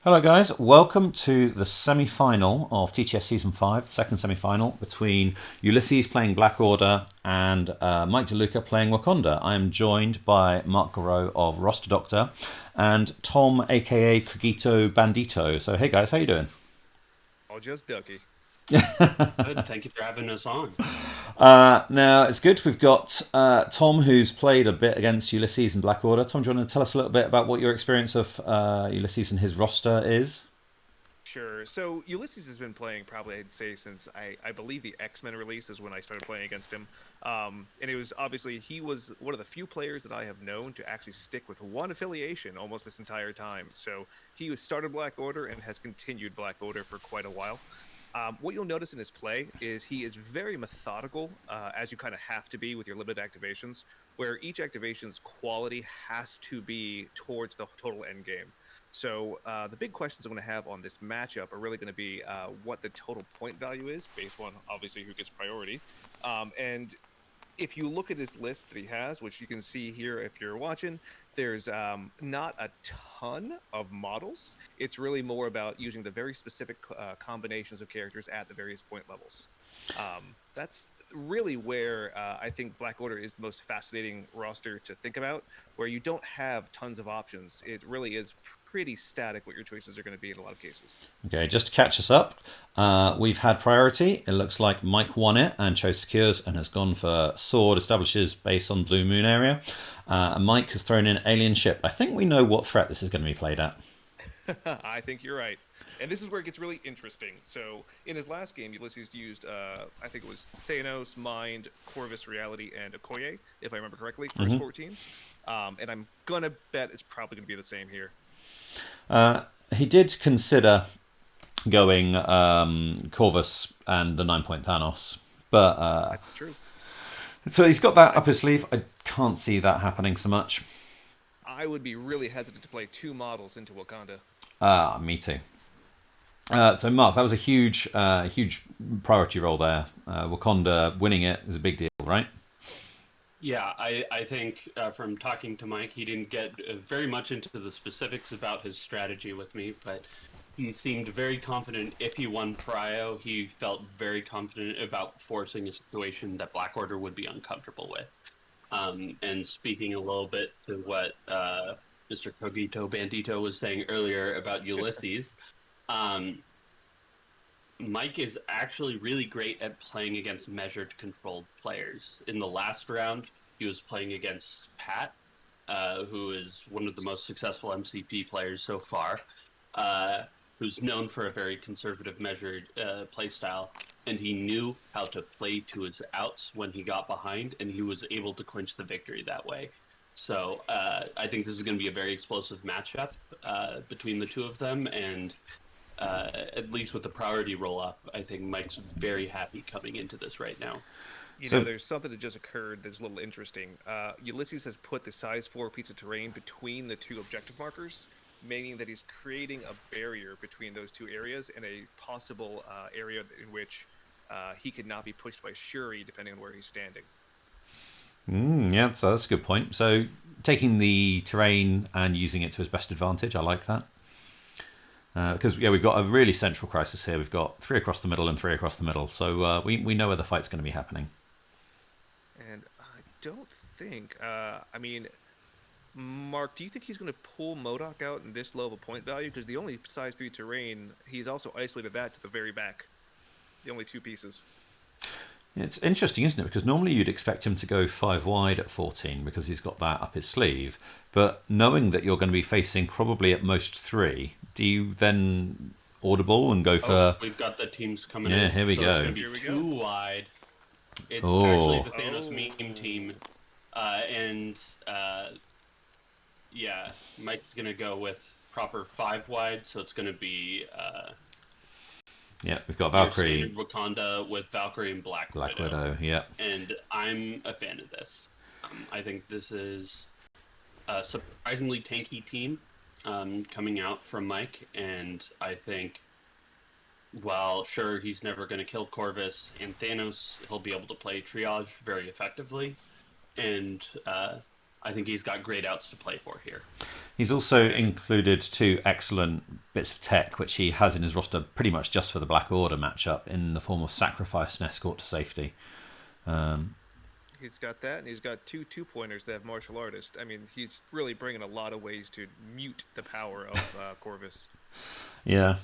Hello, guys. Welcome to the semi-final of TTS Season 5, second semi-final between Ulysses playing Black Order and Mike DaLuca playing Wakanda. I am joined by Mark Garreau of Roster Doctor and Tom, aka Cogito Bandito. So, hey guys, how you doing? I'll just ducky. Good. Thank you for having us on. Now, it's good. We've got Tom, who's played a bit against Ulysses and Black Order. Tom, do you want to tell us a little bit about what your experience of Ulysses and his roster is? Sure. So Ulysses has been playing probably I'd say since I believe the X-Men release is when I started playing against him. And it was obviously he was one of the few players that I have known to actually stick with one affiliation almost this entire time. So he was started Black Order and has continued Black Order for quite a while. What you'll notice in his play is he is very methodical, as you kind of have to be with your limited activations, where each activation's quality has to be towards the total end game. So the big questions I'm going to have on this matchup are really going to be what the total point value is, based on obviously who gets priority, and if you look at his list that he has, which you can see here if you're watching, there's not a ton of models. It's really more about using the very specific combinations of characters at the various point levels. That's really where I think Black Order is the most fascinating roster to think about, where you don't have tons of options. It really is pretty static what your choices are going to be in a lot of cases. Okay, just to catch us up, we've had priority. It looks like Mike won it and chose secures and has gone for sword, establishes base on Blue Moon area. And Mike has thrown in alien ship. I think we know what threat this is going to be played at. I think you're right. And this is where it gets really interesting. So, in his last game, Ulysses used, I think it was Thanos, Mind, Corvus Reality, and Okoye, if I remember correctly, for his 14. And I'm going to bet it's probably going to be the same here. He did consider going Corvus and the 9 point Thanos, but That's true. so he's got that I, up his sleeve. I can't see that happening so much. I would be really hesitant to play two models into Wakanda. Me too. So Mark, that was a huge priority role there. Wakanda winning it is a big deal, right? Yeah, I think from talking to Mike, he didn't get very much into the specifics about his strategy with me, but he seemed very confident. If he won Prio, he felt very confident about forcing a situation that Black Order would be uncomfortable with. And speaking a little bit to what Mr. Cogito Bandito was saying earlier about Ulysses, um, Mike is actually really great at playing against measured, controlled players. In the last round, he was playing against Pat, who is one of the most successful MCP players so far, uh, who's known for a very conservative, measured play style. And he knew how to play to his outs when he got behind, and he was able to clinch the victory that way. So I think this is going to be a very explosive matchup between the two of them, and at least with the priority roll up, I think Mike's very happy coming into this right now. You know, So there's something that just occurred that's a little interesting. Ulysses has put the size 4 piece of terrain between the two objective markers, meaning that he's creating a barrier between those two areas and a possible area in which he could not be pushed by Shuri, depending on where he's standing. yeah, so that's a good point. So taking the terrain and using it to his best advantage, I like that. Because yeah, we've got a really central crisis here. We've got three across the middle and three across the middle, so we know where the fight's going to be happening. And I don't think, I mean, Mark, do you think he's going to pull Modoc out in this low of a point value? Because the only size 3 terrain, he's also isolated that to the very back. The only two pieces. It's interesting, isn't it? Because normally you'd expect him to go five wide at 14 because he's got that up his sleeve. But knowing that you're going to be facing probably at most three, do you then audible and go Oh, for? we've got the teams coming Yeah, in. here we So it's going go. to be Here we go. too wide. It's actually Oh, the Thanos meme Oh. team. And yeah, Mike's going to go with proper five wide. So it's going to be yeah, we've got your Valkyrie, standard Wakanda with Valkyrie and Black Black Widow. Widow. Yeah. And I'm a fan of this. I think this is a surprisingly tanky team coming out from Mike, and I think while sure he's never going to kill Corvus and Thanos, he'll be able to play triage very effectively. And I think he's got great outs to play for here. He's also included 2 excellent bits of tech, which he has in his roster pretty much just for the Black Order matchup, in the form of Sacrifice and Escort to Safety. He's got that, and he's got 2 2-pointers that have martial artist. I mean, he's really bringing a lot of ways to mute the power of Corvus. Yeah.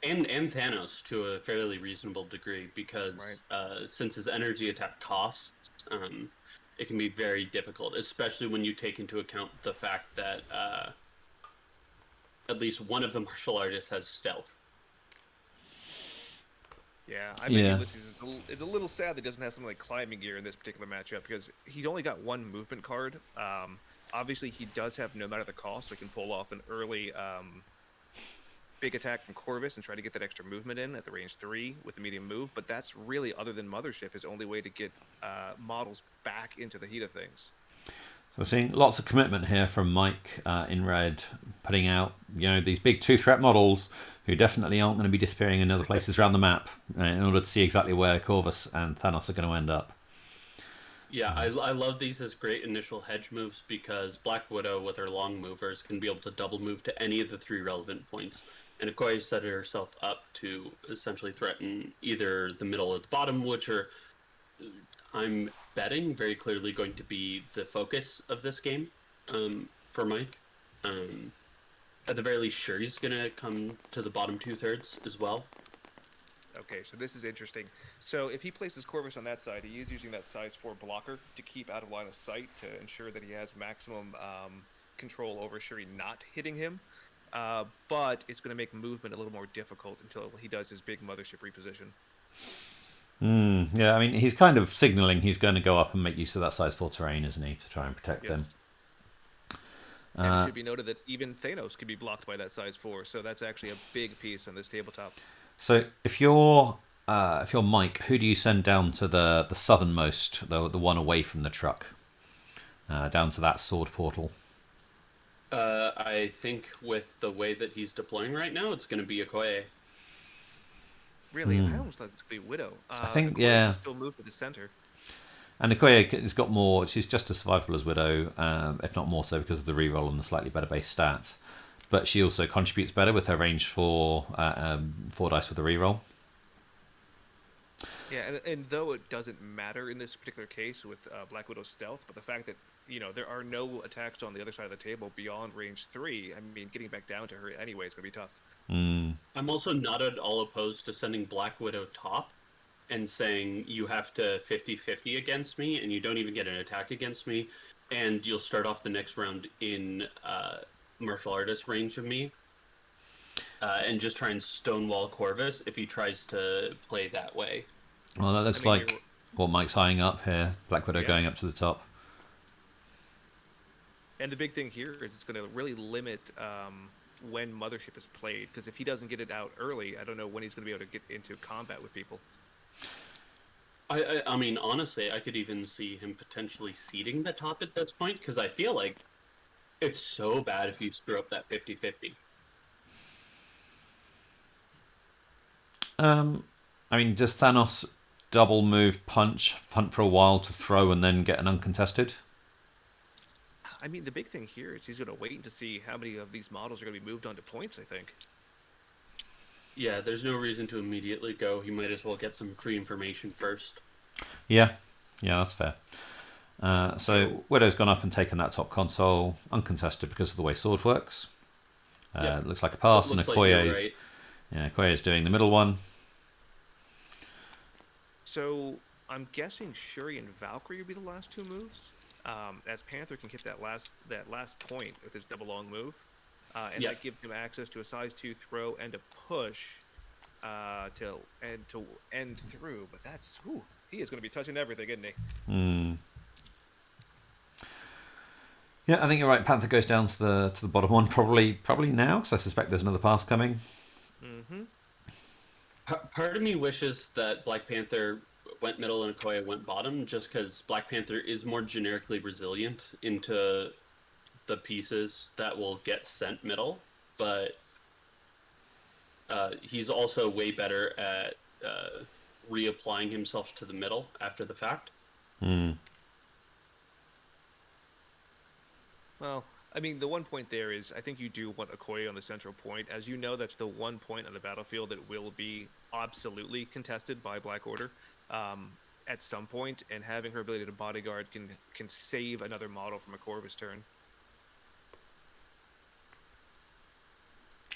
And Thanos to a fairly reasonable degree, because since his energy attack costs, it can be very difficult, especially when you take into account the fact that at least one of the martial artists has stealth. Yeah, I mean, Ulysses is a little sad that he doesn't have something like climbing gear in this particular matchup, because he only got 1 movement card. Obviously, he does have no matter the cost, so he can pull off an early big attack from Corvus and try to get that extra movement in at the range 3 with the medium move. But that's really, other than Mothership, his only way to get models back into the heat of things. So we're seeing lots of commitment here from Mike in red, putting out these big 2-threat models who definitely aren't going to be disappearing in other places around the map in order to see exactly where Corvus and Thanos are going to end up. Yeah, I love these as great initial hedge moves, because Black Widow with her long movers can be able to double move to any of the 3 relevant points, and Okoye set herself up to essentially threaten either the middle or the bottom, which are, I'm betting, very clearly going to be the focus of this game for Mike. At the very least, Shuri's going to come to the bottom 2/3 as well. Okay, so this is interesting. So if he places Corvus on that side, he is using that size 4 blocker to keep out of line of sight to ensure that he has maximum control over Shuri not hitting him. But it's going to make movement a little more difficult until he does his big Mothership reposition. Yeah, I mean, he's kind of signaling he's going to go up and make use of that size 4 terrain, isn't he, to try and protect them. And it should be noted that even Thanos can be blocked by that size 4, so that's actually a big piece on this tabletop. So if you're Mike, who do you send down to the southernmost, the one away from the truck, down to that sword portal? I think with the way that he's deploying right now, it's going to be Okoye. Really? I almost thought it could be Widow. I think, Okoye can still move to the center. And Okoye has got more. She's just as survivable as Widow, if not more so, because of the reroll and the slightly better base stats. But she also contributes better with her range 4 dice with the reroll. Yeah, and though it doesn't matter in this particular case with Black Widow's stealth, but the fact that there are no attacks on the other side of the table beyond range 3, I mean, getting back down to her anyway is going to be tough. I'm also not at all opposed to sending Black Widow top and saying you have to 50-50 against me, and you don't even get an attack against me, and you'll start off the next round in martial artist range of me, and just try and stonewall Corvus if he tries to play that way. Well, that looks like what Mike's eyeing up here. Black Widow going up to the top. And the big thing here is it's going to really limit when Mothership is played, because if he doesn't get it out early, I don't know when he's going to be able to get into combat with people. I mean, honestly, I could even see him potentially seeding the top at this point, because I feel like it's so bad if you screw up that 50-50. I mean, does Thanos double move punch, hunt for a while to throw, and then get an uncontested? I mean, the big thing here is he's going to wait to see how many of these models are going to be moved onto points, I think. Yeah, there's no reason to immediately go. He might as well get some free information first. Yeah, that's fair. So Widow's gone up and taken that top console, uncontested because of the way sword works. It looks like a pass, and Okoye's Okoye's doing the middle one. So I'm guessing Shuri and Valkyrie would be the last 2 moves, as Panther can get that last point with his double long move, and that gives him access to a size 2 throw and a push to end through. But that's he is going to be touching everything, isn't he? Yeah, I think you're right. Panther goes down to the bottom one probably now, because I suspect there's another pass coming. Part of me wishes that Black Panther went middle and Okoye went bottom, just because Black Panther is more generically resilient into the pieces that will get sent middle, but he's also way better at reapplying himself to the middle after the fact. Well, I mean, the one point there is I think you do want Okoye on the central point. As you know, that's the one point on the battlefield that will be absolutely contested by Black Order at some point, and having her ability to bodyguard can save another model from a Corvus turn.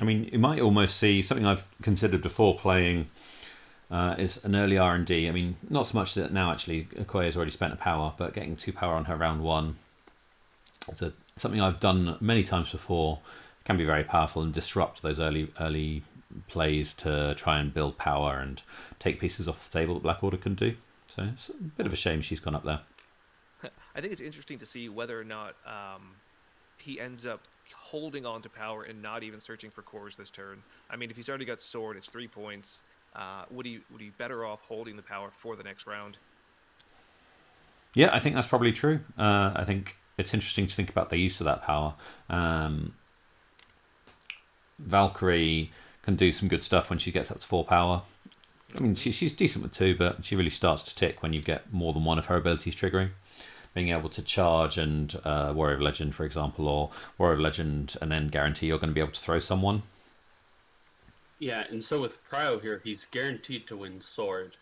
I mean, you might almost see something I've considered before playing is an early R&D. I mean, not so much that now actually Okoye has already spent a power, but getting 2 power on her round 1 is something I've done many times before. Can be very powerful and disrupt those early plays to try and build power and take pieces off the table that Black Order can do. So it's a bit of a shame she's gone up there. I think it's interesting to see whether or not he ends up holding on to power and not even searching for cores this turn. I mean, if he's already got sword, it's 3 points. Would he better off holding the power for the next round? Yeah, I think that's probably true. I think it's interesting to think about the use of that power. Valkyrie can do some good stuff when she gets up to 4 power. I mean, she's decent with 2, but she really starts to tick when you get more than one of her abilities triggering. Being able to charge and Warrior of Legend, for example, or Warrior of Legend and then guarantee you're going to be able to throw someone. Yeah, and so with Cryo here, he's guaranteed to win sword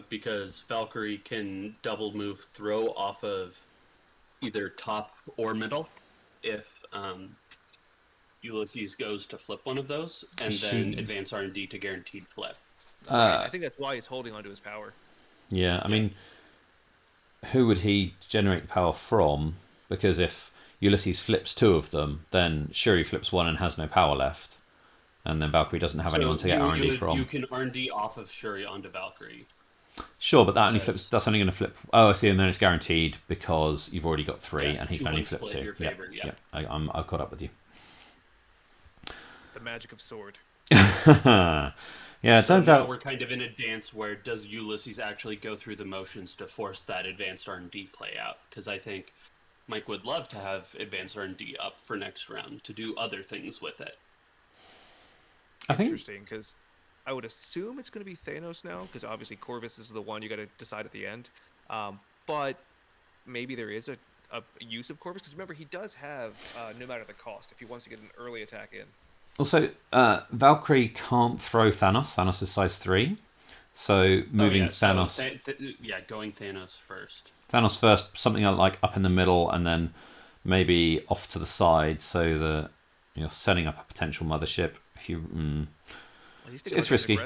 because Valkyrie can double move throw off of either top or middle if Ulysses goes to flip one of those, and then advance R&D to guaranteed flip. Right. I think that's why he's holding onto his power. Yeah, I mean, who would he generate power from? Because if Ulysses flips 2 of them, then Shuri flips 1 and has no power left. And then Valkyrie doesn't have anyone to get R&D from. You can R&D off of Shuri onto Valkyrie. Sure, but that only flips. That's only going to flip. Oh, I see, and then it's guaranteed because you've already got 3, and he can only flip 2. Yeah. I've caught up with you. The magic of sword. Yeah, it turns out we're kind of in a dance where does Ulysses actually go through the motions to force that advanced R&D play out? Because I think Mike would love to have advanced R&D up for next round to do other things with it. Interesting, because I would assume it's going to be Thanos now, because obviously Corvus is the one you got to decide at the end. But maybe there is a use of Corvus, because remember, he does have, no matter the cost, if he wants to get an early attack in. Also, Valkyrie can't throw Thanos. Thanos is size 3. So moving Thanos... So going Thanos first. Thanos first, something like up in the middle, and then maybe off to the side, so that you're setting up a potential mothership. If you, Well, it's risky.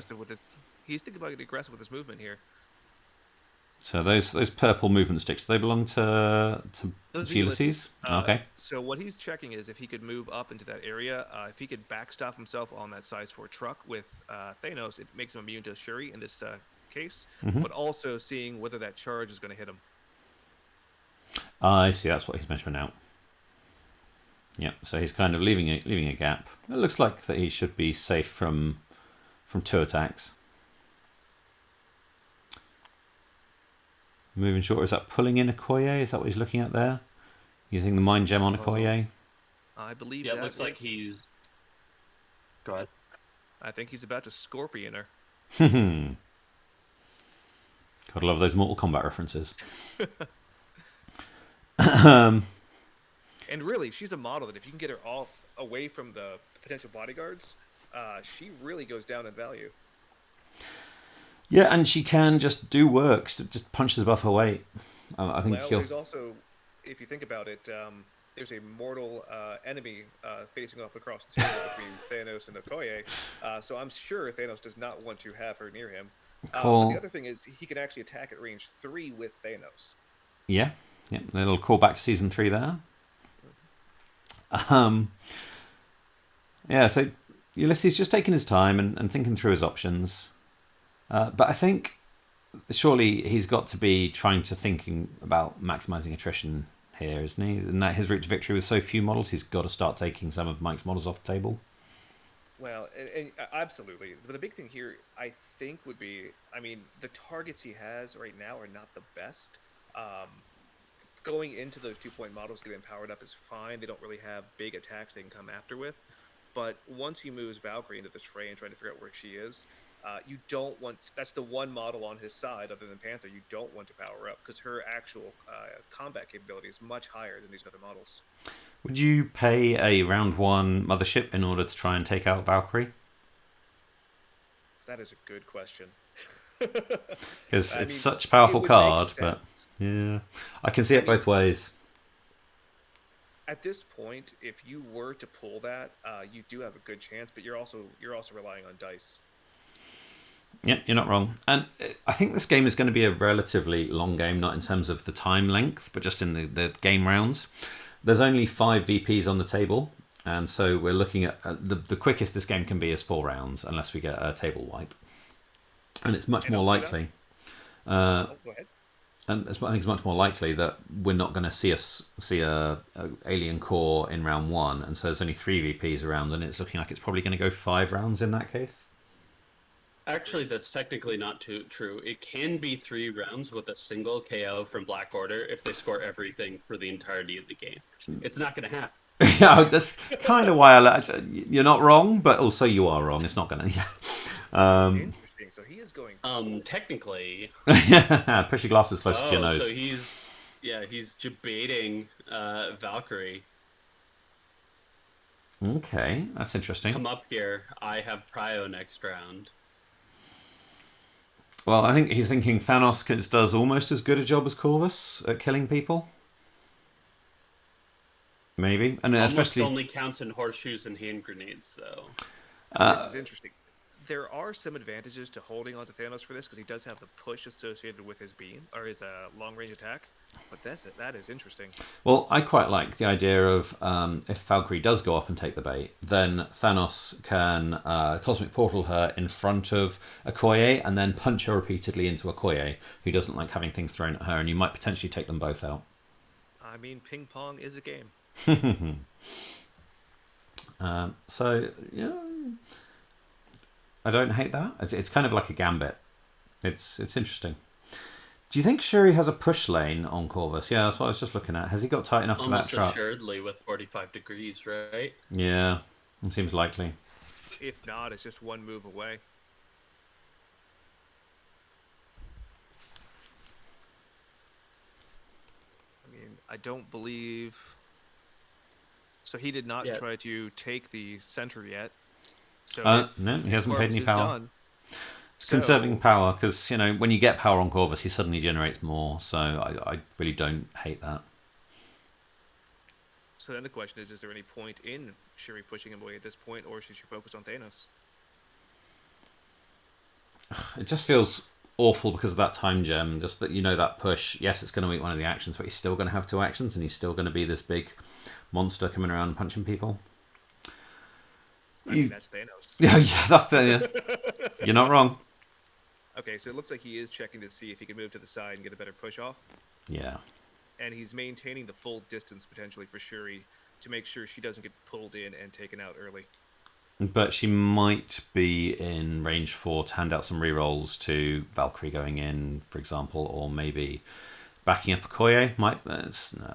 He's thinking about getting aggressive with his movement here. So those purple movement sticks, do they belong to Ulysses? Okay. So what he's checking is if he could move up into that area. If he could backstop himself on that size 4 truck with Thanos, it makes him immune to Shuri in this case. But also seeing whether that charge is going to hit him. I see. That's what he's measuring out. Yeah. So he's kind of leaving a gap. It looks like that he should be safe from 2 attacks. Moving short, is that pulling in Okoye? Is that what he's looking at there? Using the mind gem on Okoye? I believe it looks like he's... Go ahead. I think he's about to scorpion her. Gotta love those Mortal Kombat references. And really, she's a model that if you can get her away from the potential bodyguards, she really goes down in value. Yeah, and she can just do work. She just punches above her weight. I think there's also, if you think about it, there's a mortal enemy facing off across the table between Thanos and Okoye. So I'm sure Thanos does not want to have her near him. Cool. But the other thing is he can actually attack at range 3 with Thanos. Yeah. A little callback to season 3 there. Yeah, so Ulysses just taking his time and thinking through his options. But I think surely he's got to be trying to thinking about maximizing attrition here, isn't he? And that his route to victory with so few models, he's got to start taking some of Mike's models off the table. Well, and absolutely. But the big thing here, I think, would be, I mean, the targets he has right now are not the best. Going into those 2-point models, getting powered up is fine. They don't really have big attacks they can come after with. But once he moves Valkyrie into this fray and trying to figure out where she is, you don't want... That's the one model on his side, other than Panther, you don't want to power up, because her actual combat capability is much higher than these other models. Would you pay a round 1 mothership in order to try and take out Valkyrie? That is a good question. Because I it's mean, such a it powerful would make card, but sense. yeah, I can see I it mean, both ways. at this point, if you were to pull that, you do have a good chance, but you're also relying on dice. Yeah, you're not wrong. And I think this game is going to be a relatively long game, not in terms of the time length, but just in the game rounds. There's only 5 VPs on the table, and so we're looking at the quickest this game can be is 4 rounds, unless we get a table wipe. And it's much And more likely. Oh, go ahead. And I think it's much more likely that we're not going to see a alien core in round 1, and so there's only 3 VPs around, and it's looking like it's probably going to go 5 rounds in that case. Actually, that's technically not too true. It can be 3 rounds with a single KO from Black Order if they score everything for the entirety of the game. It's not going to happen. Yeah, that's kind of why you're not wrong, but also you are wrong. It's not going to. Yeah. Interesting. So he is going. Technically. Push your glasses closer to your nose. So he's debating Valkyrie. Okay, that's interesting. Come up here. I have Prio next round. Well, I think he's thinking Thanos does almost as good a job as Corvus at killing people. Maybe, and Almost especially only counts in horseshoes and hand grenades, though. This is interesting. There are some advantages to holding on to Thanos for this because he does have the push associated with his beam or his long range attack. But that is interesting. Well, I quite like the idea of if Valkyrie does go up and take the bait, then Thanos can Cosmic Portal her in front of Okoye and then punch her repeatedly into Okoye, who doesn't like having things thrown at her, and you might potentially take them both out. I mean, ping pong is a game. So, yeah, I don't hate that. It's kind of like a gambit. It's interesting. Do you think Shuri has a push lane on Corvus? Yeah, that's what I was just looking at. Has he got tight enough to that trap? Almost assuredly with 45 degrees, right? Yeah, it seems likely. If not, it's just one move away. I mean, I don't believe... So he did not try to take the center yet. So no, he hasn't paid any power. Done, it's conserving power because, you know, when you get power on Corvus, he suddenly generates more. So I really don't hate that. So then the question is there any point in Shuri pushing him away at this point, or should she focus on Thanos? It just feels awful because of that time gem. Just that, you know, that push. Yes, it's going to eat one of the actions, but he's still going to have 2 actions, and he's still going to be this big monster coming around and punching people. I mean, that's Thanos. Yeah, that's the. You're not wrong. Okay, so it looks like he is checking to see if he can move to the side and get a better push off. Yeah. And he's maintaining the full distance potentially for Shuri to make sure she doesn't get pulled in and taken out early. But she might be in range for to hand out some rerolls to Valkyrie going in, for example, or maybe backing up Okoye.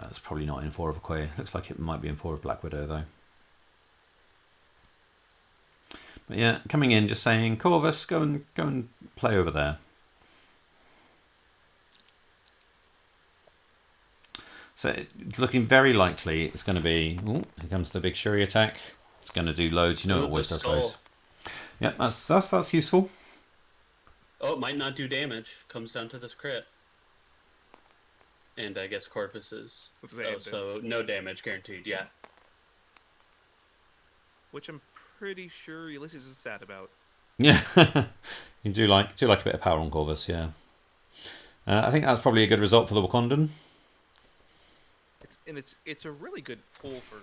It's probably not in 4 of Okoye. Looks like it might be in 4 of Black Widow, though. But yeah, coming in, just saying, Corvus, go and play over there. So it's looking very likely it's going to be... Oh, here comes the big Shuri attack. It's going to do loads. You know, it always does loads. Yeah, that's useful. Oh, it might not do damage. Comes down to this crit. And I guess Corvus's. So no damage guaranteed, yeah. Which I'm pretty sure Ulysses is sad about. Yeah, you do like a bit of power on Corvus, yeah. I think that's probably a good result for the Wakandan. It's a really good pull for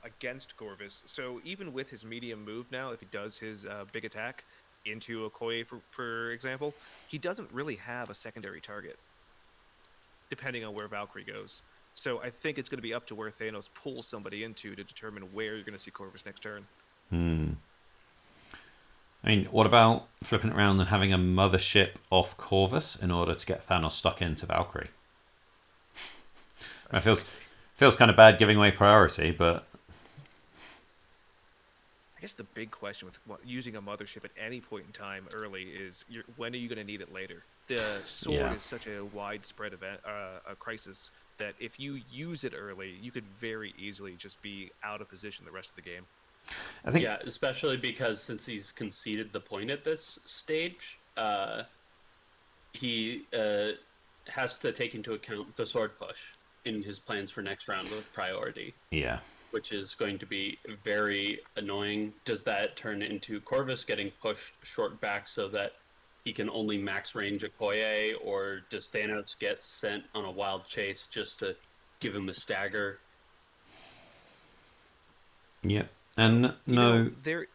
against Corvus. So even with his medium move now, if he does his big attack into Okoye, for example, he doesn't really have a secondary target, depending on where Valkyrie goes. So I think it's going to be up to where Thanos pulls somebody into to determine where you're going to see Corvus next turn. I mean, what about flipping it around and having a mothership off Corvus in order to get Thanos stuck into Valkyrie? That feels kind of bad giving away priority, but... I guess the big question with using a mothership at any point in time early is when are you going to need it later? The sword is such a widespread event, a crisis that if you use it early, you could very easily just be out of position the rest of the game. I think Yeah, especially because since he's conceded the point at this stage, he has to take into account the sword push in his plans for next round with priority, yeah. which is going to be very annoying. Does that turn into Corvus getting pushed short back so that he can only max range Okoye, or does Thanos get sent on a wild chase just to give him a stagger? Yep. And no, there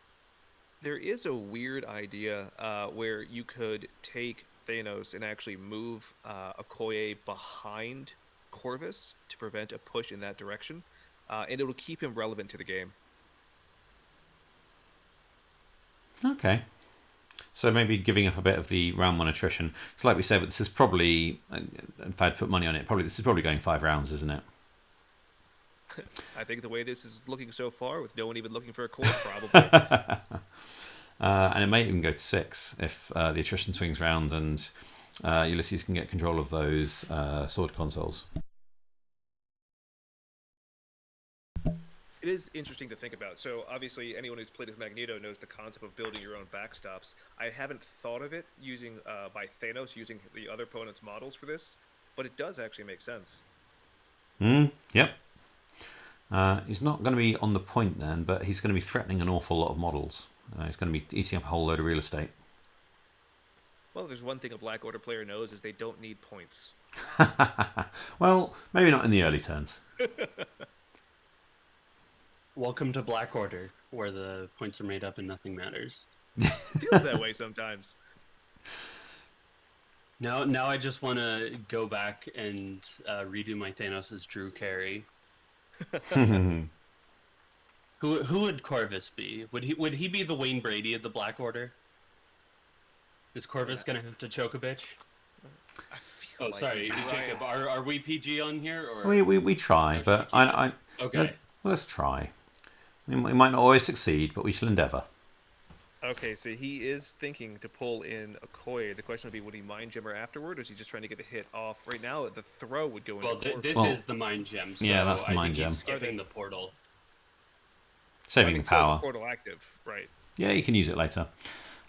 is a weird idea where you could take Thanos and actually move Okoye behind Corvus to prevent a push in that direction, and it'll keep him relevant to the game. okay. So maybe giving up a bit of the round 1 attrition. So like we said, but this is probably, if I'd put money on it, this is probably going 5 rounds, isn't it? I think the way this is looking so far, with no one even looking for a core, probably. And it may even go to 6 if the attrition swings round and Ulysses can get control of those sword consoles. It is interesting to think about. So obviously, anyone who's played with Magneto knows the concept of building your own backstops. I haven't thought of it using by Thanos using the other opponent's models for this, but it does actually make sense. Yep. He's not going to be on the point then, but he's going to be threatening an awful lot of models. He's going to be eating up a whole load of real estate. Well, there's one thing a Black Order player knows is they don't need points. Well, maybe not in the early turns. Welcome to Black Order, where the points are made up and nothing matters. Feels that way sometimes. Now I just want to go back and redo my Thanos' Drew carry. Who would Corvus be? Would he be the Wayne Brady of the Black Order? Is Corvus gonna have to choke a bitch? Oh, like sorry, Jacob. Are we PG on here? Or we try, but I okay. Let's try. We might not always succeed, but we shall endeavour. Okay, so he is thinking to pull in Okoye. The question would be, would he mind gem her afterward, or is he just trying to get the hit off? Right now, the throw would go into this is the mind gem. So yeah, that's the mind gem. He's skipping the portal. Saving the power. Portal active, right? Yeah, you can use it later.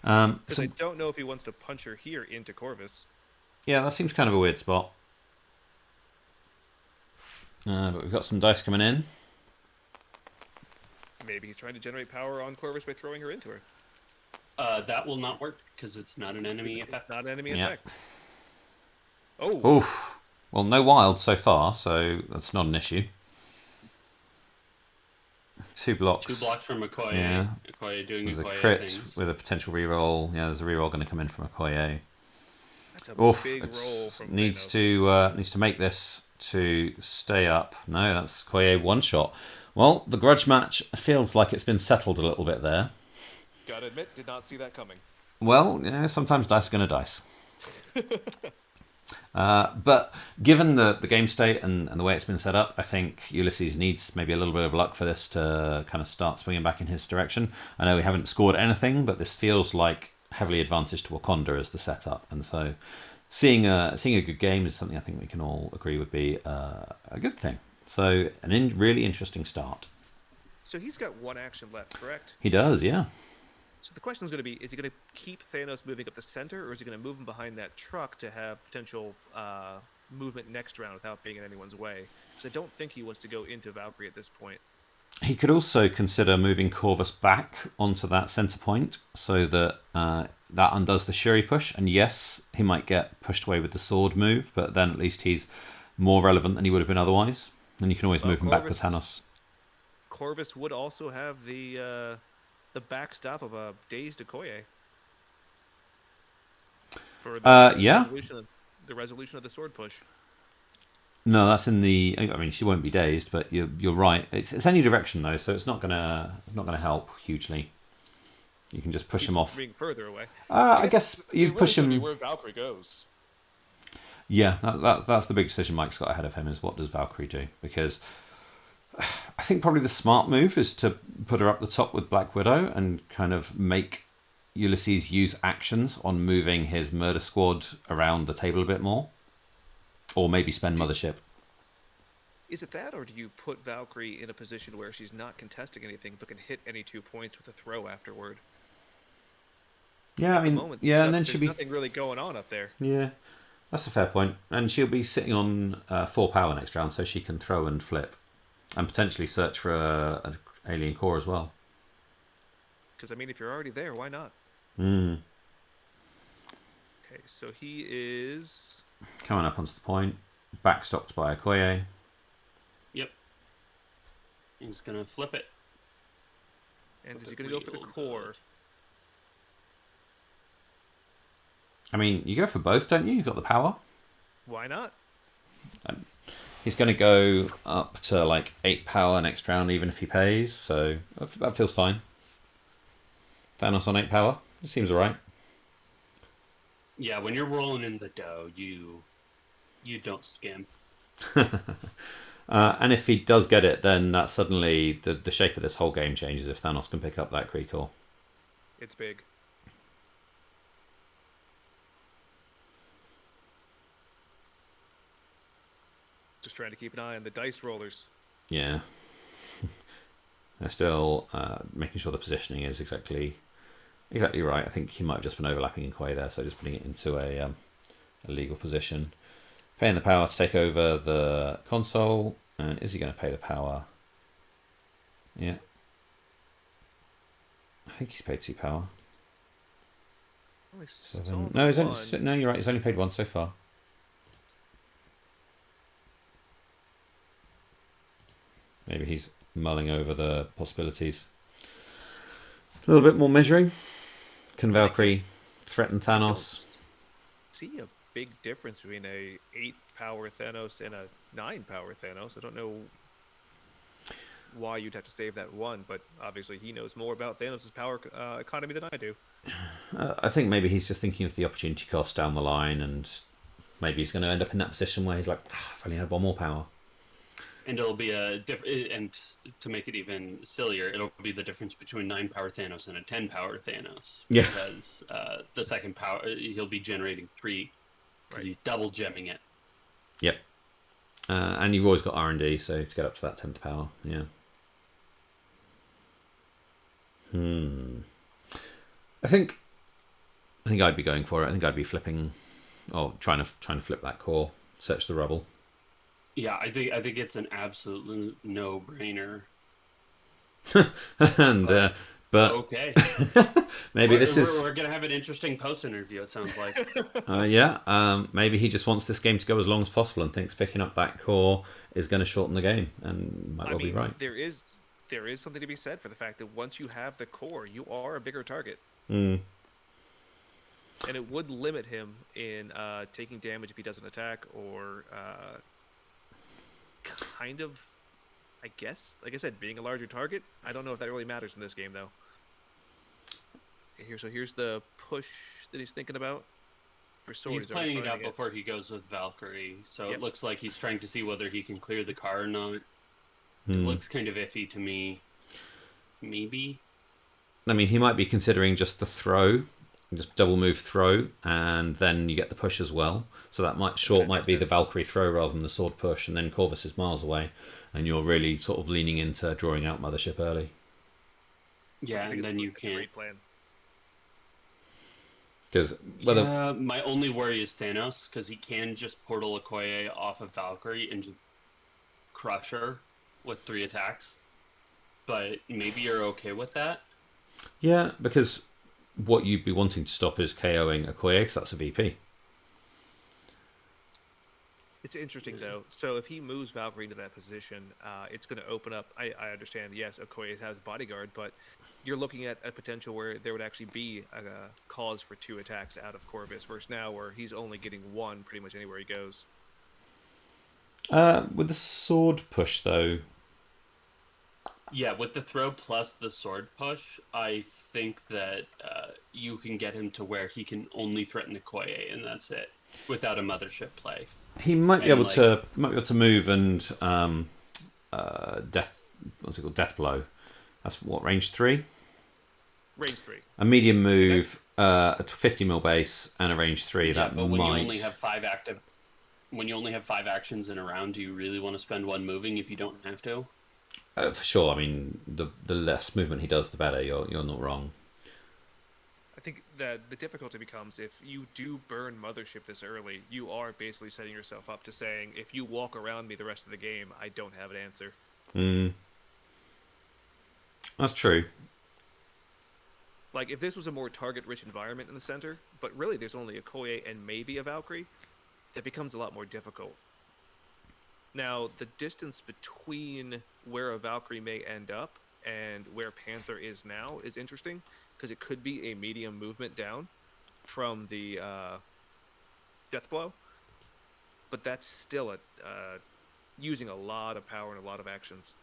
Because I don't know if he wants to punch her here into Corvus. Yeah, that seems kind of a weird spot. But we've got some dice coming in. Maybe he's trying to generate power on Corvus by throwing her into her. That will not work because it's not an enemy effect. Not an enemy effect. Oh. Oof. Well, no wild so far, so that's not an issue. 2 blocks. 2 blocks from Okoye. Yeah. Okoye doing there's Okoye a crit things. with a potential reroll. Yeah, there's a reroll going to come in from Okoye. That's a big roll from needs Thanos. to make this to stay up. No, that's Okoye 1-shot. Well, the grudge match feels like it's been settled a little bit there. Gotta admit, did not see that coming. Well, yeah, sometimes dice are going to dice. But given the game state and the way it's been set up, I think Ulysses needs maybe a little bit of luck for this to kind of start swinging back in his direction. I know we haven't scored anything, but this feels like heavily advantaged to Wakanda as the setup. And so seeing a good game is something I think we can all agree would be a good thing. So really interesting start. So he's got 1 action left, correct? He does, yeah. So the question is going to be, is he going to keep Thanos moving up the center, or is he going to move him behind that truck to have potential movement next round without being in anyone's way? Because I don't think he wants to go into Valkyrie at this point. He could also consider moving Corvus back onto that center point so that that undoes the Shuri push. And yes, he might get pushed away with the sword move, but then at least he's more relevant than he would have been otherwise. And you can always move him back with Thanos. Corvus would also have the backstop of a dazed Okoye. For the resolution of the sword push. No, that's in the. I mean, she won't be dazed, but you're right. It's any direction though, so it's not gonna help hugely. You can just push him off. Being further away. I guess you push him where Valkyrie goes. Yeah, that's the big decision Mike's got ahead of him, is what does Valkyrie do? Because I think probably the smart move is to put her up the top with Black Widow and kind of make Ulysses use actions on moving his murder squad around the table a bit more. Or maybe spend Mothership. Is it that, or do you put Valkyrie in a position where she's not contesting anything but can hit any 2 points with a throw afterward? Yeah, I At the mean, moment, yeah, and then she'll there's be. nothing really going on up there. Yeah, that's a fair point. And she'll be sitting on 4 power next round, so she can throw and flip, and potentially search for a alien core as well. Because, I mean, if you're already there, why not? Hmm. Okay, so he is... Coming up onto the point, backstopped by Okoye. Yep. He's gonna flip it. And is he going to go for the core? I mean, you go for both, don't you? You've got the power. Why not? He's going to go up to like 8 power next round, even if he pays. So that feels fine. Thanos on 8 power. It seems alright. Yeah, when you're rolling in the dough, you don't skim. And if he does get it, then that suddenly the shape of this whole game changes if Thanos can pick up that Kree core. It's big. Just trying to keep an eye on the dice rollers. Yeah. They're still making sure the positioning is exactly right. I think he might have just been overlapping in Quay there, so just putting it into a legal position. Paying the power to take over the console. And is he going to pay the power? Yeah. I think he's paid 2 power. Only No, no, you're right. He's only paid 1 so far. Maybe he's mulling over the possibilities. A little bit more measuring. Can Valkyrie threaten Thanos? See a big difference between a 8-power Thanos and a 9-power Thanos. I don't know why you'd have to save that one, but obviously he knows more about Thanos' power economy than I do. I think maybe he's just thinking of the opportunity cost down the line, and maybe he's going to end up in that position where he's like, if I only had 1 more power. And it'll be and to make it even sillier, it'll be the difference between 9-power Thanos and a 10-power Thanos. Yeah. Because the second power, he'll be generating 3 because he's double gemming it. Yep. And you've always got R&D, so to get up to that 10th power, yeah. I think I'd be going for it. I think I'd be flipping, or trying to flip that core, search the rubble. Yeah, I think it's an absolute no-brainer. And but okay, maybe we're gonna have an interesting post interview. It sounds like. Maybe he just wants this game to go as long as possible and thinks picking up that core is going to shorten the game, and might well be right. There is something to be said for the fact that once you have the core, you are a bigger target. Mm. And it would limit him in taking damage if he doesn't attack, or kind of, I guess, like I said, being a larger target. I don't know if that really matters in this game, though. Here's the push that he's thinking about for sword. He's playing it out before he goes with Valkyrie, so it looks like he's trying to see whether he can clear the car or not. It looks kind of iffy to me. Maybe. I mean, he might be considering just the throw, just double move throw, and then you get the push as well. So that might be the Valkyrie throw rather than the sword push, and then Corvus is miles away, and you're really sort of leaning into drawing out Mothership early. Yeah, and then you can. Because my only worry is Thanos, because he can just portal Okoye off of Valkyrie and just crush her with 3 attacks. But maybe you're okay with that? Yeah, because what you'd be wanting to stop is KOing Okoye, because that's a VP. It's interesting, though. So if he moves Valkyrie into that position, it's going to open up. I understand, yes, Okoye has bodyguard, but you're looking at a potential where there would actually be a cause for 2 attacks out of Corvus, versus now where he's only getting 1 pretty much anywhere he goes. With the sword push, though... Yeah, with the throw plus the sword push, I think that you can get him to where he can only threaten the Okoye, and that's it, without a Mothership play. He might be able to move and death. What's it called? Death blow. That's what, range 3. Range 3. A medium move, a 50 mil base, and a range 3. Yeah, but when you only have 5 active. when you only have 5 actions in a round, do you really want to spend one moving if you don't have to? For sure. I mean, the less movement he does, the better. You're not wrong. I think that the difficulty becomes if you do burn Mothership this early, you are basically setting yourself up to saying, if you walk around me the rest of the game, I don't have an answer. That's true. Like, if this was a more target-rich environment in the center, but really there's only a Koye and maybe a Valkyrie, it becomes a lot more difficult. Now, the distance between where a Valkyrie may end up and where Panther is now is interesting, because it could be a medium movement down from the Death Blow, but that's still using a lot of power and a lot of actions.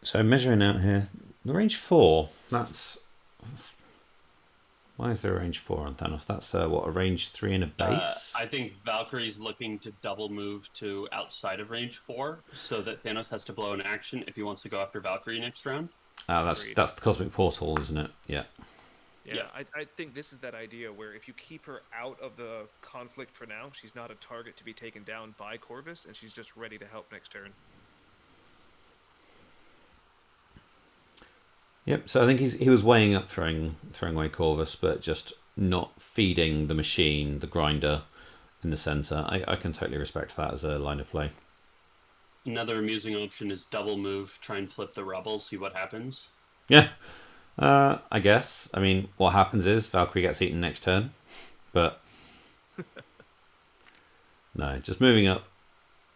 So measuring out here, the range 4. That's why is there a range 4 on Thanos? That's what, a range 3 and a base. I think Valkyrie's looking to double move to outside of range 4, so that Thanos has to blow an action if he wants to go after Valkyrie next round. That's the cosmic portal, isn't it? Yeah. Yeah, I think this is that idea where if you keep her out of the conflict for now, she's not a target to be taken down by Corvus, and she's just ready to help next turn. Yep. So I think he was weighing up throwing away Corvus, but just not feeding the machine, the grinder, in the center. I can totally respect that as a line of play. Another amusing option is double move, try and flip the rubble, see what happens. Yeah. I guess. I mean, what happens is Valkyrie gets eaten next turn, but no, just moving up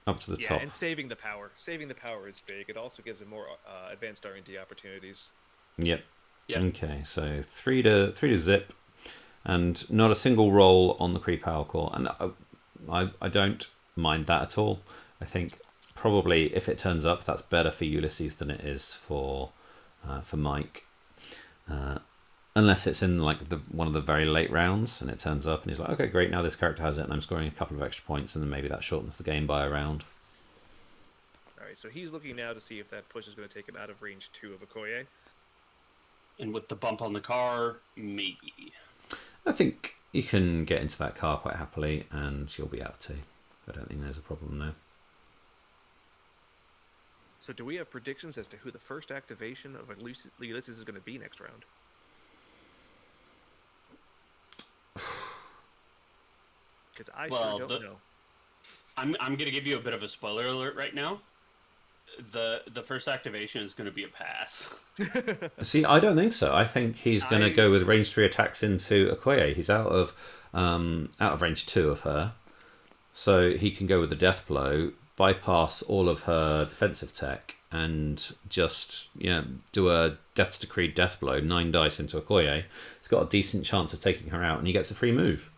to the top. Yeah, and saving the power. Saving the power is big. It also gives him more advanced R&D opportunities. Yep. Okay, so 3 to zip, and not a single roll on the Kree Power Core, and I don't mind that at all. I think probably if it turns up, that's better for Ulysses than it is for Mike. Unless it's in like one of the very late rounds and it turns up and he's like, okay, great, now this character has it and I'm scoring a couple of extra points, and then maybe that shortens the game by a round. All right, so he's looking now to see if that push is going to take him out of range 2 of Okoye. And with the bump on the car, maybe. I think you can get into that car quite happily and you'll be able to. I don't think there's a problem there. So do we have predictions as to who the first activation of Ulysses is going to be next round? Because I sure don't know. I'm going to give you a bit of a spoiler alert right now. The first activation is going to be a pass. See, I don't think so. I think he's going to go with range 3 attacks into Okoye. He's out of range 2 of her, so he can go with the death blow, bypass all of her defensive tech, and just do a Death's Decree death blow, 9 dice into Okoye. He's got a decent chance of taking her out, and he gets a free move.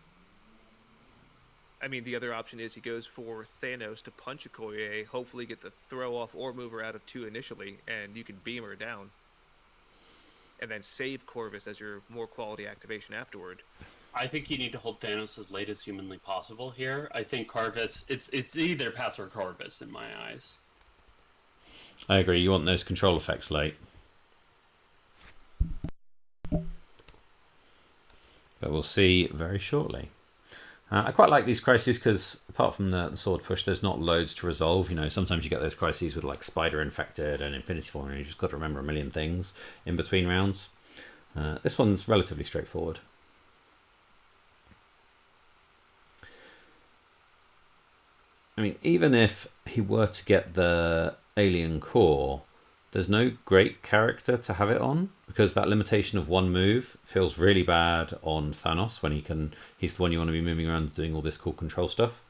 I mean, the other option is he goes for Thanos to punch Okoye, hopefully get the throw off or move her out of 2 initially, and you can beam her down. And then save Corvus as your more quality activation afterward. I think you need to hold Thanos as late as humanly possible here. I think Corvus, it's either pass or Corvus in my eyes. I agree. You want those control effects late. But we'll see very shortly. I quite like these crises because apart from the sword push, there's not loads to resolve. Sometimes you get those crises with like Spider Infected and Infinity Form, and you just got to remember a million things in between rounds. This one's relatively straightforward. I mean, even if he were to get the alien core, there's no great character to have it on, because that limitation of 1 move feels really bad on Thanos when he's the one you want to be moving around doing all this cool control stuff.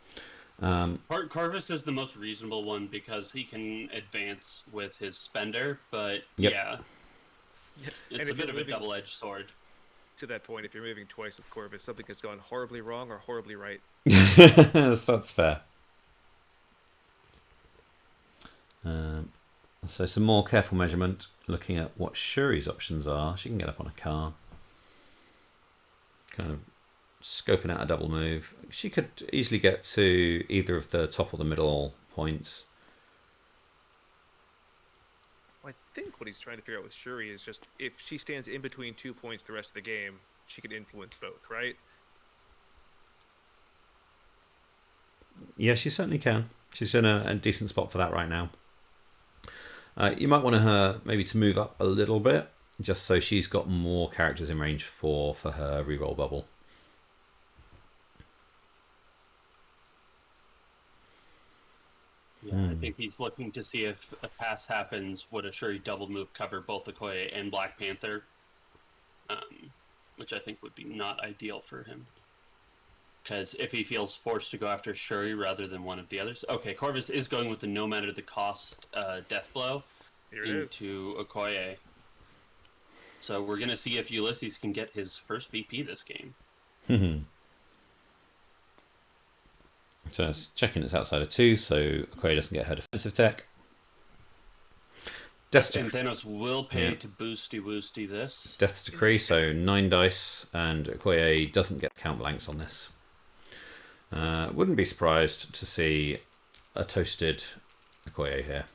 Corvus is the most reasonable one because he can advance with his spender, but yep. Yeah, it's a bit of a double-edged sword. To that point, if you're moving twice with Corvus, something has gone horribly wrong or horribly right. That's fair. So some more careful measurement, looking at what Shuri's options are. She can get up on a car. Kind of scoping out a double move. She could easily get to either of the top or the middle points. Well, I think what he's trying to figure out with Shuri is just if she stands in between 2 points the rest of the game, she could influence both, right? Yeah, she certainly can. She's in a decent spot for that right now. You might want her maybe to move up a little bit, just so she's got more characters in range for her reroll bubble. Yeah, I think he's looking to see if a pass happens, would a Shuri double move cover both Okoye and Black Panther, which I think would be not ideal for him. Because if he feels forced to go after Shuri rather than one of the others... Okay, Corvus is going with the no matter the cost death blow into Okoye. So we're going to see if Ulysses can get his first VP this game. So it's checking it's outside of 2, so Okoye doesn't get her defensive tech. And Thanos will pay to boosty this. Death's Decree, so 9 dice, and Okoye doesn't get count blanks on this. Wouldn't be surprised to see a toasted Okoye here.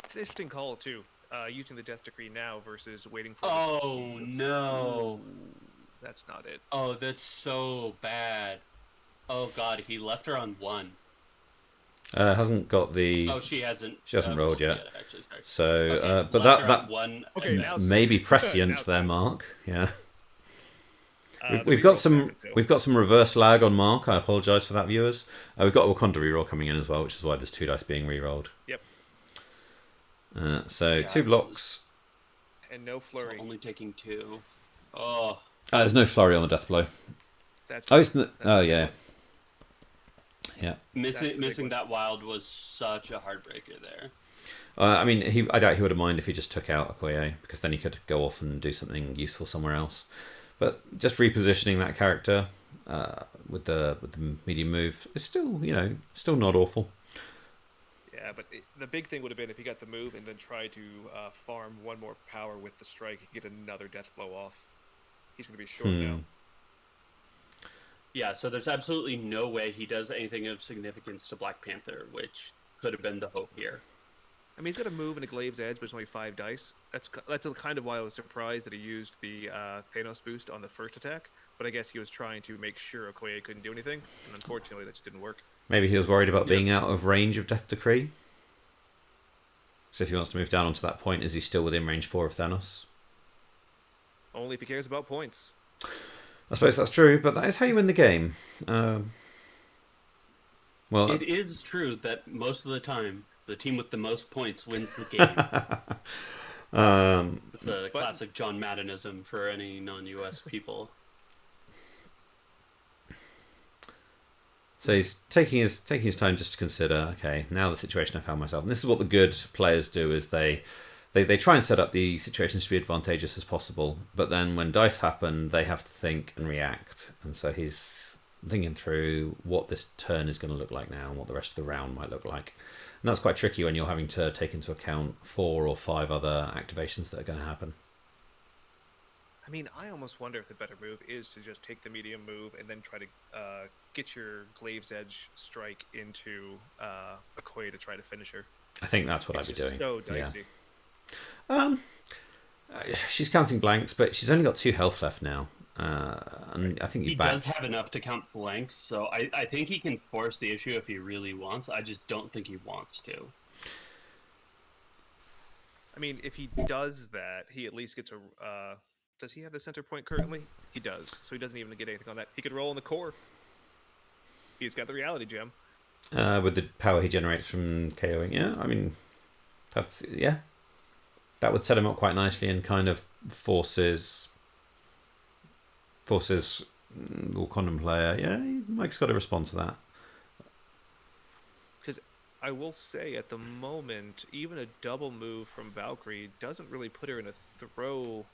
It's an interesting call, too, using the Death Decree now versus waiting for... Oh, no. That's not it. Oh, that's so bad. Oh, God, he left her on 1. Hasn't got the... Oh, she hasn't rolled yet. Actually, sorry. So, Okay, but left her that on 1. Okay, may be prescient there, Mark. Yeah. We've got some reverse lag on Mark. I apologise for that, viewers. We've got a Wakanda reroll coming in as well, which is why there's 2 dice being rerolled. Yep. So 2 blocks. And no flurry. So only taking 2. Oh. There's no flurry on the death blow. Yeah. Yeah. Missing that wild was such a heartbreaker there. I mean, I doubt he would have minded if he just took out Okoye, because then he could go off and do something useful somewhere else. But just repositioning that character with the medium move is still, still not awful. Yeah, but the big thing would have been if he got the move and then tried to farm 1 more power with the strike, he get another death blow off. He's going to be short now. Yeah, so there's absolutely no way he does anything of significance to Black Panther, which could have been the hope here. I mean, he's got a move and a Glaive's Edge, but it's only 5 dice. That's kind of why I was surprised that he used the Thanos boost on the first attack. But I guess he was trying to make sure Okoye couldn't do anything, and unfortunately that just didn't work. Maybe he was worried about being out of range of Death Decree. So if he wants to move down onto that point, is he still within range 4 of Thanos? Only if he cares about points. I suppose that's true, but that is how you win the game. Well, it is true that most of the time, the team with the most points wins the game. It's a classic John Maddenism for any non-US people. So he's taking his time just to consider, okay, now the situation I found myself. And this is what the good players do, is they try and set up the situations to be advantageous as possible, but then when dice happen, they have to think and react. And so he's thinking through what this turn is going to look like now and what the rest of the round might look like. And that's quite tricky when you're having to take into account 4 or 5 other activations that are going to happen. I mean, I almost wonder if the better move is to just take the medium move and then try to get your Glaive's Edge strike into Okoye to try to finish her. I think that's what I'd be doing. It's so dicey. Yeah. She's counting blanks, but she's only got 2 health left now. And I think he back. does have enough to count blanks, so I think he can force the issue if he really wants. I just don't think he wants to. I mean, if he does that, he at least gets a... does he have the center point currently? He does, so he doesn't even get anything on that. He could roll in the core. He's got the reality gem. With the power he generates from KOing, yeah. I mean, that's... Yeah. That would set him up quite nicely and kind of forces the Wakanda player. Yeah, Mike's got to respond to that. Because I will say, at the moment, even a double move from Valkyrie doesn't really put her in a throw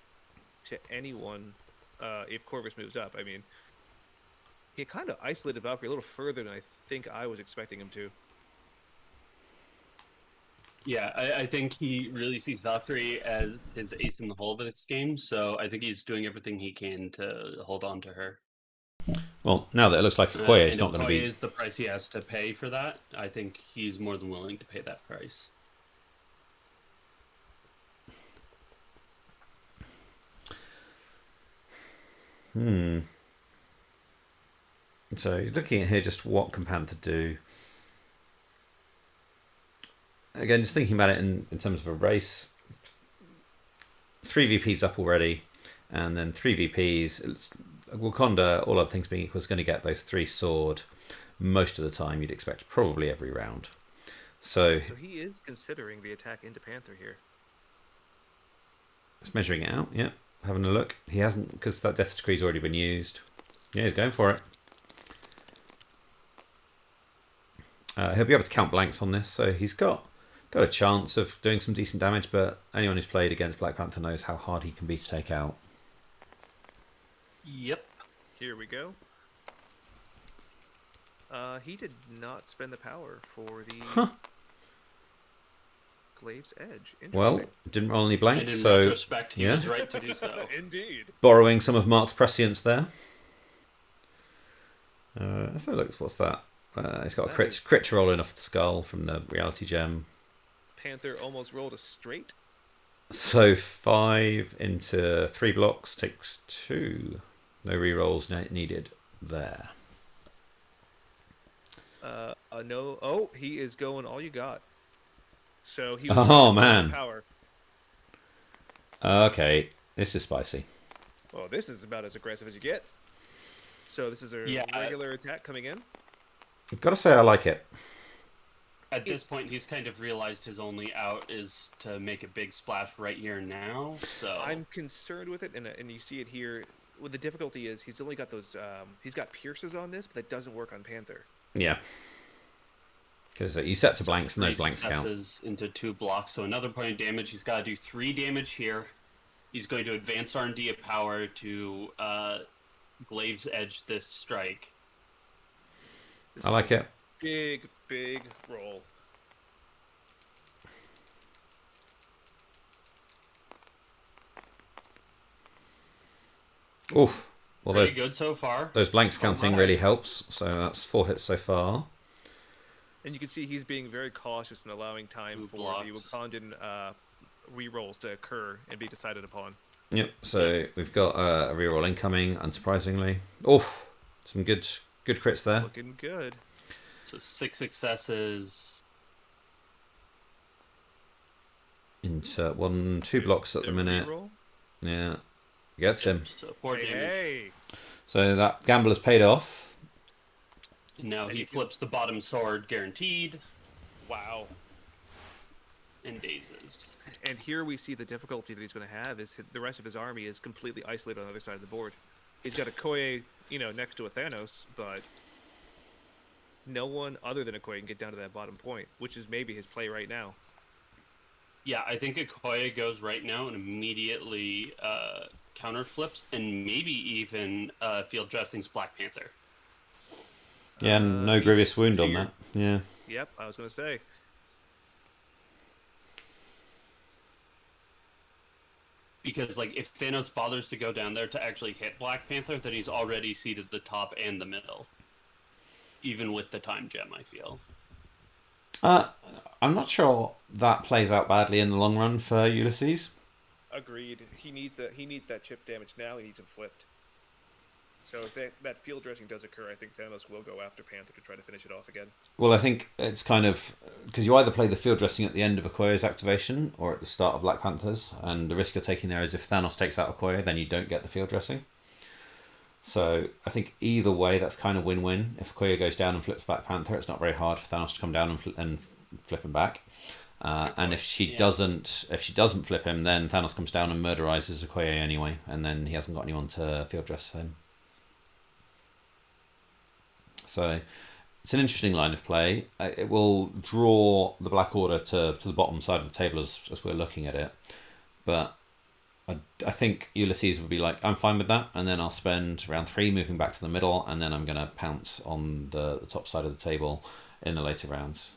to anyone if Corvus moves up. I mean, he kind of isolated Valkyrie a little further than I think I was expecting him to. Yeah, I think he really sees Valkyrie as his ace in the hole of this game, so I think he's doing everything he can to hold on to her. Well, now that it looks like Okoye is and not going to Okoye be... is the price he has to pay for that. I think he's more than willing to pay that price. So he's looking at here just what can Panther do. Again, just thinking about it in terms of a race. 3 VPs up already, and then 3 VPs. Wakanda, all other things being equal, is going to get those 3 sword most of the time. You'd expect probably every round. So he is considering the attack into Panther here. It's measuring it out, yeah. Having a look. He hasn't, because that Death Decree's already been used. Yeah, he's going for it. He'll be able to count blanks on this, so he's got a chance of doing some decent damage, but anyone who's played against Black Panther knows how hard he can be to take out. Yep. Here we go. He did not spend the power for the Glaive's Edge. Well, didn't roll any blanks, and in so retrospect, he was right to do so. Indeed. Borrowing some of Mark's prescience there. So look, what's that? He's got a crit rolling off the skull from the reality gem. Panther almost rolled a straight. So 5 into 3 blocks takes 2. No rerolls needed there. No. Oh, he is going all you got. So he was man. Power. Okay, this is spicy. Well, this is about as aggressive as you get. So this is a regular attack coming in. I've got to say I like it. At this point, he's kind of realized his only out is to make a big splash right here and now. So I'm concerned with it, and you see it here. What the difficulty is, he's only got those. He's got pierces on this, but that doesn't work on Panther. Yeah. Because you set to blanks, and those blanks count. Into 2 blocks, so another point of damage. He's got to do 3 damage here. He's going to advance R&D of power to Glaive's Edge this strike. I like it. Big roll. Oof. Well, Very good so far. Those blanks counting really helps. So that's 4 hits so far. And you can see he's being very cautious and allowing time for the Wakandan rerolls to occur and be decided upon. Yep. So we've got a reroll incoming, unsurprisingly. Oof. Some good crits there. It's looking good. So 6 successes. Into 2 blocks at the minute. Reroll. Yeah. Gets him. So 4 damage. Hey. So that gambler's paid off. Now he flips the bottom sword, guaranteed. Wow. And dazes. And here we see the difficulty that he's going to have is the rest of his army is completely isolated on the other side of the board. He's got Okoye, next to a Thanos, but no one other than Okoye can get down to that bottom point, which is maybe his play right now. Yeah, I think Okoye goes right now and immediately counter flips, and maybe even field dressings Black Panther. Yeah, no grievous wound on that. Yeah. Yep, I was going to say. Because, if Thanos bothers to go down there to actually hit Black Panther, then he's already seeded the top and the middle. Even with the time gem, I feel. I'm not sure that plays out badly in the long run for Ulysses. Agreed. He needs that chip damage now. He needs him flipped. So if that field dressing does occur, I think Thanos will go after Panther to try to finish it off again. Well, I think it's kind of... Because you either play the field dressing at the end of Okoye's activation or at the start of Black Panther's, and the risk you're taking there is if Thanos takes out Okoye, then you don't get the field dressing. So I think either way, that's kind of win-win. If Okoye goes down and flips Black Panther, it's not very hard for Thanos to come down and flip him back. And if she doesn't flip him, then Thanos comes down and murderizes Okoye anyway, and then he hasn't got anyone to field dress him. So it's an interesting line of play. It will draw the Black Order to the bottom side of the table as we're looking at it. But I think Ulysses would be like, I'm fine with that, and then I'll spend round 3 moving back to the middle, and then I'm going to pounce on the top side of the table in the later rounds.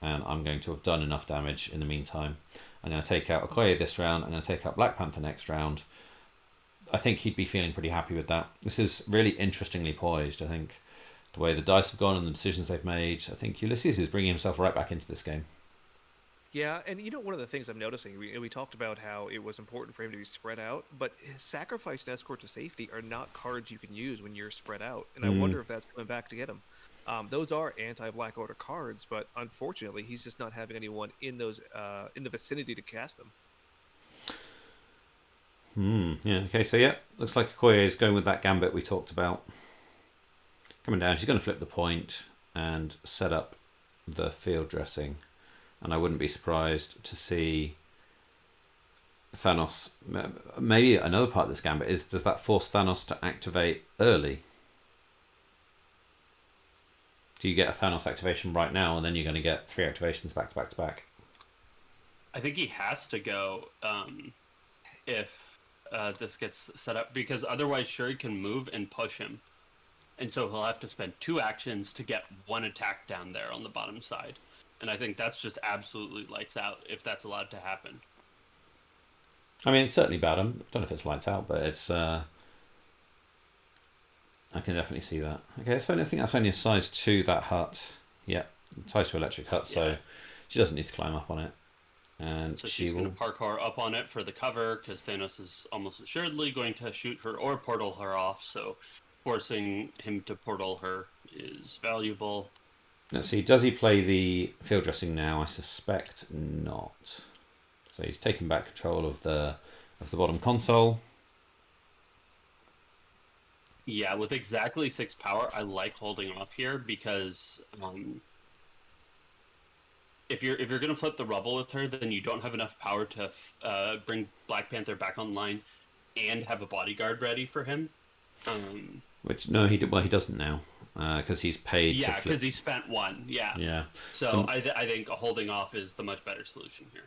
And I'm going to have done enough damage in the meantime. I'm going to take out Okoye this round, I'm going to take out Black Panther next round. I think he'd be feeling pretty happy with that. This is really interestingly poised, I think. The way the dice have gone and the decisions they've made. I think Ulysses is bringing himself right back into this game. Yeah, and one of the things I'm noticing, we talked about how it was important for him to be spread out, but sacrifice and escort to safety are not cards you can use when you're spread out, and I wonder if that's coming back to get him. Those are anti-Black Order cards, but unfortunately, he's just not having anyone in those in the vicinity to cast them. Yeah, okay, so yeah, looks like Okoye is going with that gambit we talked about. Coming down, she's going to flip the point and set up the field dressing. And I wouldn't be surprised to see Thanos. Maybe another part of this gambit is, does that force Thanos to activate early? Do you get a Thanos activation right now, and then you're going to get 3 activations back to back to back? I think he has to go if this gets set up, because otherwise Shuri can move and push him. And so he'll have to spend 2 actions to get 1 attack down there on the bottom side. And I think that's just absolutely lights out if that's allowed to happen. I mean, it's certainly bad. I don't know if it's lights out, but it's... I can definitely see that. Okay, so I think that's only a size 2, that hut. Yeah, size 2 electric hut, so she doesn't need to climb up on it. And so she's going to parkour up on it for the cover, because Thanos is almost assuredly going to shoot her or portal her off, so forcing him to portal her is valuable. Let's see, does he play the field dressing now? I suspect not. So he's taken back control of the bottom console. Yeah, with exactly 6 power, I like holding off here, because if you're going to flip the rubble with her, then you don't have enough power to bring Black Panther back online and have a bodyguard ready for him. Which no, he doesn't now. Because he's paid. Yeah, because he spent 1. Yeah. Yeah. So I think holding off is the much better solution here.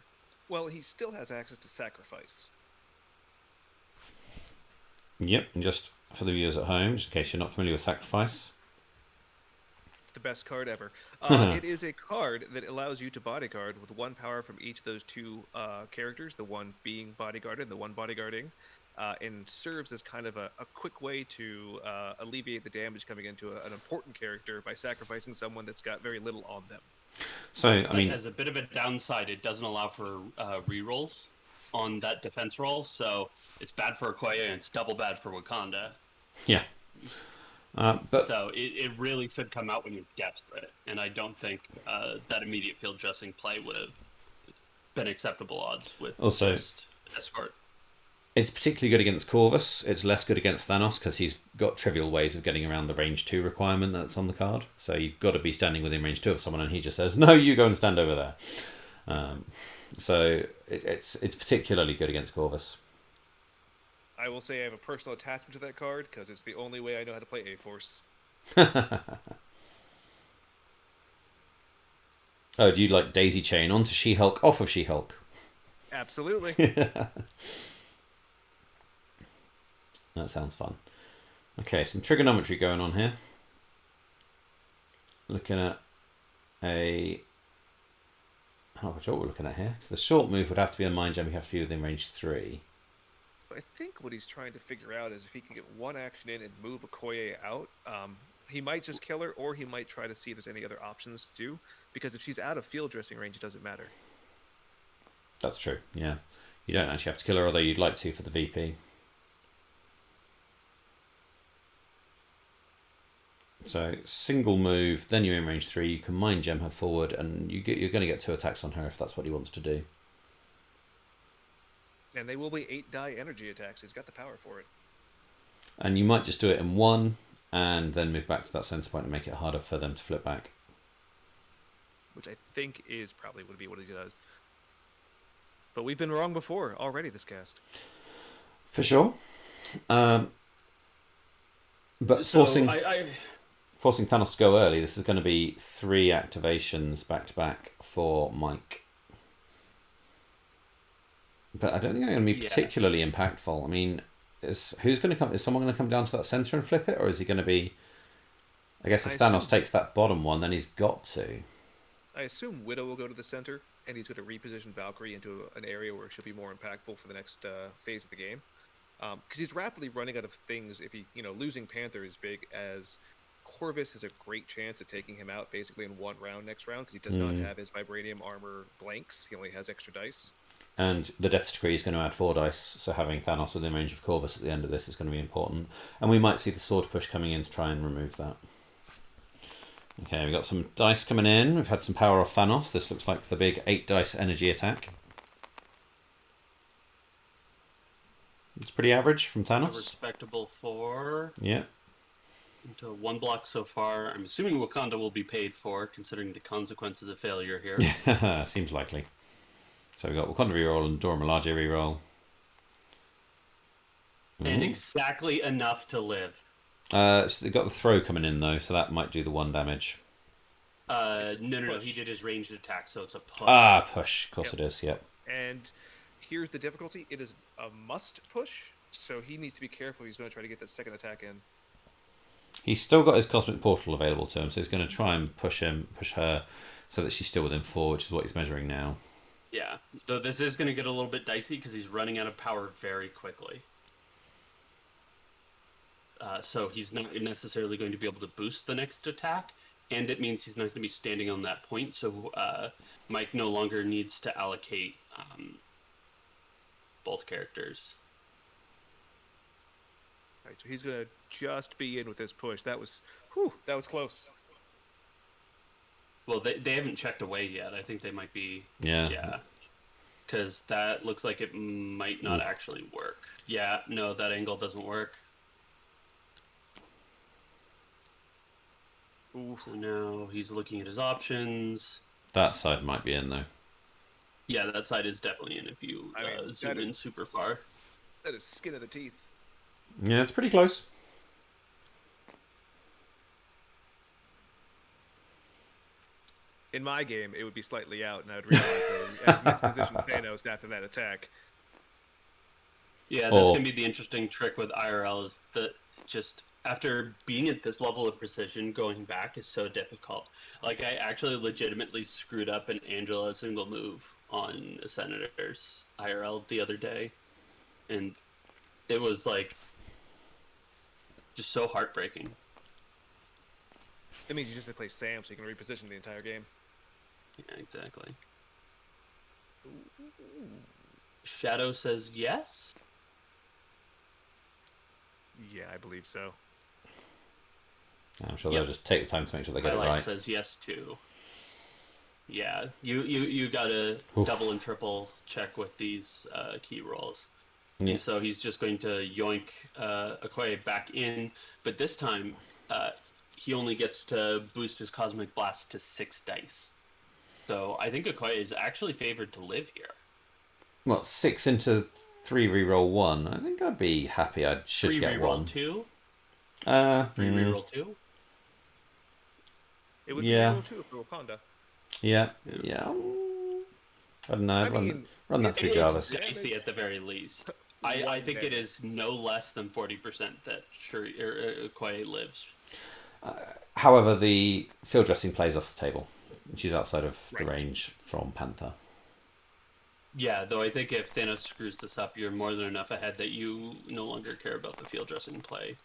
Well, he still has access to sacrifice. Yep, and just for the viewers at home, just in case you're not familiar with sacrifice. It's the best card ever. It is a card that allows you to bodyguard with 1 power from each of those 2 characters, the one being bodyguarded and the one bodyguarding. And serves as kind of a quick way to alleviate the damage coming into an important character by sacrificing someone that's got very little on them. So, I mean... As a bit of a downside, it doesn't allow for rerolls on that defense roll, so it's bad for Okoye and it's double bad for Wakanda. Yeah. But so it really should come out when you're desperate, and I don't think that immediate field dressing play would have been acceptable odds with also just escort. It's particularly good against Corvus. It's less good against Thanos because he's got trivial ways of getting around the range 2 requirement that's on the card. So you've got to be standing within range 2 of someone, and he just says, "No, you go and stand over there." So it's particularly good against Corvus. I will say I have a personal attachment to that card because it's the only way I know how to play A-Force. Oh, do you like daisy chain onto She-Hulk, off of She-Hulk? Absolutely. That sounds fun. Okay, some trigonometry going on here. Looking at I'm not sure what we're looking at here. So the short move would have to be a mind gem. You have to be within range 3. I think what he's trying to figure out is if he can get 1 action in and move Okoye out, he might just kill her, or he might try to see if there's any other options to do. Because if she's out of field dressing range, it doesn't matter. That's true, yeah. You don't actually have to kill her, although you'd like to for the VP. So single move, then you're in range 3. You can mind gem her forward, and you're going to get 2 attacks on her if that's what he wants to do. And they will be 8-die energy attacks. He's got the power for it. And you might just do it in 1, and then move back to that center point and make it harder for them to flip back. Which I think is probably would be what he does. But we've been wrong before already this cast. For sure. But So forcing Thanos to go early, this is going to be 3 activations back to back for Mike. But I don't think they're going to be particularly impactful. I mean, who's going to come? Is someone going to come down to that center and flip it, or is he going to be? I guess if Thanos takes that bottom one, then he's got to. I assume Widow will go to the center, and he's going to reposition Valkyrie into an area where she'll be more impactful for the next phase of the game. because he's rapidly running out of things. If he, losing Panther is big, as Corvus has a great chance of taking him out basically in one round next round because he does not have his vibranium armor blanks. He only has extra dice. And the Death Decree is going to add 4 dice, so having Thanos within range of Corvus at the end of this is going to be important. And we might see the sword push coming in to try and remove that. Okay, we've got some dice coming in. We've had some power off Thanos. This looks like the big 8 dice energy attack. It's pretty average from A Thanos. respectable 4. Yeah. Into 1 block so far. I'm assuming Wakanda will be paid for, considering the consequences of failure here. Yeah, seems likely. So we've got Wakanda reroll and Dora Milaje reroll. And exactly enough to live. So they've got the throw coming in though, so that might do the 1 damage. No. He did his ranged attack, so it's a push. Ah, push. Of course it is, yep. And here's the difficulty. It is a must push, so he needs to be careful. He's going to try to get that second attack in. He's still got his Cosmic Portal available to him, so he's going to try and push her so that she's still within 4, which is what he's measuring now. Yeah, though this is going to get a little bit dicey because he's running out of power very quickly. So he's not necessarily going to be able to boost the next attack, and it means he's not going to be standing on that point, so Mike no longer needs to allocate both characters. All right, so he's going to just be in with this push. That was close. Well, they haven't checked away yet. I think they might be... Yeah. Because that looks like it might not actually work. Yeah, no, that angle doesn't work. Ooh. So now he's looking at his options. That side might be in though. Yeah, that side is definitely in if you zoom in super far. That is skin of the teeth. Yeah, it's pretty close. In my game, it would be slightly out, and I would realize I mispositioned Thanos after that attack. Yeah, that's going to be the interesting trick with IRL is that just after being at this level of precision, going back is so difficult. Like, I actually legitimately screwed up an Angela single move on a Senator's IRL the other day, and it was, like, just so heartbreaking. That means you just have to play Sam so you can reposition the entire game. Yeah, exactly. Shadow says yes? Yeah, I believe so. I'm sure they'll just take the time to make sure they get it Highlight right. says yes too. Yeah, you gotta double and triple check with these key rolls. Yeah. And so he's just going to yoink Okoye back in, but this time he only gets to boost his Cosmic Blast to 6 dice. So I think Okoye is actually favored to live here. What, 6 into 3 reroll 1? I think I'd be happy. I should 3 get reroll 1. 2? 3 3 reroll 2? It would be real too for Wakanda. Yeah. I don't know. Run that through Jarvis. It's dicey at the very least. I think it is no less than 40% that Okoye lives. However, the field dressing plays off the table. She's outside of the range from Panther. Yeah, though I think if Thanos screws this up, you're more than enough ahead that you no longer care about the field dressing play.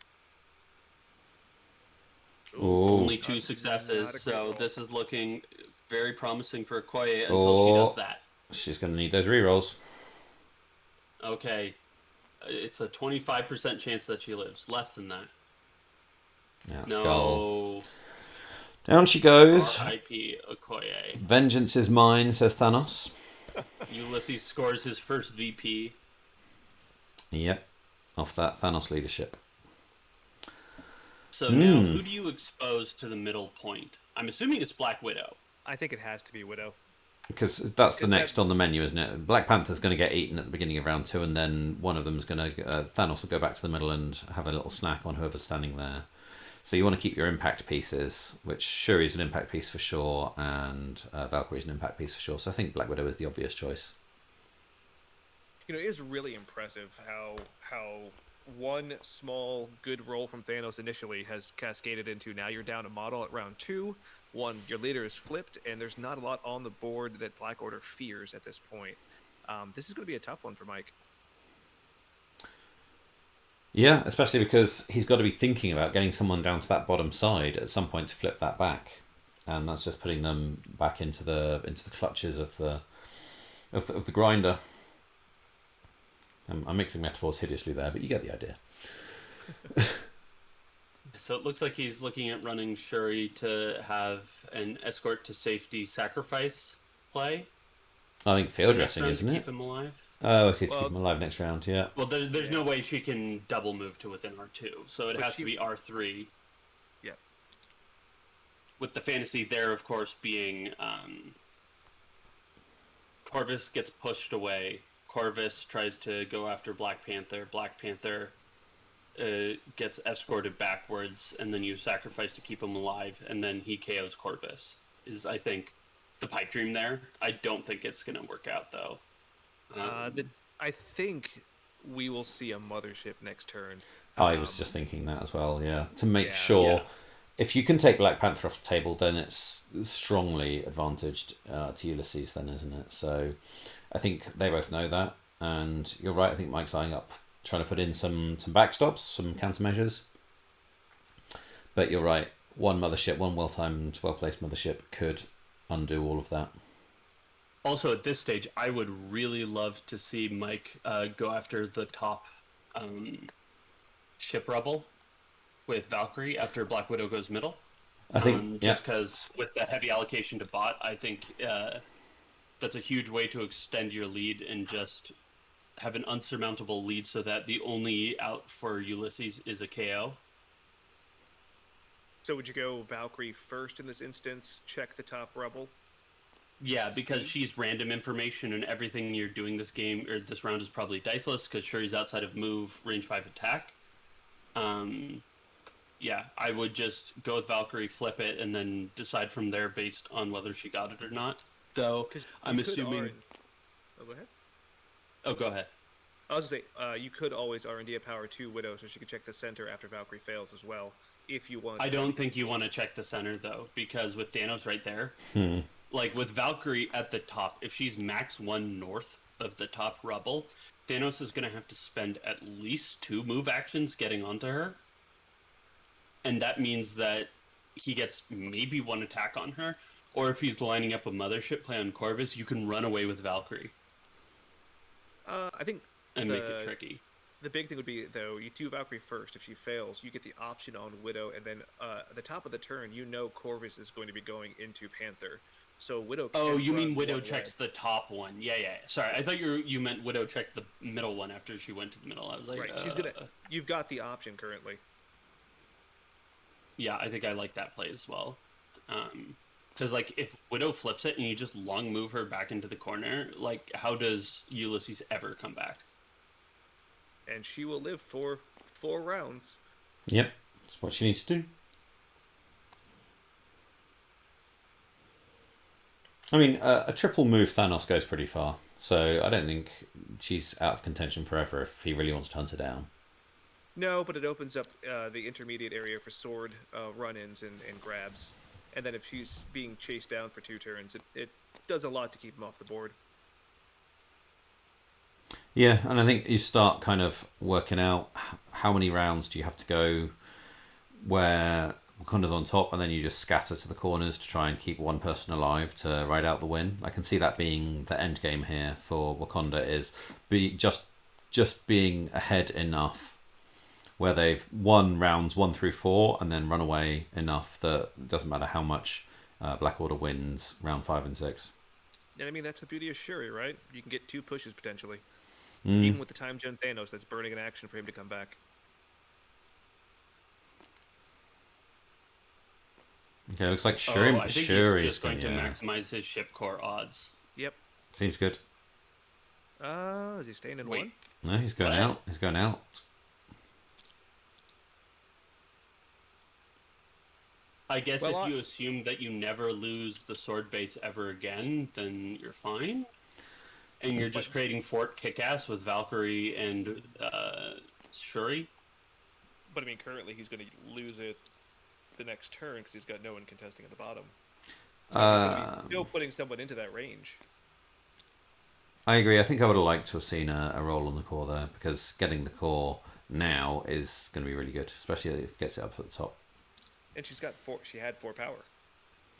Ooh. Only 2 successes, so this is looking very promising for Okoye until she does that. She's going to need those rerolls. Okay. It's a 25% chance that she lives. Less than that. Yeah, No. Skull. Down she goes. R.I.P. Okoye. Vengeance is mine, says Thanos. Ulysses scores his first VP. Yep. Off that Thanos leadership. So now, who do you expose to the middle point? I'm assuming it's Black Widow. I think it has to be Widow. Because that's the next on the menu, isn't it? Black Panther's going to get eaten at the beginning of round 2, and then one of them's going to... Thanos will go back to the middle and have a little snack on whoever's standing there. So you want to keep your impact pieces, which Shuri's an impact piece for sure, and Valkyrie's an impact piece for sure. So I think Black Widow is the obvious choice. It is really impressive how one small good roll from Thanos initially has cascaded into now you're down a model at round 2. One, your leader is flipped, and there's not a lot on the board that Black Order fears at this point. This is going to be a tough one for Mike. Yeah, especially because he's got to be thinking about getting someone down to that bottom side at some point to flip that back, and that's just putting them back into the clutches of the grinder. I'm mixing metaphors hideously there, but you get the idea. So it looks like he's looking at running Shuri to have an escort to safety sacrifice play. I think field dressing, to isn't it? keep him alive. Oh, I see. To keep Well, him alive next round, yeah. Well, there's no way she can double move to within R2, so it has to be R3. Yeah. With the fantasy there, of course, being Corvus gets pushed away. Corvus tries to go after Black Panther. Black Panther gets escorted backwards, and then you sacrifice to keep him alive, and then he KOs Corvus. Is, I think, the pipe dream there. I don't think it's going to work out, though. I think we will see a mothership next turn. I was just thinking that as well, yeah. To make Yeah. sure, Yeah. if you can take Black Panther off the table, then it's strongly advantaged to Ulysses then, isn't it? So I think they both know that, and you're right, I think Mike's eyeing up, trying to put in some backstops, some countermeasures. But you're right, one mothership, one well-timed, well-placed mothership could undo all of that. Also, at this stage, I would really love to see Mike go after the top ship rubble with Valkyrie after Black Widow goes middle. I think, just because with the heavy allocation to bot, I think that's a huge way to extend your lead and just have an unsurmountable lead so that the only out for Ulysses is a KO. So would you go Valkyrie first in this instance? Check the top rubble. Yeah, because she's random information and everything you're doing this game or this round is probably diceless because Shuri's outside of move, range 5 attack. Yeah, I would just go with Valkyrie, flip it, and then decide from there based on whether she got it or not. Though I'm assuming. Oh, go ahead. Oh, go ahead. I was gonna say you could always R&D a power 2 Widow, so she could check the center after Valkyrie fails as well, if you want. I don't think you want to check the center though, because with Thanos right there, like with Valkyrie at the top, if she's max 1 north of the top rubble, Thanos is going to have to spend at least 2 move actions getting onto her. And that means that he gets maybe 1 attack on her, or if he's lining up a mothership play on Corvus, you can run away with Valkyrie. I think and make it tricky. The big thing would be, though, you do Valkyrie first. If she fails, you get the option on Widow, and then at the top of the turn, you know Corvus is going to be going into Panther. So Widow. Oh, you mean Widow checks the top one? Yeah. Sorry, I thought you meant Widow checked the middle one after she went to the middle. I was like, right. She's gonna. You've got the option currently. Yeah, I think I like that play as well. Because like if Widow flips it and you just long move her back into the corner, like how does Ulysses ever come back? And she will live for 4 rounds. Yep, that's what she needs to do. I mean, a triple move Thanos goes pretty far, so I don't think she's out of contention forever if he really wants to hunt her down. No, but it opens up the intermediate area for sword run-ins and grabs. And then if she's being chased down for 2 turns, it does a lot to keep him off the board. Yeah, and I think you start kind of working out how many rounds do you have to go where Wakanda's on top, and then you just scatter to the corners to try and keep one person alive to ride out the win. I can see that being the end game here for Wakanda, is just being ahead enough where they've won rounds 1 through 4 and then run away enough that it doesn't matter how much Black Order wins round 5 and 6. And I mean, that's the beauty of Shuri, right? You can get 2 pushes potentially. Even with the time gen Thanos that's burning an action for him to come back. Okay, looks like Shuri. I think he's just going to maximize his ship core odds. Yep. Seems good. Is he staying in 1? No, he's going out. He's going out. I guess if you assume that you never lose the sword base ever again, then you're fine. And you're just creating Fort Kickass with Valkyrie and Shuri. But I mean, currently he's going to lose it the next turn because he's got no one contesting at the bottom. So he's going to be still putting someone into that range. I agree. I think I would have liked to have seen a roll on the core there, because getting the core now is going to be really good, especially if it gets it up at the top. And she's got 4. She had 4 power.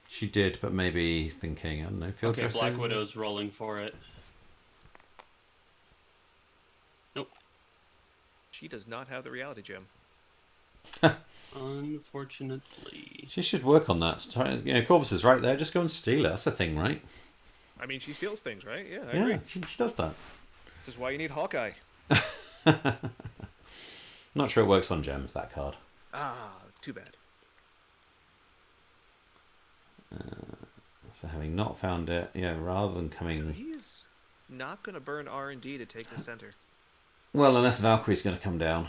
She did, but maybe he's thinking, I don't know, field Okay, dressing. Black Widow's rolling for it. Nope. She does not have the reality gem. Unfortunately. She should work on that. Corvus is right there. Just go and steal it. That's a thing, right? I mean, she steals things, right? Yeah, I agree. She does that. This is why you need Hawkeye. Not sure it works on gems, that card. Ah, too bad. So having not found it, rather than So coming... he's not going to burn R&D to take the center. Well, unless Valkyrie's going to come down.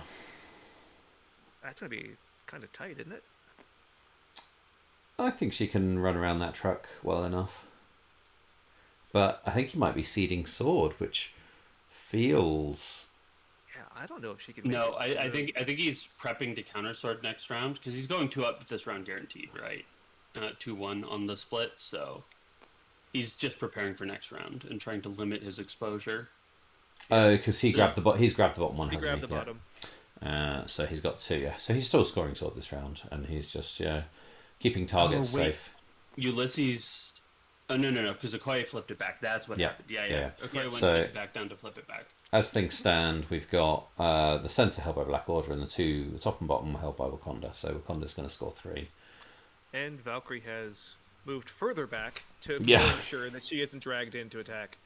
That's going to be kind of tight, isn't it? I think she can run around that truck well enough. But I think he might be seeding sword, which feels... Yeah, I don't know if she can. No, I think he's prepping to counter sword next round because he's going 2-up this round guaranteed, right? 2-1 on the split, so he's just preparing for next round and trying to limit his exposure. Oh, because he's grabbed the bottom one. He grabbed the bottom. So he's got 2. Yeah, so he's still scoring sword this round, and he's just keeping targets safe. Ulysses. Oh no, because Okoye flipped it back. That's what happened. Yeah. Okoye went back down to flip it back. As things stand, we've got the centre held by Black Order and the top and bottom held by Wakanda. So Wakanda's going to score 3. And Valkyrie has moved further back to ensure that she isn't dragged in to attack.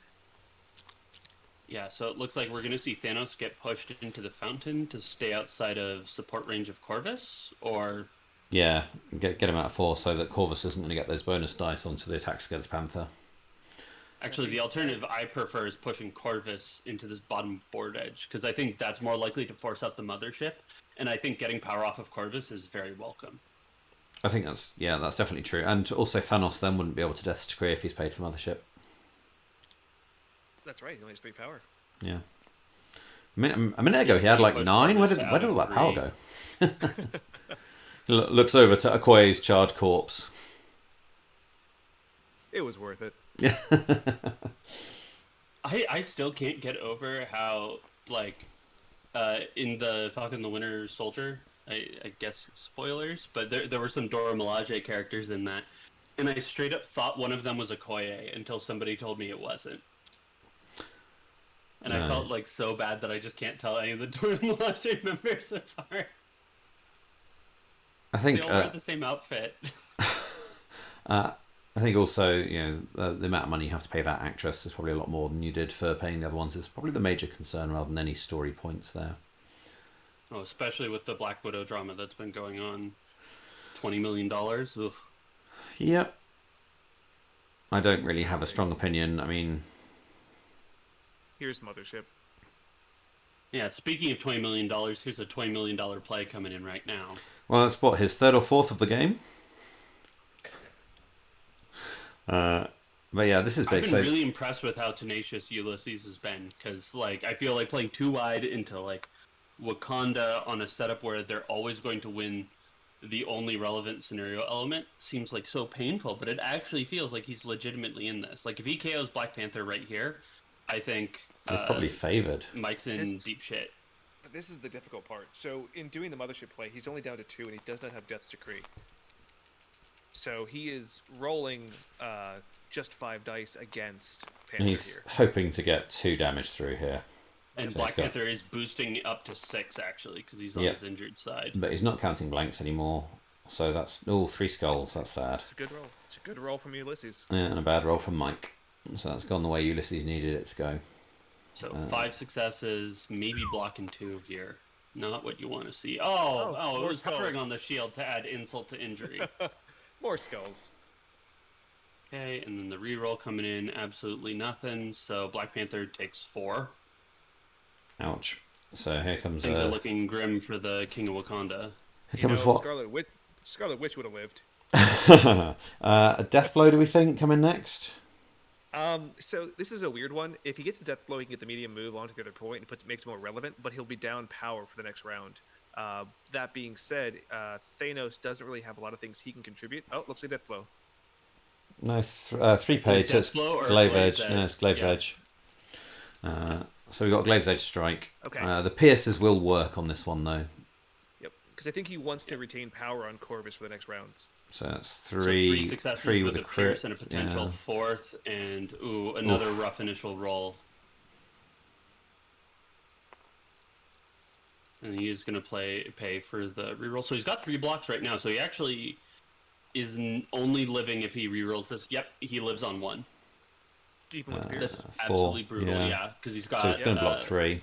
Yeah, so it looks like we're going to see Thanos get pushed into the fountain to stay outside of support range of Corvus, or... Yeah, get him out of 4 so that Corvus isn't going to get those bonus dice onto the attacks against Panther. Actually, the alternative I prefer is pushing Corvus into this bottom board edge, because I think that's more likely to force out the mothership, and I think getting power off of Corvus is very welcome. I think that's definitely true. And also Thanos then wouldn't be able to Death's Decree if he's paid for mothership. That's right, he only has 3 power. Yeah. A minute ago he had like 9. Where did all that power go? Looks over to Okoye's charred corpse. It was worth it. Yeah. I still can't get over how, like, in the Falcon and the Winter Soldier, I guess spoilers, but there were some Dora Milaje characters in that, and I straight up thought one of them was Okoye until somebody told me it wasn't. And I felt like so bad that I just can't tell any of the Dora Milaje members apart. I think they all wear the same outfit. I think also, the amount of money you have to pay that actress is probably a lot more than you did for paying the other ones. It's probably the major concern rather than any story points there. Oh, especially with the Black Widow drama that's been going on. $20 million. Ugh. Yep. I don't really have a strong opinion. I mean... Here's Mothership. Yeah, speaking of $20 million, here's a $20 million play coming in right now. Well, that's what, his 3rd or 4th of the game? But yeah, this is big. I've been really impressed with how tenacious Ulysses has been, because I feel like playing too wide into Wakanda on a setup where they're always going to win the only relevant scenario element seems like so painful, but it actually feels like he's legitimately in this. Like if he KOs Black Panther right here, I think he's probably favored. Mike's in deep shit. But this is the difficult part. So in doing the Mothership play, he's only down to 2, and he does not have Death's Decree. So he is rolling just 5 dice against Panther He's here. hoping to get 2 damage through here. And So Black Panther is boosting up to 6, actually, because he's on his injured side. But he's not counting blanks anymore. So that's 3 skulls. That's sad. It's a good roll. It's a good roll from Ulysses. Yeah, and a bad roll from Mike. So that's gone the way Ulysses needed it to go. So 5 successes, maybe blocking 2 here. Not what you want to see. Oh, it was hovering on the shield to add insult to injury. More skulls. Okay, and then the reroll coming in, absolutely nothing. So Black Panther takes 4. Ouch. So here comes... Things are looking grim for the King of Wakanda. Here comes what? Scarlet Witch would have lived. A death blow, do we think, coming next? So this is a weird one. If he gets the death blow, he can get the medium move onto the other point and makes it more relevant, but he'll be down power for the next round. That being said, Thanos doesn't really have a lot of things he can contribute. Oh, looks like death blow. No, 3 paid, so it's Glaive Edge. No, it's Glaive's Yeah. Edge. So we got Glaive's Edge Strike. Okay. The Pierces will work on this one though. Yep. Because I think he wants to retain power on Corvus for the next rounds. So that's So three successes with with a a crit. pierce and a potential fourth, and another rough initial roll. And he is going to pay for the reroll. So he's got 3 blocks right now. So he actually is only living if he rerolls this. Yep, he lives on 1. Even with Pierce. That's 4, absolutely brutal. Yeah, because he's got. So he's going to block 3,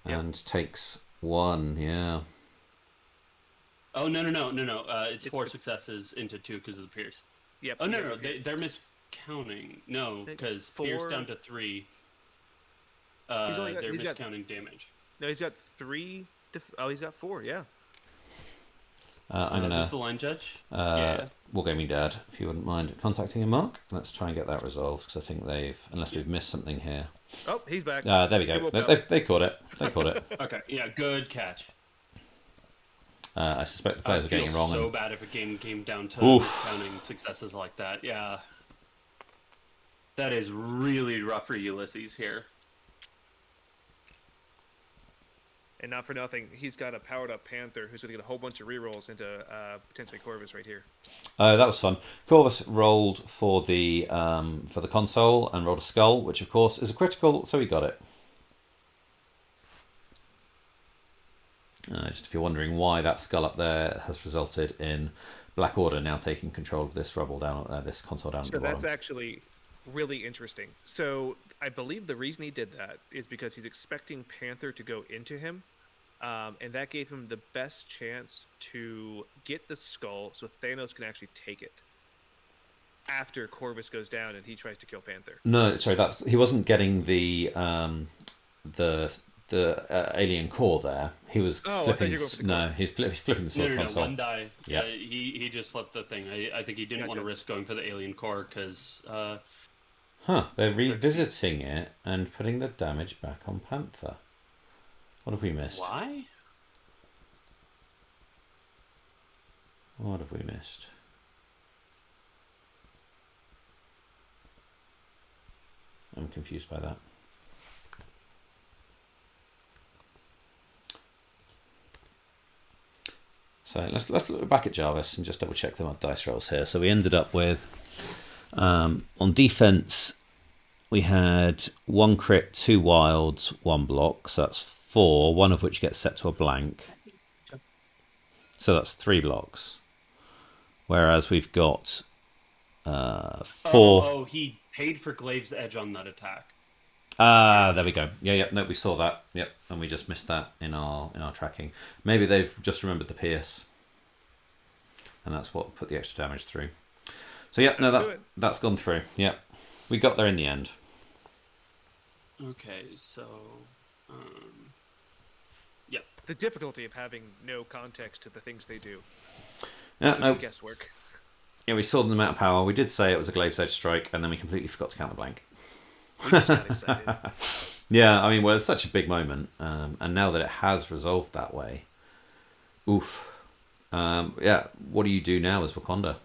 Yep. and takes 1. Yeah. Oh no! It's 4 successes into 2 because of the pierce. Yep. Oh no! They're miscounting. No, because pierce down to 3. They're miscounting damage. No, he's got 3. He's got 4. Yeah. I'm gonna. Who's the line judge? Wargaming Dad, if you wouldn't mind contacting him, Mark. Let's try and get that resolved because I think unless we've missed something here. Oh, he's back. There we go. They caught it. They caught it. Okay. Yeah. Good catch. I suspect the players are getting it wrong. So bad if a game came down to counting successes like that. Yeah. That is really rough for Ulysses here. And not for nothing, he's got a powered up Panther who's going to get a whole bunch of rerolls into potentially Corvus right here. That was fun. Corvus rolled for the console and rolled a skull, which of course is a critical, so he got it. Just if you're wondering why that skull up there has resulted in Black Order now taking control of this rubble down this console down at the bottom. So that's actually really interesting. So I believe the reason he did that is because he's expecting Panther to go into him, and that gave him the best chance to get the skull so Thanos can actually take it after Corvus goes down and he tries to kill Panther. No, sorry, he wasn't getting the alien core there. He was flipping. He's flipping the sword console. One die. Yeah, he just flipped the thing. I think he didn't want to risk going for the alien core because. They're revisiting it and putting the damage back on Panther. What have we missed? Why? What have we missed? I'm confused by that. So let's look back at Jarvis and just double check the dice rolls here. So we ended up with on defense we had 1 crit, 2 wilds, 1 block. So that's 4, one of which gets set to a blank. So that's 3 blocks. Whereas we've got 4. Oh, he paid for Glaive's Edge on that attack. There we go. Yeah, no, we saw that. Yep, and we just missed that in our tracking. Maybe they've just remembered the pierce, and that's what put the extra damage through. So yeah, no, that's gone through. Yep, we got there in the end. Okay, so yep. The difficulty of having no context to the things they do. No guesswork. Yeah, we saw the amount of power. We did say it was a Glaive's Edge Strike, and then we completely forgot to count the blank. We just got excited. Yeah, I mean, well, it's such a big moment, and now that it has resolved that way, oof. Yeah, what do you do now as Wakanda?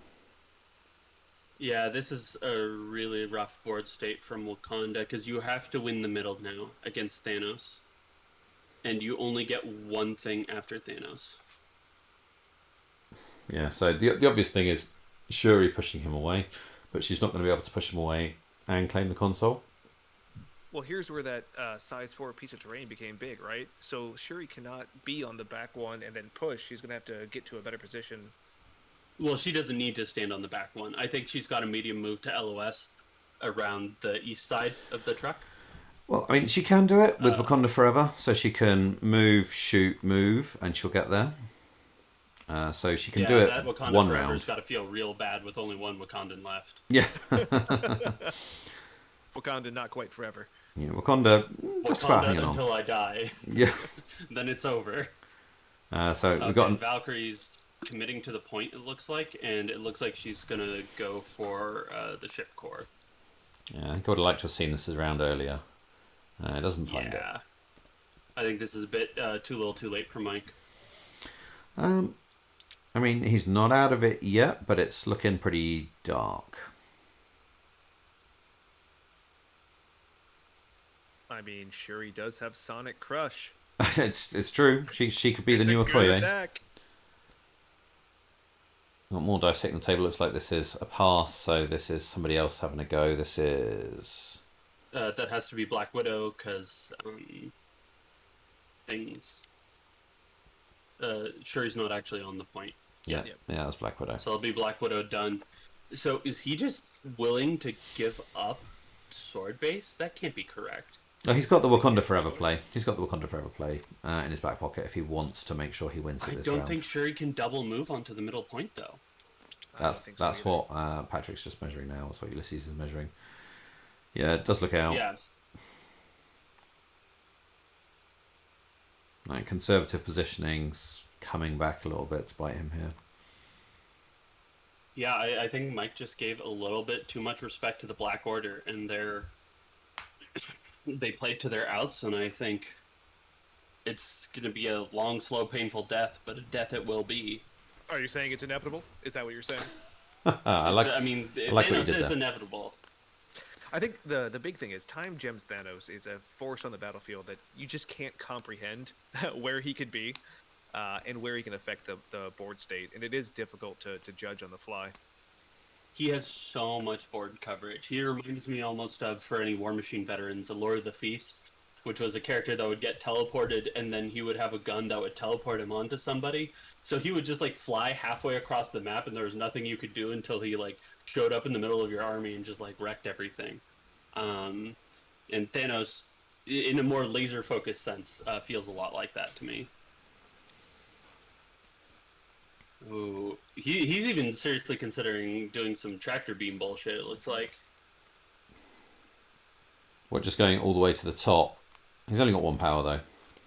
Yeah, this is a really rough board state from Wakanda because you have to win the middle now against Thanos, and you only get one thing after Thanos. Yeah, so the obvious thing is Shuri pushing him away, but she's not going to be able to push him away and claim the console. Well, here's where that size 4 piece of terrain became big, right? So Shuri cannot be on the back one and then push. She's going to have to get to a better position. Well, she doesn't need to stand on the back one. I think she's got a medium move to LOS around the east side of the truck. Well, I mean, she can do it with Wakanda Forever, so she can move, shoot, move, and she'll get there. So she can do it that Wakanda one Forever's round. Got to feel real bad with only one Wakandan left. Yeah. Wakanda not quite forever. Yeah, Wakanda just about hanging on. Until I die. Yeah. Then it's over. So we've got Valkyrie's committing to the point, it looks like, and it looks like she's going to go for the ship core. Yeah, I think I would have liked to have seen this around earlier. It doesn't find it. I think this is a bit too little too late for Mike. I mean, he's not out of it yet, but it's looking pretty dark. I mean, Shuri does have Sonic Crush. It's true. She could be the It's a new good Okoye. attack. Got more dice taken on the table. Looks like this is a pass, so this is somebody else having a go. This is... That has to be Black Widow, because things... Shuri's not actually on the point. Yeah, yeah, that's Black Widow. So it'll be Black Widow done. So is he just willing to give up sword base? That can't be correct. No, he's got the Wakanda Forever play. He's got the Wakanda Forever play in his back pocket if he wants to make sure he wins it this round. I don't think Shuri can double move onto the middle point, though. That's what Patrick's just measuring now. That's what Ulysses is measuring. Yeah, it does look out. Yeah. Like, conservative positioning's coming back a little bit to bite him here. Yeah, I think Mike just gave a little bit too much respect to the Black Order, and they played to their outs, and I think it's going to be a long, slow, painful death, but a death it will be. Are you saying it's inevitable? Is that what you're saying? I mean, Thanos is inevitable. I think the big thing is Time Gems Thanos is a force on the battlefield that you just can't comprehend where he could be and where he can affect the board state. And it is difficult to judge on the fly. He has so much board coverage. He reminds me almost of, for any War Machine veterans, Allure of the Feast, which was a character that would get teleported, and then he would have a gun that would teleport him onto somebody. So he would just like fly halfway across the map, and there was nothing you could do until he like showed up in the middle of your army and just like wrecked everything. And Thanos, in a more laser focused sense, feels a lot like that to me. Ooh, he's even seriously considering doing some tractor beam bullshit, it looks like. What, just going all the way to the top? He's only got one power though,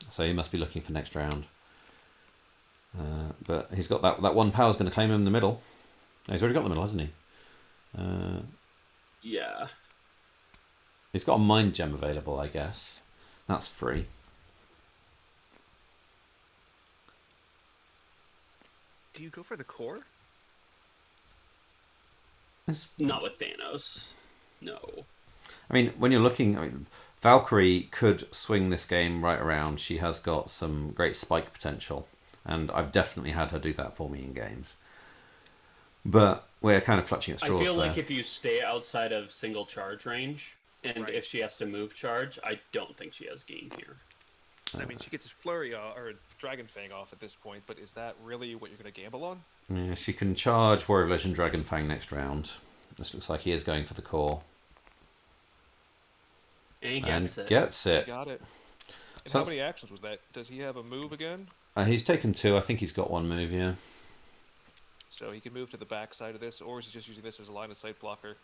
so he must be looking for next round. But he's got that one power's going to claim him in the middle. No, he's already got the middle, hasn't he? Yeah. He's got a mind gem available, I guess. That's free. Do you go for the core? Not with Thanos. No. I mean, when you're looking... Valkyrie could swing this game right around. She has got some great spike potential. And I've definitely had her do that for me in games. But we're kind of clutching at straws I feel there. like if you stay outside of single charge range, and if she has to move charge, I don't think she has gain here. I mean, she gets his flurry or Dragon Fang off at this point, but is that really what you're going to gamble on? Yeah, she can charge Warrior of Legend Dragon Fang next round. This looks like he is going for the core. And he gets it. Gets it. He got it. And So how many actions was that? Does he have a move again? He's taken 2. I think he's got 1 move, yeah. So he can move to the back side of this, or is he just using this as a line of sight blocker?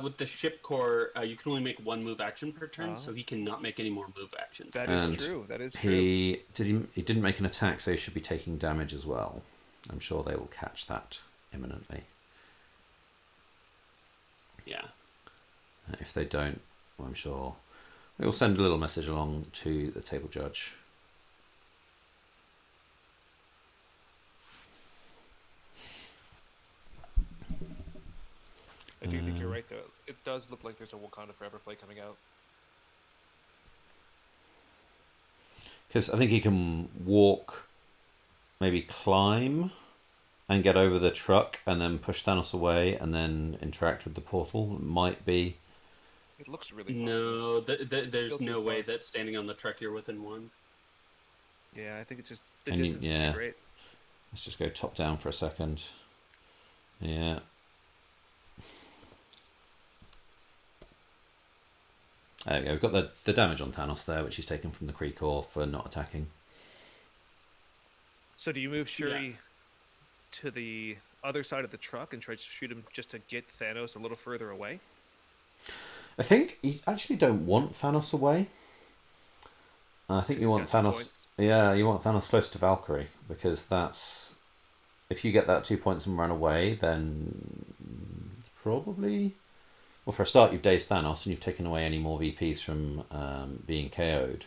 With the ship core, you can only make 1 move action per turn, so he cannot make any more move actions. That is true. That is true. He didn't make an attack, so he should be taking damage as well. I'm sure they will catch that imminently. Yeah. If they don't, well, I'm sure we will send a little message along to the table judge. I do think you're right, though. It does look like there's a Wakanda Forever play coming out. Because I think he can walk, maybe climb, and get over the truck, and then push Thanos away, and then interact with the portal. It might be. It looks really fun. No, there's no way that standing on the truck you're within 1. Yeah, I think it's just the distance is too great. Let's just go top down for a second. Yeah. There we go. We've got the damage on Thanos there, which he's taken from the Kree core for not attacking. So do you move Shuri to the other side of the truck and try to shoot him just to get Thanos a little further away? I think you actually don't want Thanos away. I think you want Thanos... Yeah, you want Thanos close to Valkyrie, because that's... If you get that 2 points and run away, then probably... Well, for a start, you've dazed Thanos, and you've taken away any more VPs from being KO'd.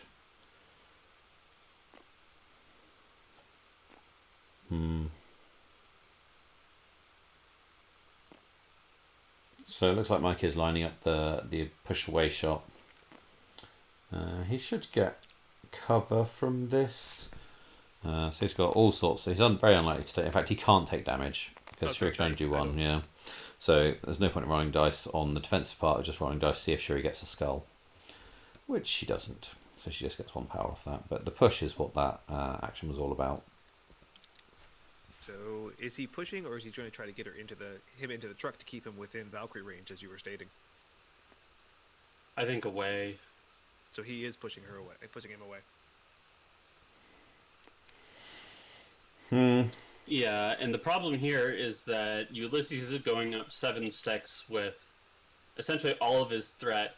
So it looks like Mike is lining up the push away shot. He should get cover from this. So he's got all sorts. So he's very unlikely to take. In fact, he can't take damage because Shuri can only do one. Yeah. So there's no point in rolling dice on the defensive part. Of just rolling dice to see if Shuri gets a skull, which she doesn't. So she just gets 1 power off that. But the push is what that action was all about. So is he pushing, or is he trying to get her into the truck to keep him within Valkyrie range, as you were stating? I think away. So he is pushing him away. Yeah, and the problem here is that Ulysses is going up 7 sticks with essentially all of his threat.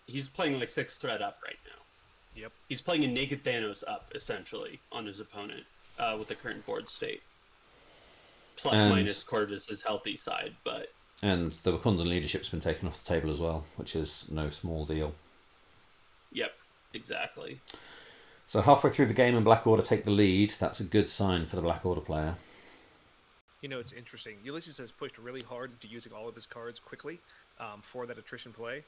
He's playing like 6 threat up right now. Yep. He's playing a naked Thanos up, essentially, on his opponent with the current board state. Plus minus Corvus' healthy side, but... And the Wakandan leadership's been taken off the table as well, which is no small deal. Yep, exactly. So halfway through the game and Black Order take the lead. That's a good sign for the Black Order player. You know, it's interesting. Ulysses has pushed really hard into using all of his cards quickly for that attrition play.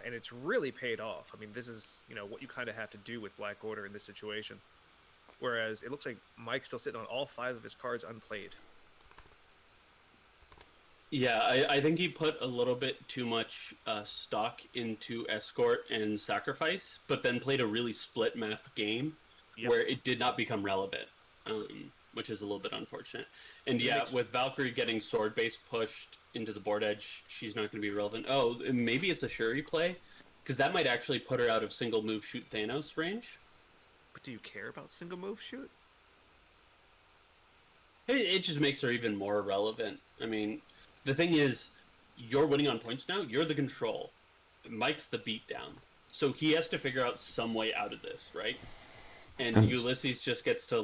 And it's really paid off. I mean, this is, what you kind of have to do with Black Order in this situation. Whereas it looks like Mike's still sitting on all 5 of his cards unplayed. Yeah, I think he put a little bit too much stock into Escort and Sacrifice, but then played a really split math game where it did not become relevant, which is a little bit unfortunate. And with Valkyrie getting Sword Base pushed into the board edge, she's not going to be relevant. Oh, maybe it's a Shuri play, because that might actually put her out of single move shoot Thanos range. But do you care about single move shoot? It just makes her even more relevant. I mean... The thing is, you're winning on points now. You're the control. Mike's the beatdown. So he has to figure out some way out of this, right? And Ulysses just gets to,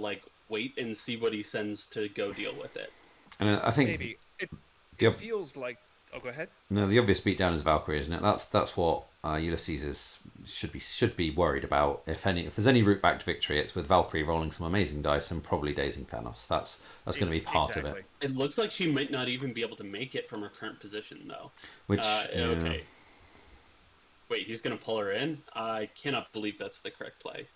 wait and see what he sends to go deal with it. And I think... Maybe. It feels like... Oh, go ahead. No, the obvious beatdown is Valkyrie, isn't it? That's what Ulysses should be worried about. If there's any route back to victory, it's with Valkyrie rolling some amazing dice and probably dazing Thanos. That's going to be part of it. It looks like she might not even be able to make it from her current position, though. Okay. Wait, he's going to pull her in? I cannot believe that's the correct play.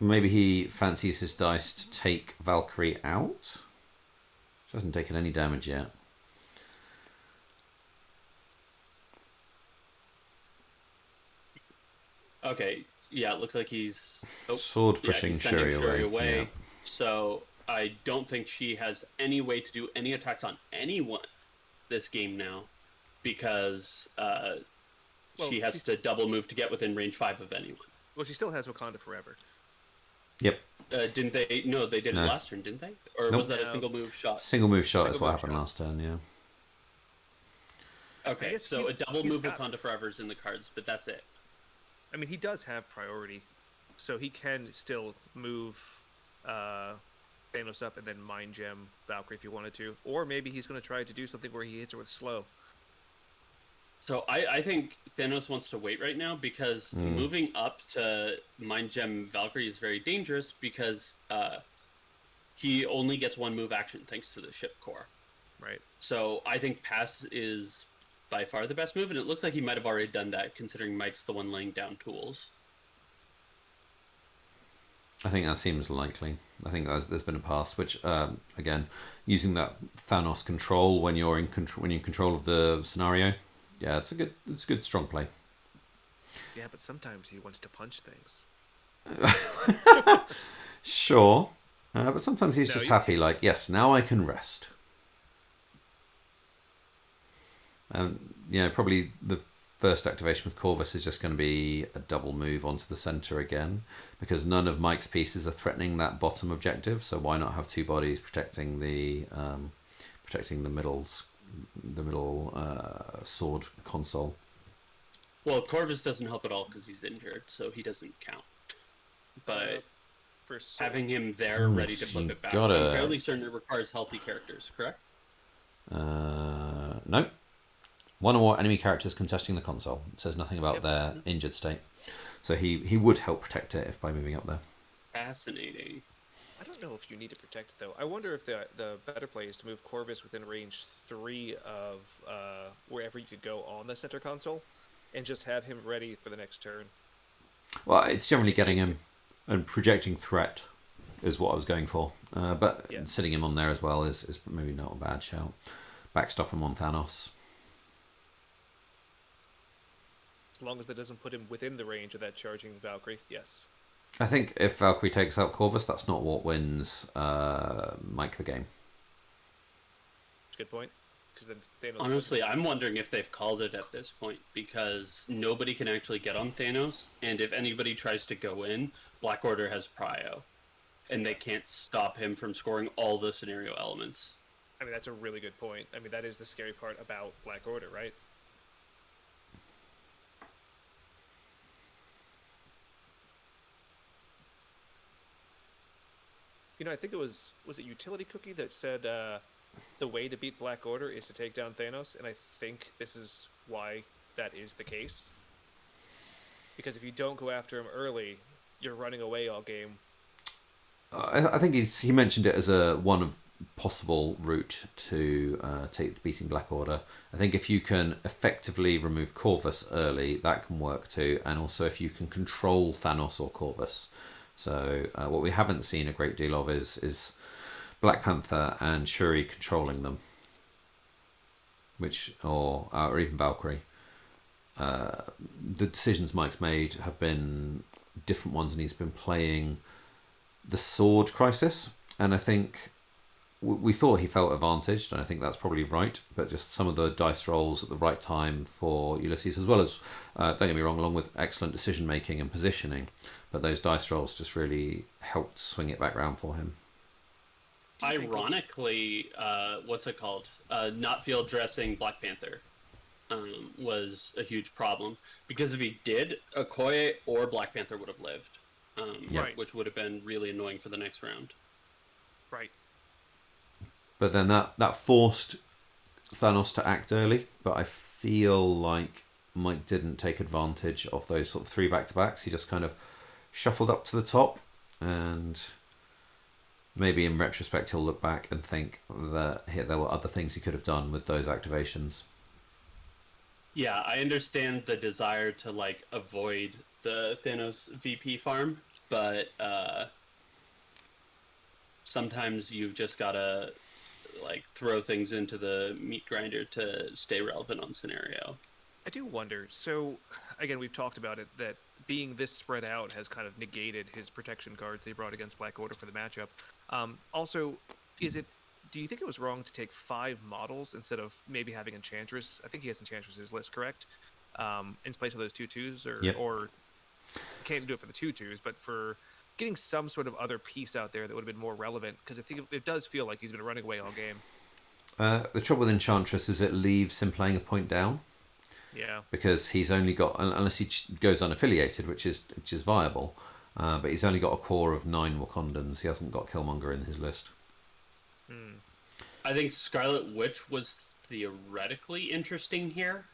Maybe he fancies his dice to take Valkyrie out. She hasn't taken any damage yet. Okay, yeah, it looks like he's... Sword pushing Shuri away. Yeah. So I don't think she has any way to do any attacks on anyone this game now, because she has to double move to get within range 5 of anyone. Well, she still has Wakanda Forever. Yep. Didn't they? No, they did it last turn, didn't they? Or was that a single move shot? Single move shot is what happened last turn, yeah. Okay, so a double move Wakanda Forever is in the cards, but that's it. I mean, he does have priority, so he can still move Thanos up and then Mind Gem Valkyrie if he wanted to. Or maybe he's going to try to do something where he hits her with slow. So I think Thanos wants to wait right now, because moving up to Mind Gem Valkyrie is very dangerous, because he only gets 1 move action thanks to the ship core. Right. So I think pass is by far the best move, and it looks like he might have already done that, considering Mike's the one laying down tools. I think that seems likely. I think there's been a pass, which again, using that Thanos control when you're in control of the scenario, yeah, it's a good strong play. Yeah, but sometimes he wants to punch things. Sure, but sometimes he's just happy. Like, yes, now I can rest. Probably the first activation with Corvus is just going to be a double move onto the center again, because none of Mike's pieces are threatening that bottom objective. So why not have 2 bodies protecting the middle sword console? Well, Corvus doesn't help at all because he's injured, so he doesn't count. But having him there ready to flip it back, I'm fairly certain it requires healthy characters, correct? Nope. 1 or more enemy characters contesting the console. It says nothing about their injured state. So he would help protect it if by moving up there. Fascinating. I don't know if you need to protect it, though. I wonder if the better play is to move Corvus within range 3 of wherever you could go on the center console. and just have him ready for the next turn. Well, it's generally getting him and projecting threat is what I was going for. But Yeah. sitting him on there as well is maybe not a bad shout. Backstop him on Thanos. As long as that doesn't put him within the range of that charging Valkyrie, yes. I think if Valkyrie takes out Corvus, that's not what wins Mike the game. Good point. Because then Thanos. Honestly, I'm wondering if they've called it at this point, because nobody can actually get on Thanos, and if anybody tries to go in, Black Order has prio, and they can't stop him from scoring all the scenario elements. I mean, that's a really good point. I mean, that is the scary part about Black Order, right? You know, I think it was it Utility Cookie that said the way to beat Black Order is to take down Thanos, and I think this is why that is the case. Because if you don't go after him early, you're running away all game. I think he mentioned it as a one of possible route to beating Black Order. I think if you can effectively remove Corvus early, that can work too, and also if you can control Thanos or Corvus. So what we haven't seen a great deal of is Black Panther and Shuri controlling them, or even Valkyrie. The decisions Mike's made have been different ones, and he's been playing the sword crisis, and I think we thought he felt advantaged, and I think that's probably right, but just some of the dice rolls at the right time for Ulysses, as well as, don't get me wrong, along with excellent decision making and positioning, but those dice rolls just really helped swing it back round for him. Ironically, what's it called? Not field dressing Black Panther was a huge problem, because if he did, Okoye or Black Panther would have lived, Right. which would have been really annoying for the next round. Right. But then that forced Thanos to act early, but I feel like Mike didn't take advantage of those sort of 3 back-to-backs. He just kind of shuffled up to the top, and maybe in retrospect he'll look back and think that there were other things he could have done with those activations. Yeah, I understand the desire to avoid the Thanos VP farm, but sometimes you've just gotta throw things into the meat grinder to stay relevant on scenario. I do wonder. So, again, we've talked about it, that being this spread out has kind of negated his protection cards they brought against Black Order for the matchup. Also, do you think it was wrong to take 5 models instead of maybe having Enchantress? I think he has Enchantress in his list, correct? In place of those 2/2s, or can't do it for the 2/2s, but for getting some sort of other piece out there that would have been more relevant, because I think it does feel like he's been running away all game. The trouble with Enchantress is it leaves him playing a point down. Yeah. Because he's only got, unless he goes unaffiliated, which is viable, but he's only got a core of 9 Wakandans. He hasn't got Killmonger in his list. I think Scarlet Witch was theoretically interesting here,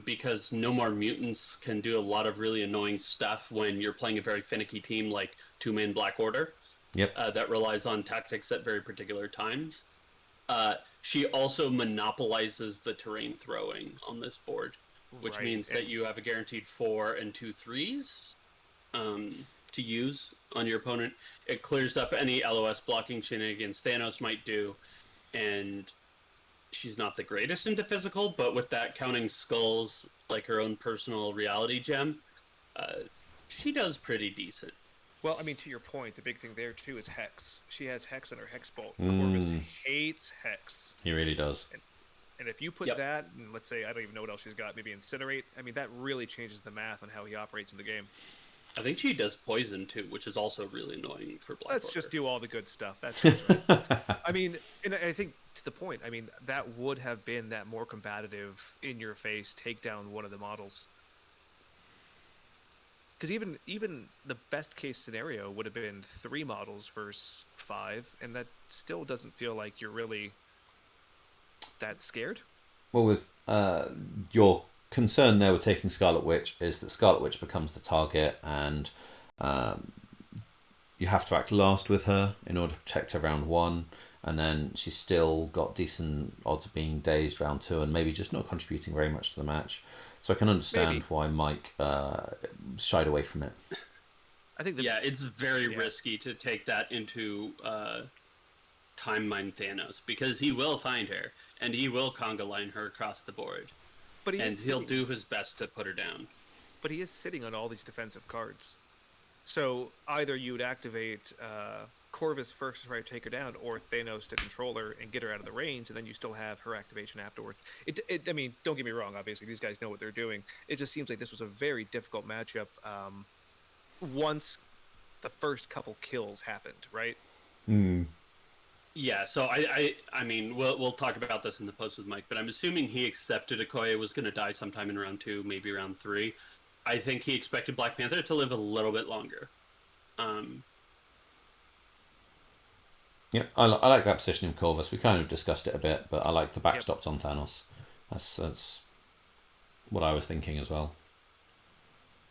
because no more mutants can do a lot of really annoying stuff when you're playing a very finicky team like 2-man Black Order. Yep. That relies on tactics at very particular times. She also monopolizes the terrain throwing on this board, which means that you have a guaranteed 4 and 2 3s to use on your opponent. It clears up any LOS blocking shenanigans Thanos might do, and she's not the greatest into physical, but with that counting skulls like her own personal reality gem, she does pretty decent. Well, I mean, to your point, the big thing there, too, is Hex. She has Hex on her Hex Bolt. Corvus hates Hex. He really does. And if you put that, and let's say, I don't even know what else she's got, maybe Incinerate, I mean, that really changes the math on how he operates in the game. I think she does poison, too, which is also really annoying for Black Let's Order. just do all the good stuff. That's right. I mean, and I think, to the point, I mean, that would have been that more combative, in-your-face, take down one of the models. Because even the best case scenario would have been 3 models versus 5, and that still doesn't feel like you're really that scared. Well, with your concern there with taking Scarlet Witch is that Scarlet Witch becomes the target, and you have to act last with her in order to protect her round 1, and then she's still got decent odds of being dazed round 2 and maybe just not contributing very much to the match. So I can understand Maybe. why Mike shied away from it. I think Yeah, it's very risky to take that into time mine Thanos, because he will find her and he will conga line her across the board, but and he'll do his best to put her down. But he is sitting on all these defensive cards. So either you would activate Corvus first to try to take her down, or Thanos to control her and get her out of the range, and then you still have her activation afterward. I mean, don't get me wrong. Obviously, these guys know what they're doing. It just seems like this was a very difficult matchup. Once the first couple kills happened, right? Yeah, so I mean, we'll talk about this in the post with Mike, but I'm assuming he accepted Okoye was going to die sometime in round 2, maybe round 3. I think he expected Black Panther to live a little bit longer. Yeah, I like that position in Corvus. We kind of discussed it a bit, but I like the backstops on Thanos. That's what I was thinking as well.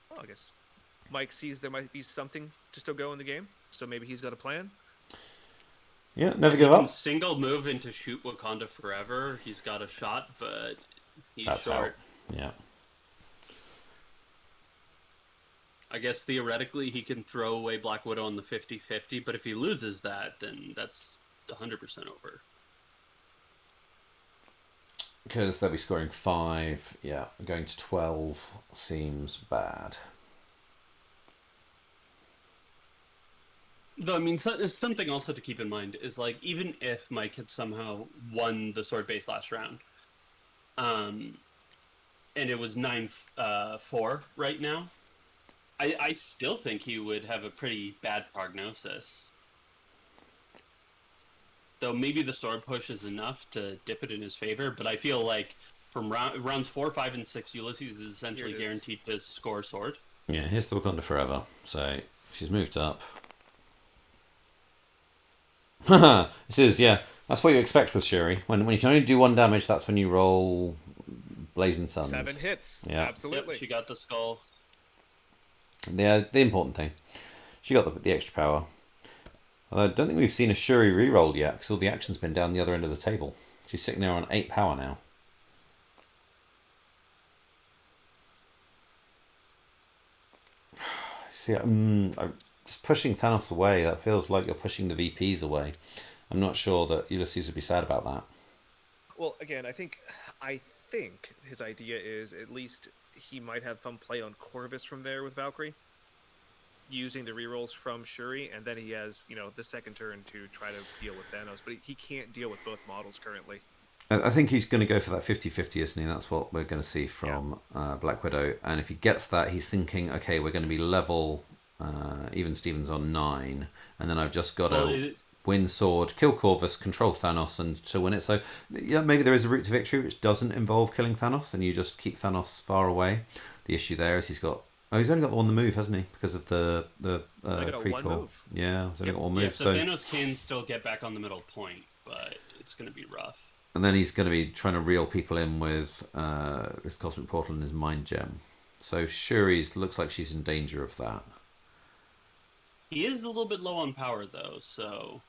Well, I guess Mike sees there might be something to still go in the game, so maybe he's got a plan. Yeah, never give up. Single move into shoot Wakanda forever. He's got a shot, but he's That's short. Out. Yeah. I guess theoretically he can throw away Black Widow on the 50-50, but if he loses that, then that's 100% over. Because they'll be scoring 5. Yeah, going to 12 seems bad. Though, I mean, something also to keep in mind is, like, even if Mike had somehow won the sword base last round, and it was 9-4 right now, I still think he would have a pretty bad prognosis. Though maybe the sword push is enough to dip it in his favor, but I feel like from rounds 4, 5, and 6, Ulysses is essentially guaranteed to score sword. Yeah, here's the Wakanda forever. So she's moved up. Haha, this is, yeah, that's what you expect with Shuri. When you can only do 1 damage, that's when you roll Blazing Suns. 7 hits. Yeah, absolutely. Yep, she got the skull. The important thing. She got the extra power. Although I don't think we've seen a Shuri rerolled yet, because all the action's been down the other end of the table. She's sitting there on 8 power now. See, I'm just pushing Thanos away. That feels like you're pushing the VPs away. I'm not sure that Ulysses would be sad about that. Well, again, I think his idea is at least he might have fun play on Corvus from there with Valkyrie, using the rerolls from Shuri, and then he has, the second turn to try to deal with Thanos, but he can't deal with both models currently. I think he's going to go for that 50-50, isn't he? That's what we're going to see from Black Widow. And if he gets that, he's thinking, okay, we're going to be level, even Stevens on 9, and then I've just got to win sword, kill Corvus, control Thanos, and to win it. So, yeah, maybe there is a route to victory which doesn't involve killing Thanos, and you just keep Thanos far away. The issue there is he's only got one move, hasn't he? Because of the prequel. Yeah, he's only got one move. Yeah, so Thanos can still get back on the middle point, but it's going to be rough. And then he's going to be trying to reel people in with his Cosmic Portal and his Mind Gem. So Shuri looks like she's in danger of that. He is a little bit low on power, though, so...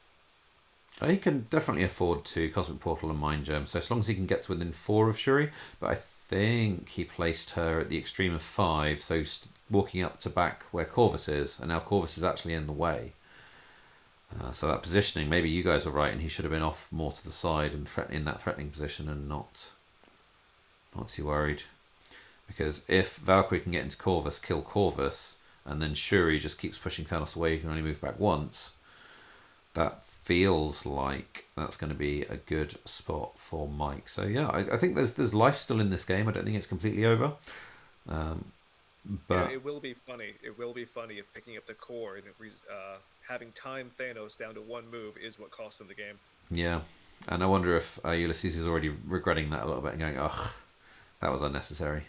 He can definitely afford to Cosmic Portal and Mind Gem, so as long as he can get to within 4 of Shuri. But I think he placed her at the extreme of 5, so walking up to back where Corvus is, and now Corvus is actually in the way. So that positioning, maybe you guys were right, and he should have been off more to the side and in that threatening position and not too worried. Because if Valkyrie can get into Corvus, kill Corvus, and then Shuri just keeps pushing Thanos away, you can only move back once, that feels like that's going to be a good spot for Mike. So yeah, I think there's life still in this game. I don't think it's completely over. But it will be funny. It will be funny if picking up the core and having time Thanos down to 1 move is what cost him the game. Yeah, and I wonder if Ulysses is already regretting that a little bit and going, ugh, that was unnecessary.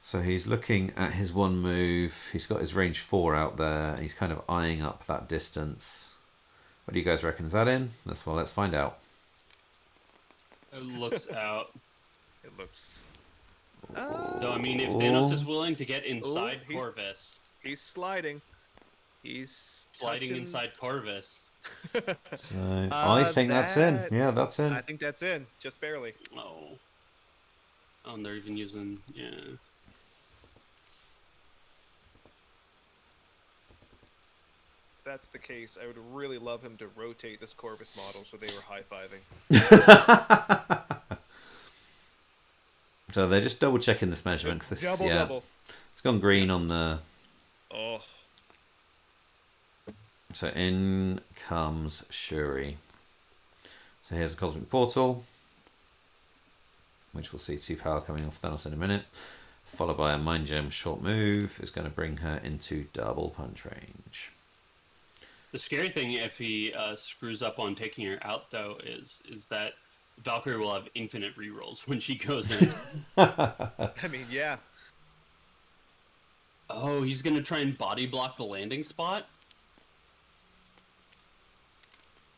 So he's looking at his 1 move. He's got his range 4 out there. He's kind of eyeing up that distance. What do you guys reckon? Is that in? Let's find out. It looks out. It looks... So, I mean, if Thanos is willing to get inside Corvus... He's sliding. He's sliding inside Corvus. So I think that's in. Yeah, that's in. I think that's in, just barely. Oh. Oh, and they're even using, yeah. If that's the case, I would really love him to rotate this Corvus model so they were high-fiving. So they're just double checking this measurement because this Double. it's gone green on the. Oh, So in comes Shuri. So here's a cosmic portal, which we'll see 2 power coming off Thanos in a minute, followed by a mind gem short move is going to bring her into double punch range. The scary thing if he screws up on taking her out, though, is that Valkyrie will have infinite rerolls when she goes in. I mean, yeah. Oh, he's going to try and body block the landing spot?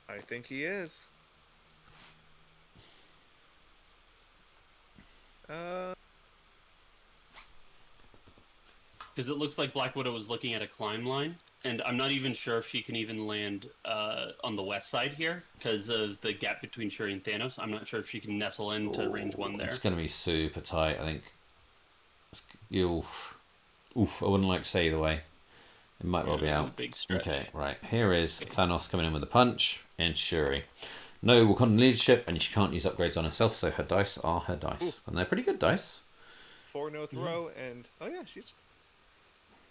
I think he is. Because it looks like Black Widow was looking at a climb line, and I'm not even sure if she can even land on the west side here because of the gap between Shuri and Thanos. I'm not sure if she can nestle into range 1 there. It's going to be super tight, I think. Oof, I wouldn't like to say either way. It might well be out. Big stretch. Okay, right. Here is Thanos coming in with a punch and Shuri. No Wakandan leadership, and she can't use upgrades on herself, so her dice are her dice. And they're pretty good dice. 4 no throw, and oh yeah, she's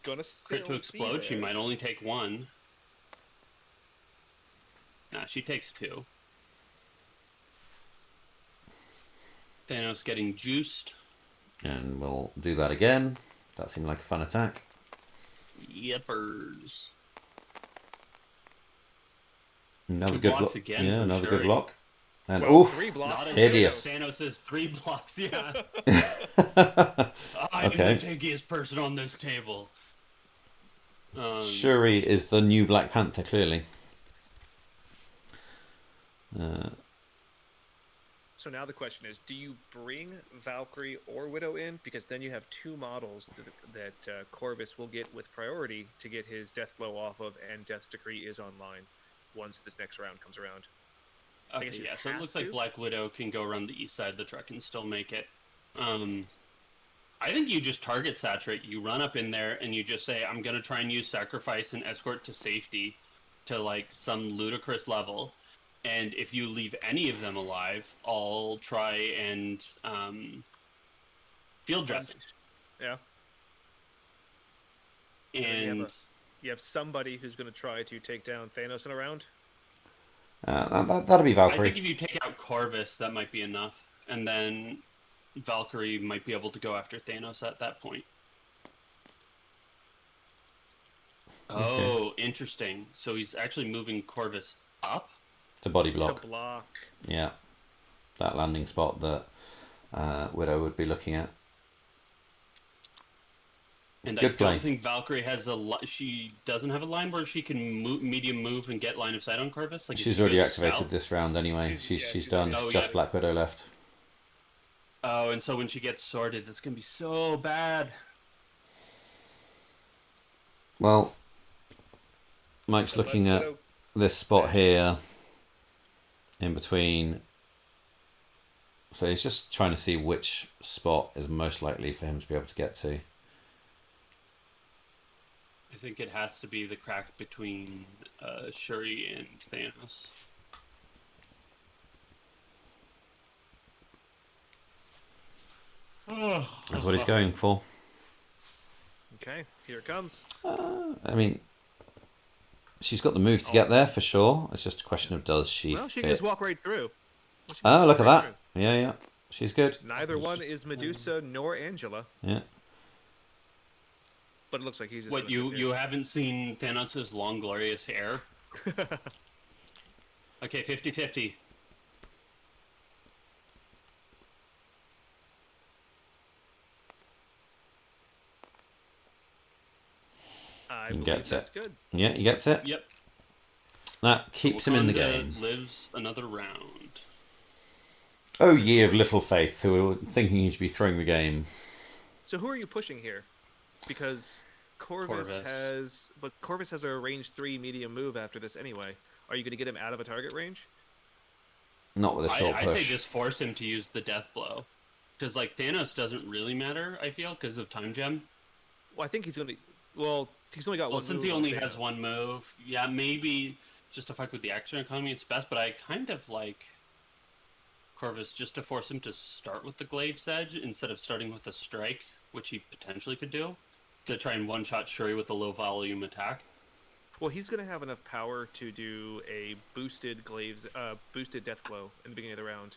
gonna still Crit to explode, she might only take 1. Nah, she takes 2. Thanos getting juiced. And we'll do that again. That seemed like a fun attack. Yepers. Another 2 good blocks block. again. Yeah, from another Shuri. good block. And Well, oof, 3 blocks. Not as hideous. Thanos' 3 blocks, yeah. I'm Okay. the tankiest person on this table. Shuri is the new Black Panther, clearly. So now the question is, do you bring Valkyrie or Widow in? Because then you have 2 models that Corvus will get with priority to get his death blow off of, and Death's Decree is online once this next round comes around. Okay, you yeah, so it have looks to. like Black Widow can go around the east side of the truck and still make it. I think you just target saturate. You run up in there and you just say, I'm going to try and use sacrifice and escort to safety to like some ludicrous level. And if you leave any of them alive, I'll try and field dressing. Yeah. And you have somebody who's going to try to take down Thanos in a round. That'll be I Valkyrie. think if you take out Corvus, that might be enough. And then Valkyrie might be able to go after Thanos at that point. Oh, interesting. So he's actually moving Corvus up? To body block. To block. Yeah. That landing spot that Widow would be looking at. And Good I play. don't think Valkyrie has she doesn't have a line where she can medium move and get line of sight on Corvus. Like if She's she already goes activated south. this round anyway. She's done. Oh, Just yeah. Black Widow left. Oh, and so when she gets sorted, that's gonna be so bad. Well, Mike's looking at Widow- this spot here in between. So he's just trying to see which spot is most likely for him to be able to get to. I think it has to be the crack between Shuri and Thanos. That's what he's going for. Okay, here it comes. I mean, she's got the move to get there for sure. It's just a question of does she Well, she fit. can just walk right through. Oh, look at that. Yeah. She's good. Neither one is Medusa nor Angela, Yeah. but it looks like he's just. What, gonna sit you haven't seen Thanos' long, glorious hair? Okay, 50-50. I He believe gets that's it. good. Yeah, he gets it. Yep. That keeps him in the Wakanda game. lives another round. Oh, ye of little faith, who were thinking he should be throwing the game. So who are you pushing here? Because Corvus has a range 3 medium move after this anyway. Are you going to get him out of a target range? Not with a short I say push. just force him to use the death blow. Because, like, Thanos doesn't really matter, I feel, because of Time Gem. Well, I think he's going to. Well, he's only got Well, one since move he on only has Thanos. one move, yeah, maybe just to fuck with the action economy, it's best. But I kind of like Corvus just to force him to start with the Glaive's Edge instead of starting with the Strike, which he potentially could do, to try and one-shot Shuri with a low-volume attack. Well, he's going to have enough power to do a boosted death blow in the beginning of the round.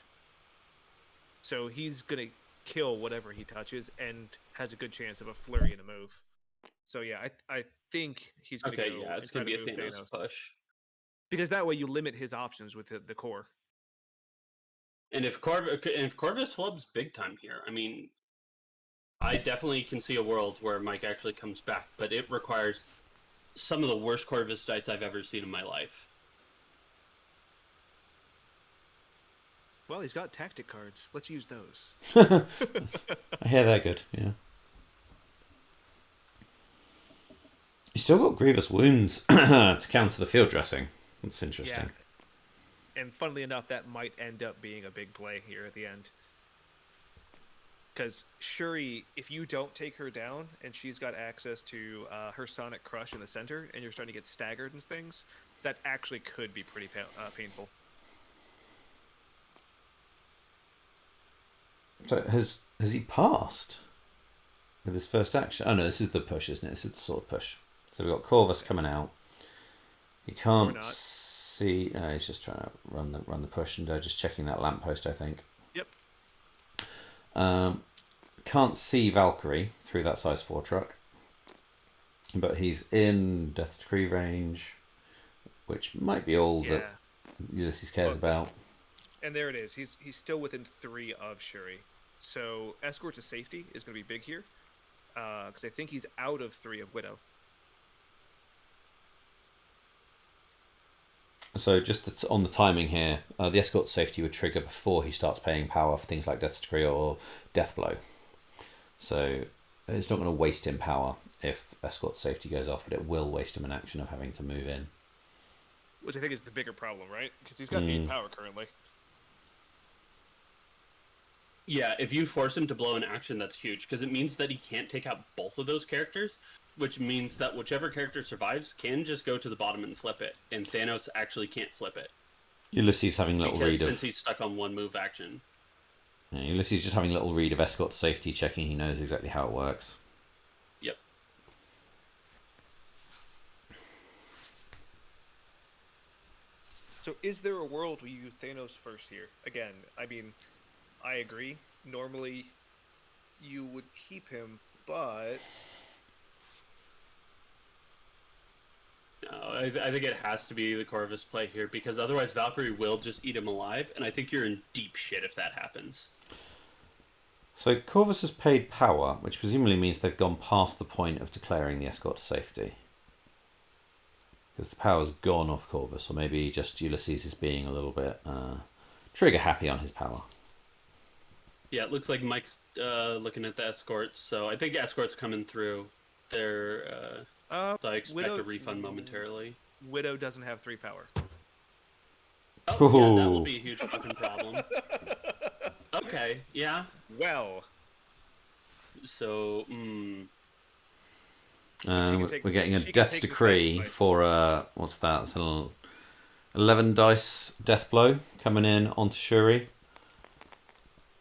So he's going to kill whatever he touches and has a good chance of a flurry in a move. So yeah, I think he's going to Okay, go yeah, and it's try going to to be a move Thanos Thanos. push. Because that way you limit his options with the core. And if Corvus flubs big time here, I mean, I definitely can see a world where Mike actually comes back, but it requires some of the worst Corvus dice I've ever seen in my life. Well, he's got tactic cards. Let's use those. I hear they're good, yeah. You still got grievous wounds to counter the field dressing. That's interesting. Yeah. And funnily enough, that might end up being a big play here at the end. Because Shuri, if you don't take her down and she's got access to her Sonic Crush in the center and you're starting to get staggered and things, that actually could be pretty painful. So has he passed with his first action? Oh no, this is the push, isn't it? This is the sword push. So we've got Corvus coming out. He can't see. No, he's just trying to run the push and just checking that lamppost, I think. Yep. Can't see Valkyrie through that size 4 truck, but he's in Death's Decree range, which might be all that Ulysses cares about. And there it is. He's still within 3 of Shuri. So escort to safety is going to be big here, because I think he's out of 3 of Widow. So just on the timing here, the escort to safety would trigger before he starts paying power for things like Death's Decree or Death Blow. So it's not going to waste him power if escort to safety goes off, but it will waste him an action of having to move in. Which I think is the bigger problem, right? Because he's got 8 power currently. Yeah, if you force him to blow an action, that's huge, because it means that he can't take out both of those characters, which means that whichever character survives can just go to the bottom and flip it, and Thanos actually can't flip it. Ulysses having a little read since he's stuck on one move action. Yeah, Ulysses just having a little read of escort to safety, checking he knows exactly how it works. Yep. So is there a world where you use Thanos first here? Again, I mean, I agree. Normally, you would keep him, but... No, I think it has to be the Corvus play here, because otherwise Valkyrie will just eat him alive, and I think you're in deep shit if that happens. So Corvus has paid power, which presumably means they've gone past the point of declaring the escort to safety. Because the power's gone off Corvus, or maybe just Ulysses is being a little bit trigger happy on his power. Yeah, it looks like Mike's looking at the escorts, so I think escorts coming through. They're so I expect a refund momentarily. Widow doesn't have 3 power. Oh, yeah, that will be a huge fucking problem. Okay, yeah. Well. So, we're getting a Death's Decree for, what's that? It's an 11 dice Death Blow coming in onto Shuri.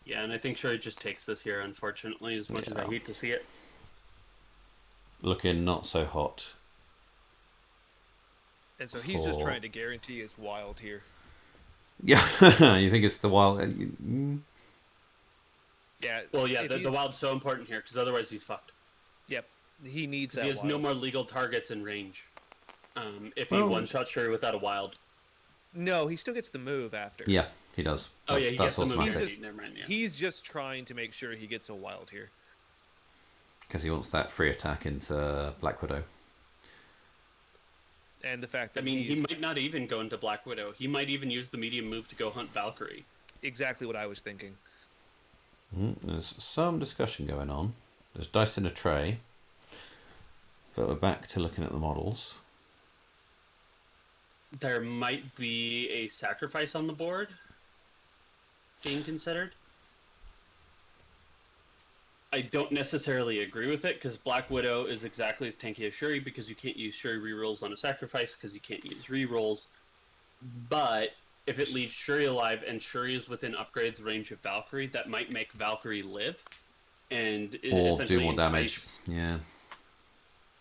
Yeah, and I think Shuri just takes this here, unfortunately, as much as I hate to see it. Looking not so hot. And so he's just trying to guarantee his wild here. Yeah, you think it's the wild... Yeah. Well, yeah, the wild's so important here, because otherwise he's fucked. Yep. He needs that he has wild. no more legal targets in range. If he one-shot Shuri without a wild. No, he still gets the move after. Yeah, he does. He gets the move. Never mind, yeah. He's just trying to make sure he gets a wild here. Because he wants that free attack into Black Widow. And the fact that he might not even go into Black Widow. He might even use the medium move to go hunt Valkyrie. Exactly what I was thinking. There's some discussion going on. There's dice in a tray. But we're back to looking at the models. there might be a sacrifice on the board being considered. I don't necessarily agree with it, because Black Widow is exactly as tanky as Shuri, because you can't use Shuri rerolls on a sacrifice, because you can't use rerolls. But if it leaves Shuri alive and Shuri is within upgrades range of Valkyrie, that might make Valkyrie live and Or essentially do more damage. entice. Yeah.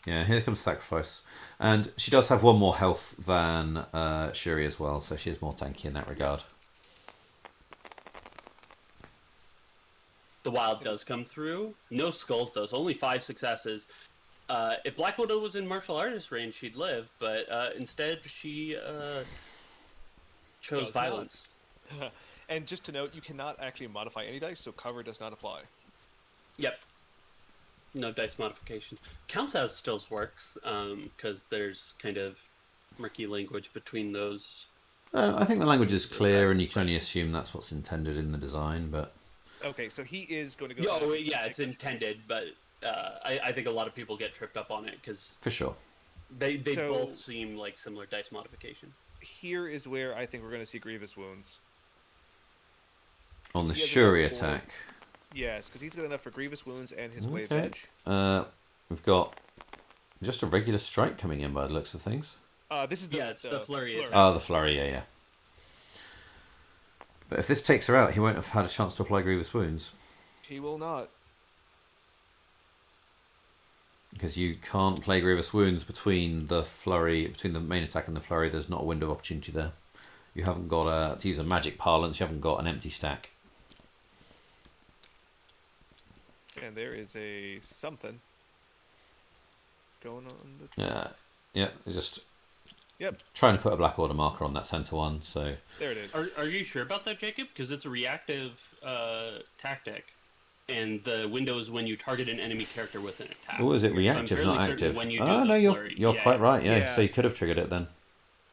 Yeah, here comes sacrifice. And she does have one more health than Shuri as well, so she's more tanky in that regard. The wild does come through. No skulls, though. So only 5 successes. If Black Widow was in martial artist range, she'd live, but instead she chose Does violence. And just to note, you cannot actually modify any dice, so cover does not apply. Yep. No dice modifications. Counts as still works, because there's kind of murky language between those. I think the language is clear, and you can only assume that's what's intended in the design, but... Okay, so he is going to go... Oh, yeah, it's intended, but I think a lot of people get tripped up on it, because... For sure. They both seem like similar dice modification. Here is where I think we're going to see Grievous wounds. On the Shuri attack. Yes, because he's got enough for Grievous wounds and his Blade's Edge. We've got just a regular strike coming in by the looks of things. This is the, it's the flurry attack. Oh, the flurry, yeah. But if this takes her out, he won't have had a chance to apply Grievous wounds. He will not. Because you can't play Grievous wounds between the flurry, between the main attack and the flurry. There's not a window of opportunity there. You haven't got to use a magic parlance, you haven't got an empty stack. And there is a something going on. Yeah, just Yep. trying to put a Black Order marker on that center one. So there it is. Are you sure about that, Jacob? Because it's a reactive tactic, and the window is when you target an enemy character with an attack. oh, is it reactive, So not active? when you do Oh the no, flurry. you're Yeah. quite right. Yeah, Yeah. so you could have triggered it then.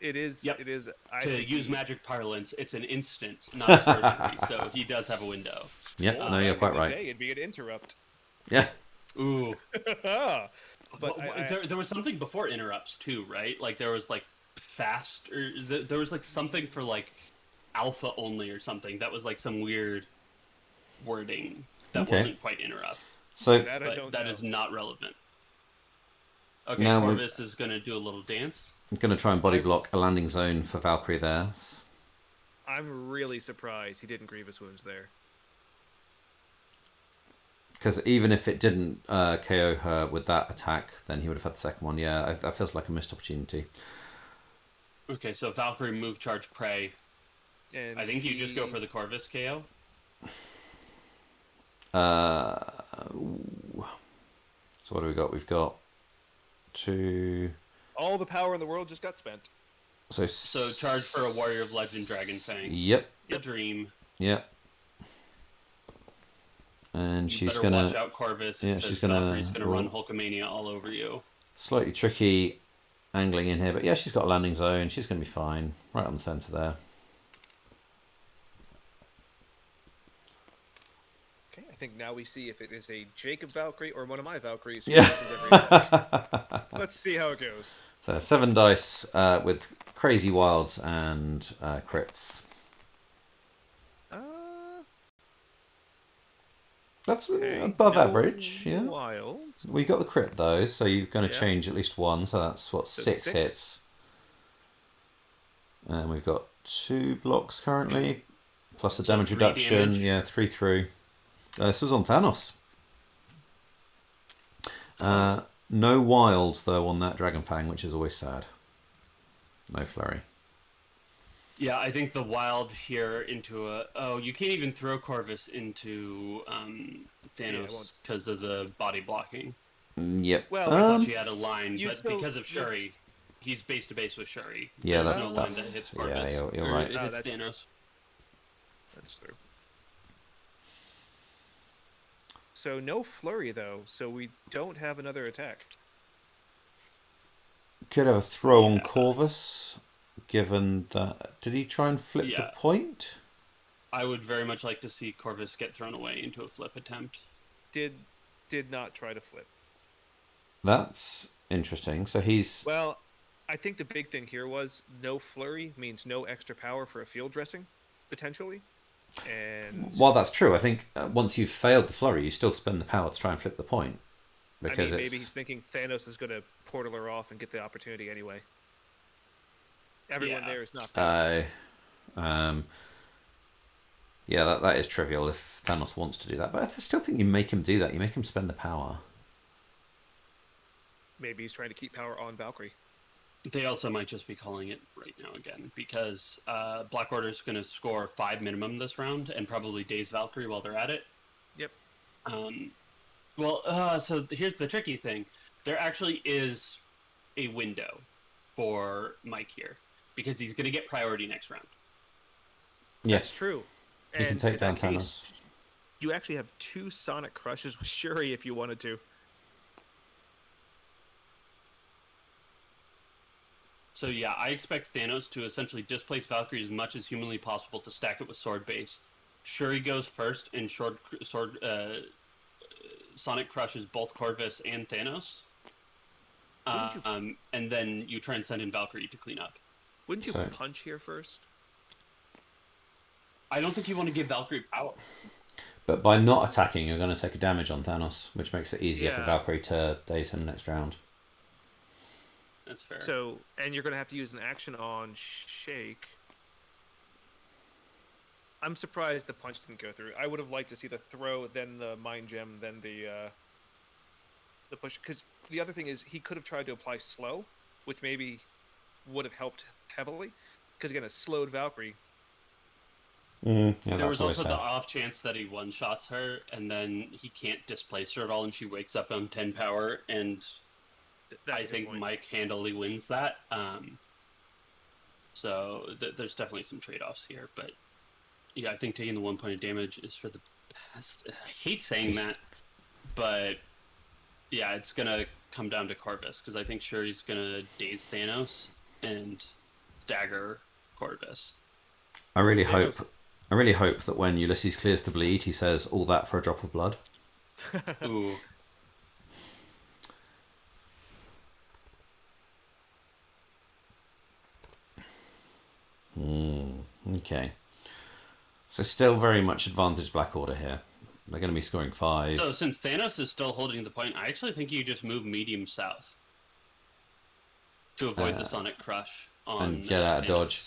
It is. Yep. It is. To use magic parlance, it's an instant, not a sorcery. So he does have a window. Yep, Well, no, you're back quite in the right. day, it'd be an interrupt. Yeah. Ooh. But There was something before interrupts too, right? Like there was like fast, or there was like something for like alpha only or something. That was like some weird wording that Okay. wasn't quite interrupt. So that I But don't that know. is not relevant. Okay, Now Corvus is going to do a little dance. I'm going to try and body block a landing zone for Valkyrie there. I'm really surprised he didn't Grievous wounds there. Because even if it didn't KO her with that attack, then he would have had the second one. Yeah, that feels like a missed opportunity. Okay, so Valkyrie move, charge, prey. And I think you just go for the Corvus KO. So what do we got? We've got 2... all the power in the world just got spent. So charge for a Warrior of Legend Dragon Fang. Yep. The dream. Yep. And You she's better gonna... watch out, Corvus. Yeah, because she's gonna Valkyrie's gonna roll. run Hulkamania all over you. Slightly tricky angling in here, but yeah, she's got a landing zone. She's going to be fine. Right on the centre there. Okay, I think now we see if it is a Jacob Valkyrie or one of my Valkyries. Yeah. Every attack. Let's see how it goes. So 7 dice with crazy wilds and crits. That's above average, yeah. Wilds. We got the crit though, so you're going to Yeah. change at least one, so that's what, So 6 6. hits. And we've got 2 blocks currently, plus the damage 3 reduction. damage. Yeah, 3 through. This was on Thanos. No wilds though on that Dragon Fang, which is always sad. No flurry. Yeah, I think the wild here into a... Oh, you can't even throw Corvus into Thanos won't. because of the body blocking. Yep. Well, I thought she had a line, you but still- because of Shuri, he's base to base with Shuri. Yeah, There's that's- no line that's- that hits yeah, Corvus. you're Or right. It hits that's Thanos. That's true. So no flurry though, so we don't have another attack. Could have a throw on Yeah. Corvus, given that... Did he try and flip the Yeah. point? I would very much like to see Corvus get thrown away into a flip attempt. Did not try to flip. That's interesting. So he's... Well, I think the big thing here was no flurry means no extra power for a field dressing, potentially. And While that's true, I think once you've failed the flurry, you still spend the power to try and flip the point I because mean, maybe it's he's thinking Thanos is going to portal her off and get the opportunity anyway. Everyone Yeah. there is not bad. um, yeah, that is trivial if Thanos wants to do that. But I still think you make him do that. You make him spend the power. Maybe he's trying to keep power on Valkyrie. They also might just be calling it right now again because Black Order's going to score 5 minimum this round and probably daze Valkyrie while they're at it. Yep. So here's the tricky thing. There actually is a window for Mike here because he's going to get priority next round. Yeah, That's true. he can And take in down that case, Thanos. you actually have 2 Sonic Crushes with Shuri if you wanted to. So yeah, I expect Thanos to essentially displace Valkyrie as much as humanly possible to stack it with sword base. Shuri goes first, and Sonic crushes both Corvus and Thanos. And then you try and send in Valkyrie to clean up. Wouldn't you So- punch here first? I don't think you want to give Valkyrie power. But by not attacking, you're going to take a damage on Thanos, which makes it easier for Yeah. Valkyrie to daze him next round. That's fair. So, and you're going to have to use an action on Shake. I'm surprised the punch didn't go through. I would have liked to see the throw, then the Mind Gem, then the push. Because the other thing is, he could have tried to apply slow, which maybe would have helped heavily. Because again, it slowed Valkyrie. Yeah, there was always also the sad. off chance that he one-shots her, and then he can't displace her at all, and she wakes up on 10 power, and That's I a good think point. Mike handily wins that. So there's definitely some trade-offs here, but yeah, I think taking the 1 point of damage is for the best. I hate saying that, but yeah, it's gonna come down to Corvus because I think Shuri's gonna daze Thanos and stagger Corvus. I really Thanos- hope that when Ulysses clears the bleed, he says all that for a drop of blood. Ooh. Okay. So still very much advantage Black Order here. They're going to be scoring 5. So since Thanos is still holding the point, I actually think you just move medium south to avoid the Sonic Crush on and get out of Thanos. dodge.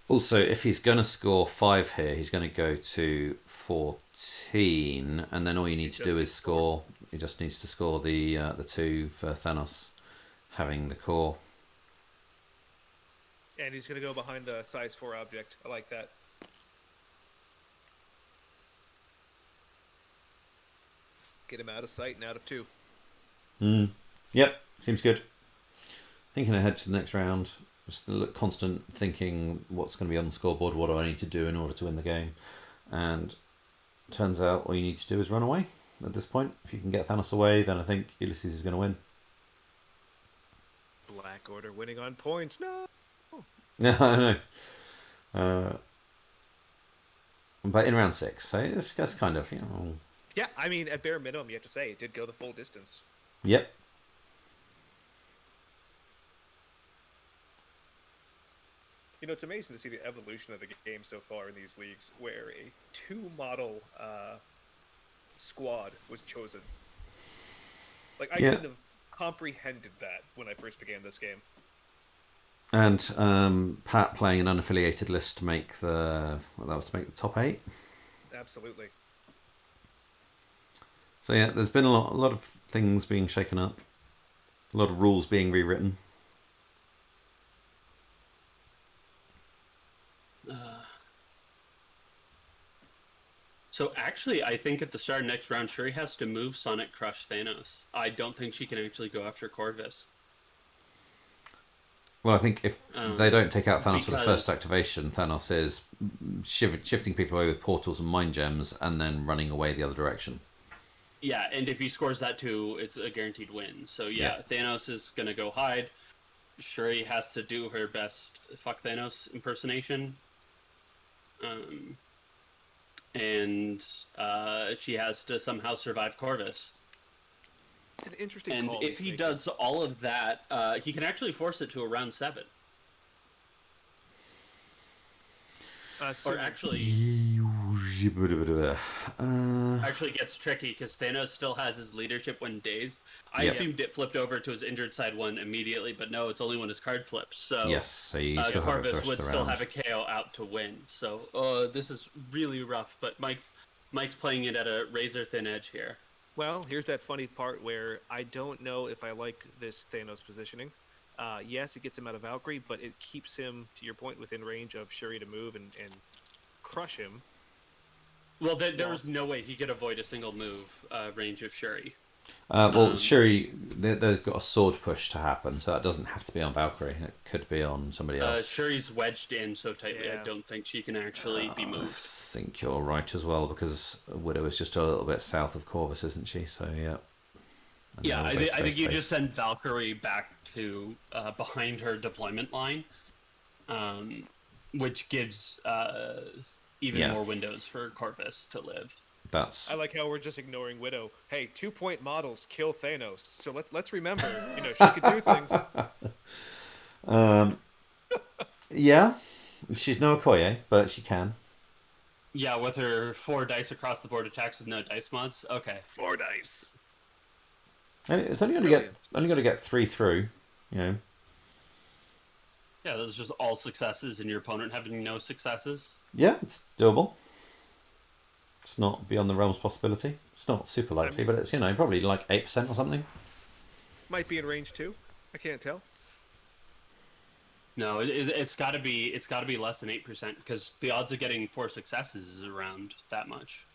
Also, if he's going to score 5 here, he's going to go to 14, and then all you need to do is score. He just needs to score the 2 for Thanos having the core. And he's going to go behind the size 4 object. I like that. Get him out of sight and out of 2. Yep, seems good. Thinking ahead to the next round. Just constant thinking what's going to be on the scoreboard, what do I need to do in order to win the game. And turns out all you need to do is run away at this point. If you can get Thanos away, then I think Ulysses is going to win. Black Order winning on points. No. Yeah, I know. But in round 6, so that's kind of, Yeah, I mean, at bare minimum, you have to say it did go the full distance. Yep. You know, it's amazing to see the evolution of the game so far in these leagues, where a 2-model squad was chosen. Like, I couldn't have comprehended that when I first began this game. And Pat playing an unaffiliated list to make the top 8. Absolutely. So yeah, there's been a lot of things being shaken up, a lot of rules being rewritten. So actually, I think at the start of next round, Shuri has to move Sonic Crush Thanos. I don't think she can actually go after Corvus. Well, I think if they don't take out Thanos for the because- first activation, Thanos is shifting people away with portals and mind gems and then running away the other direction. Yeah, and if he scores that too, it's a guaranteed win. So yeah, Yeah. Thanos is gonna go hide. Shuri has to do her best fuck Thanos impersonation. And she has to somehow survive Corvus. It's an interesting And call. if he does all of that, he can actually force it to a round 7. Or actually gets tricky because Thanos still has his leadership when dazed. I assumed it flipped over to his injured side one immediately, but no, it's only when his card flips. So yes, so you still have it Corvus for would the still round. have a KO out to win. So this is really rough. But Mike's playing it at a razor thin edge here. Well, here's that funny part where I don't know if I like this Thanos positioning. Yes, it gets him out of Valkyrie, but it keeps him, to your point, within range of Shuri to move and crush him. Well, there was no way he could avoid a single move range of Shuri. Well, Shuri, there's got a sword push to happen, so that doesn't have to be on Valkyrie. It could be on somebody else. Shuri's wedged in so tightly, I don't think she can actually be moved. I think you're right as well, because Widow is just a little bit south of Corvus, isn't she? So, yeah. Yeah, I think you just send Valkyrie back to behind her deployment line, which gives even more windows for Corvus to live. That's. I like how we're just ignoring Widow. Hey, 2-point models kill Thanos. So let's remember, she could do things. Yeah, she's no Okoye, but she can. Yeah, with her 4 dice across the board attacks with no dice mods. Okay, 4 dice. And it's only going to get 3 through. Yeah, those are just all successes, and your opponent having no successes. Yeah, it's doable. It's not beyond the realm's possibility. It's not super likely, but it's probably like 8% or something. Might be in range too. I can't tell. No, it's got to be less than 8% because the odds of getting 4 successes is around that much.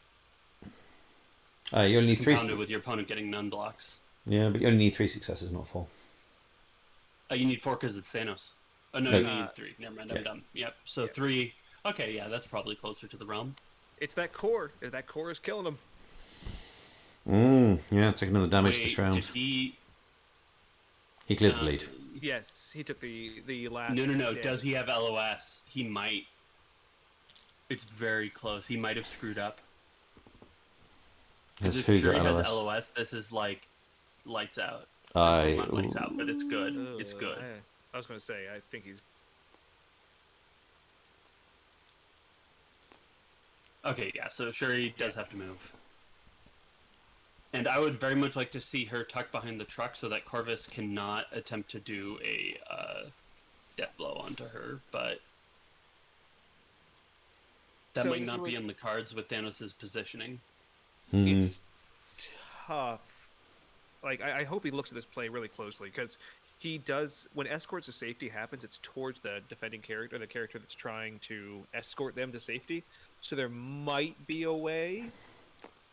You only need 3 with your opponent getting none blocks. Yeah, but you only need 3 successes, not 4. You need 4 because it's Thanos. Oh no, you need 3. Never mind, I'm dumb. Yep. So 3. Okay, yeah, that's probably closer to the realm. It's that core. That core is killing him. Yeah, taking another damage this round. Did he cleared the lead. Yes, he took the last. No. Damage. Does he have LOS? He might. It's very close. He might have screwed up. Because if Shuri has LOS, this is like lights out. Not lights out, but it's good. It's good. I was going to say, I think he's. Okay, yeah, so Shuri does have to move. And I would very much like to see her tucked behind the truck so that Corvus cannot attempt to do a death blow onto her, but that might not be on the cards with Thanos' positioning. It's tough. Like, I hope he looks at this play really closely, because he does, when escorts to safety happens, it's towards the defending character, the character that's trying to escort them to safety. So there might be a way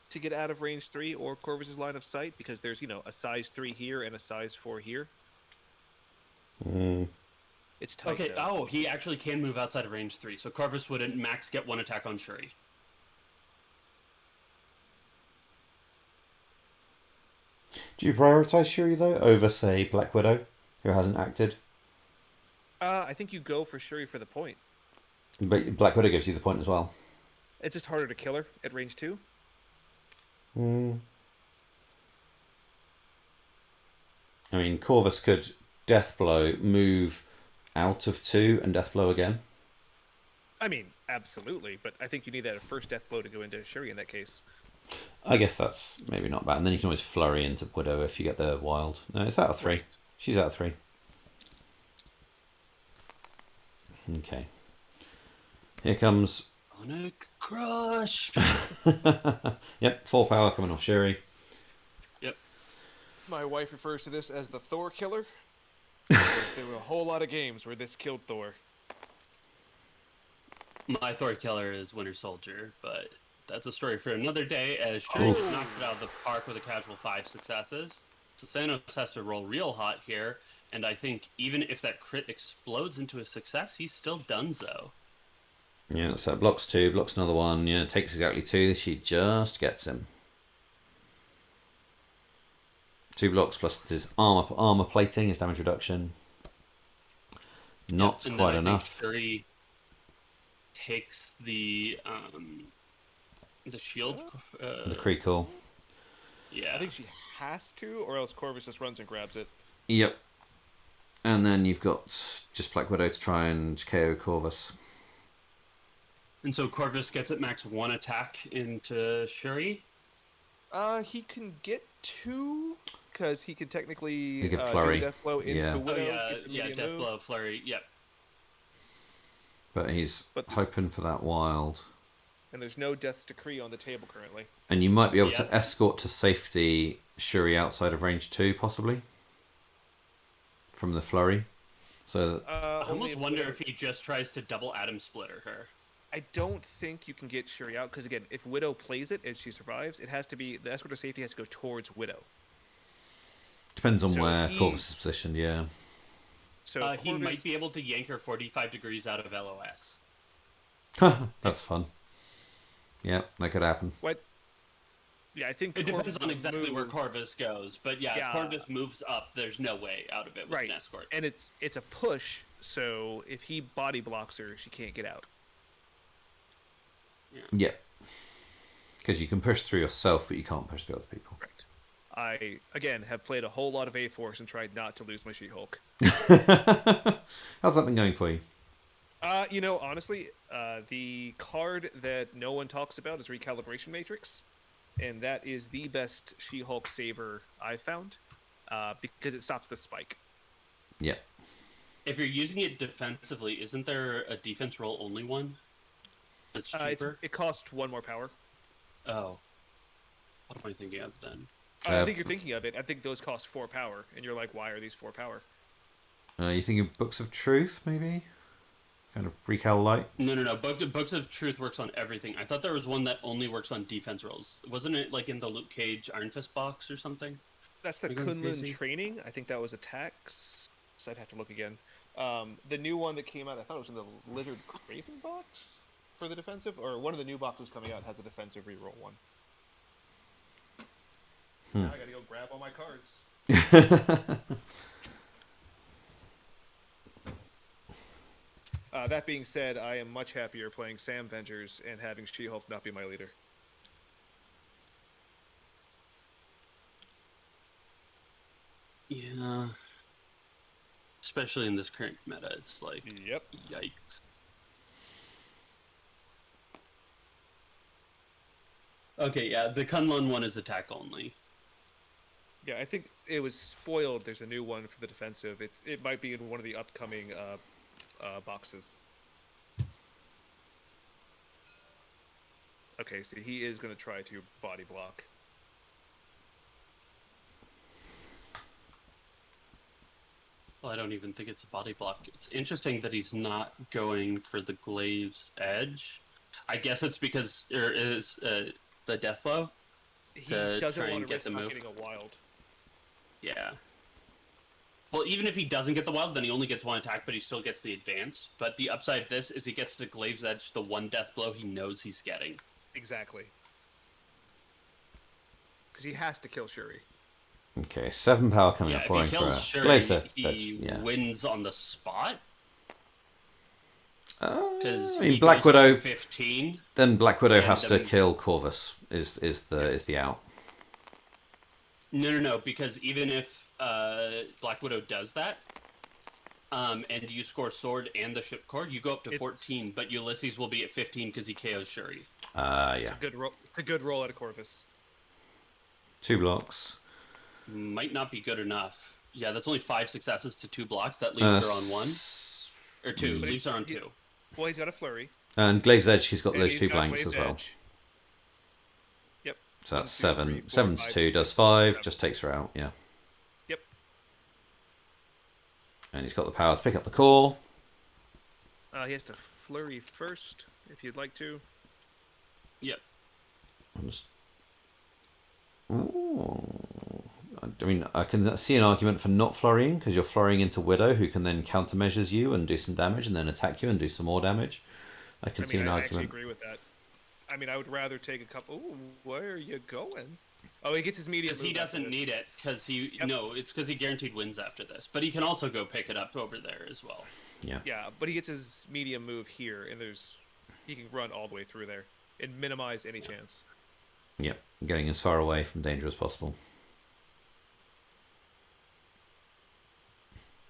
to get out of range 3 or Corvus's line of sight, because there's, a size 3 here and a size 4 here. It's tight. Okay, he actually can move outside of range 3, so Corvus wouldn't max get 1 attack on Shuri. Do you prioritize Shuri, though, over, say, Black Widow, who hasn't acted? I think you go for Shuri for the point. But Black Widow gives you the point as well. It's just harder to kill her at range 2. I mean, Corvus could death blow, move out of 2, and death blow again. I mean, absolutely, but I think you need that first death blow to go into Shuri in that case. I guess that's maybe not bad. And then you can always flurry into Widow if you get the wild. No, it's out of 3. Right. She's out of 3. Okay. Here comes... Sonic Crush! Yep, 4 power coming off Shuri. Yep. My wife refers to this as the Thor killer. There were a whole lot of games where this killed Thor. My Thor killer is Winter Soldier, but that's a story for another day, as Shuri knocks it out of the park with a casual 5 successes. So Thanos has to roll real hot here, and I think even if that crit explodes into a success, he's still donezo. Yeah, so blocks 2, blocks another 1. Yeah, takes exactly 2. She just gets him. 2 blocks plus his armor plating, his damage reduction. Not quite enough. Shuri takes the shield. The Kree call. Yeah. I think she has to, or else Corvus just runs and grabs it. Yep. And then you've got just Black Widow to try and KO Corvus. And so Corvus gets at max 1 attack into Shuri. He can get 2, because he can technically He could do flurry. the death blow into Yeah. Widow. Oh get the yeah, medium death move. blow, flurry. Yep. But he's But- hoping for that wild. And there's no death decree on the table currently. And you might be able Yeah. to escort to safety Shuri outside of range 2, possibly. From the flurry. So I Only almost if wonder Widow- if he just tries to double Atom Splitter her. I don't think you can get Shuri out, because again, if Widow plays it and she survives, it has to be the escort to safety has to go towards Widow. depends on So where he- Corvus is positioned, yeah. So He Corvus- might be able to yank her 45 degrees out of LOS. That's fun. Yeah, that could happen. What? Yeah, I think It Corvus depends on will exactly where move, Corvus goes, but yeah, Yeah. if Corvus moves up, there's no way out of it with right, an escort. and it's a push. So if he body blocks her, she can't get out. Yeah. Because you can push through yourself, but you can't push through other people. Correct. I again have played a whole lot of A-Force and tried not to lose my She-Hulk. How's that been going for you? Honestly, the card that no one talks about is Recalibration Matrix, and that is the best She-Hulk saver I've found, because it stops the spike. Yeah. If you're using it defensively, isn't there a defense roll only one? That's cheaper? It costs 1 more power. Oh. What am I thinking of then? I think you're thinking of it. I think those cost 4 power, and you're like, why are these 4 power? You thinking Books of Truth, maybe? Kind of Recal Light? No. Books of Truth works on everything. I thought there was one that only works on defense rolls. Wasn't it like in the Luke Cage Iron Fist box or something? That's the Are you going Kunlun crazy? training. I think that was attacks. So I'd have to look again. The new one that came out, I thought it was in the Lizard Craven box for the defensive, or one of the new boxes coming out has a defensive reroll one. Now I gotta go grab all my cards. That being said, I am much happier playing Sam Vengers and having She-Hulk not be my leader. Yeah. Especially in this current meta, it's like, Yep. yikes. Okay, yeah, the Kunlun one is attack only. Yeah, I think it was spoiled. There's a new one for the defensive. It might be in one of the upcoming boxes. Okay, so he is going to try to body block. Well, I don't even think it's a body block. It's interesting that he's not going for the Glaive's Edge. I guess it's because there is the death blow. He To doesn't try want and to get risk the not move. getting a wild. Yeah. Well, even if he doesn't get the wild, then he only gets 1 attack, but he still gets the advance. But the upside of this is he gets the Glaive's Edge, the 1 death blow he knows he's getting. Exactly. Because he has to kill Shuri. Okay, 7 power coming Yeah, up if for he him for kills a Shuri, Glaive's Edge. he Yeah. wins on the spot. I Because mean, Black Widow. 15. Then Black Widow And has to then- kill Corvus. Is the out? No, because even if Black Widow does that, and you score sword and the ship core, you go up to 14, but Ulysses will be at 15 because he KOs Shuri. Yeah. Good roll. It's a good roll out of Corvus. 2 blocks. Might not be good enough. Yeah, that's only 5 successes to 2 blocks. That leaves her on 1. Or 2. But Leaves her on he- 2. Well, he's got a flurry. And Glaive's Edge, he's got and those he's 2 got blanks Glaive's as well. Edge. Yep. So that's 1, 2, 7. 3, 4, 7's 5, 2 does 6, 5, 7. just takes her out, yeah. Yep. And he's got the power to pick up the core. He has to flurry first, if you'd like to. Yep. I'm just... Ooh. I mean, I can see an argument for not flurrying, because you're flurrying into Widow, who can then countermeasures you and do some damage, and then attack you and do some more damage. I can see an I actually argument. agree with that. I mean, I would rather take a couple. Ooh, where are you going? Oh, he gets his medium. Because he move after doesn't this. need it, because he... Yep. No, it's because he guaranteed wins after this. But he can also go pick it up over there as well. Yeah. Yeah, but he gets his medium move here, and he can run all the way through there and minimize any chance. Yep, getting as far away from danger as possible.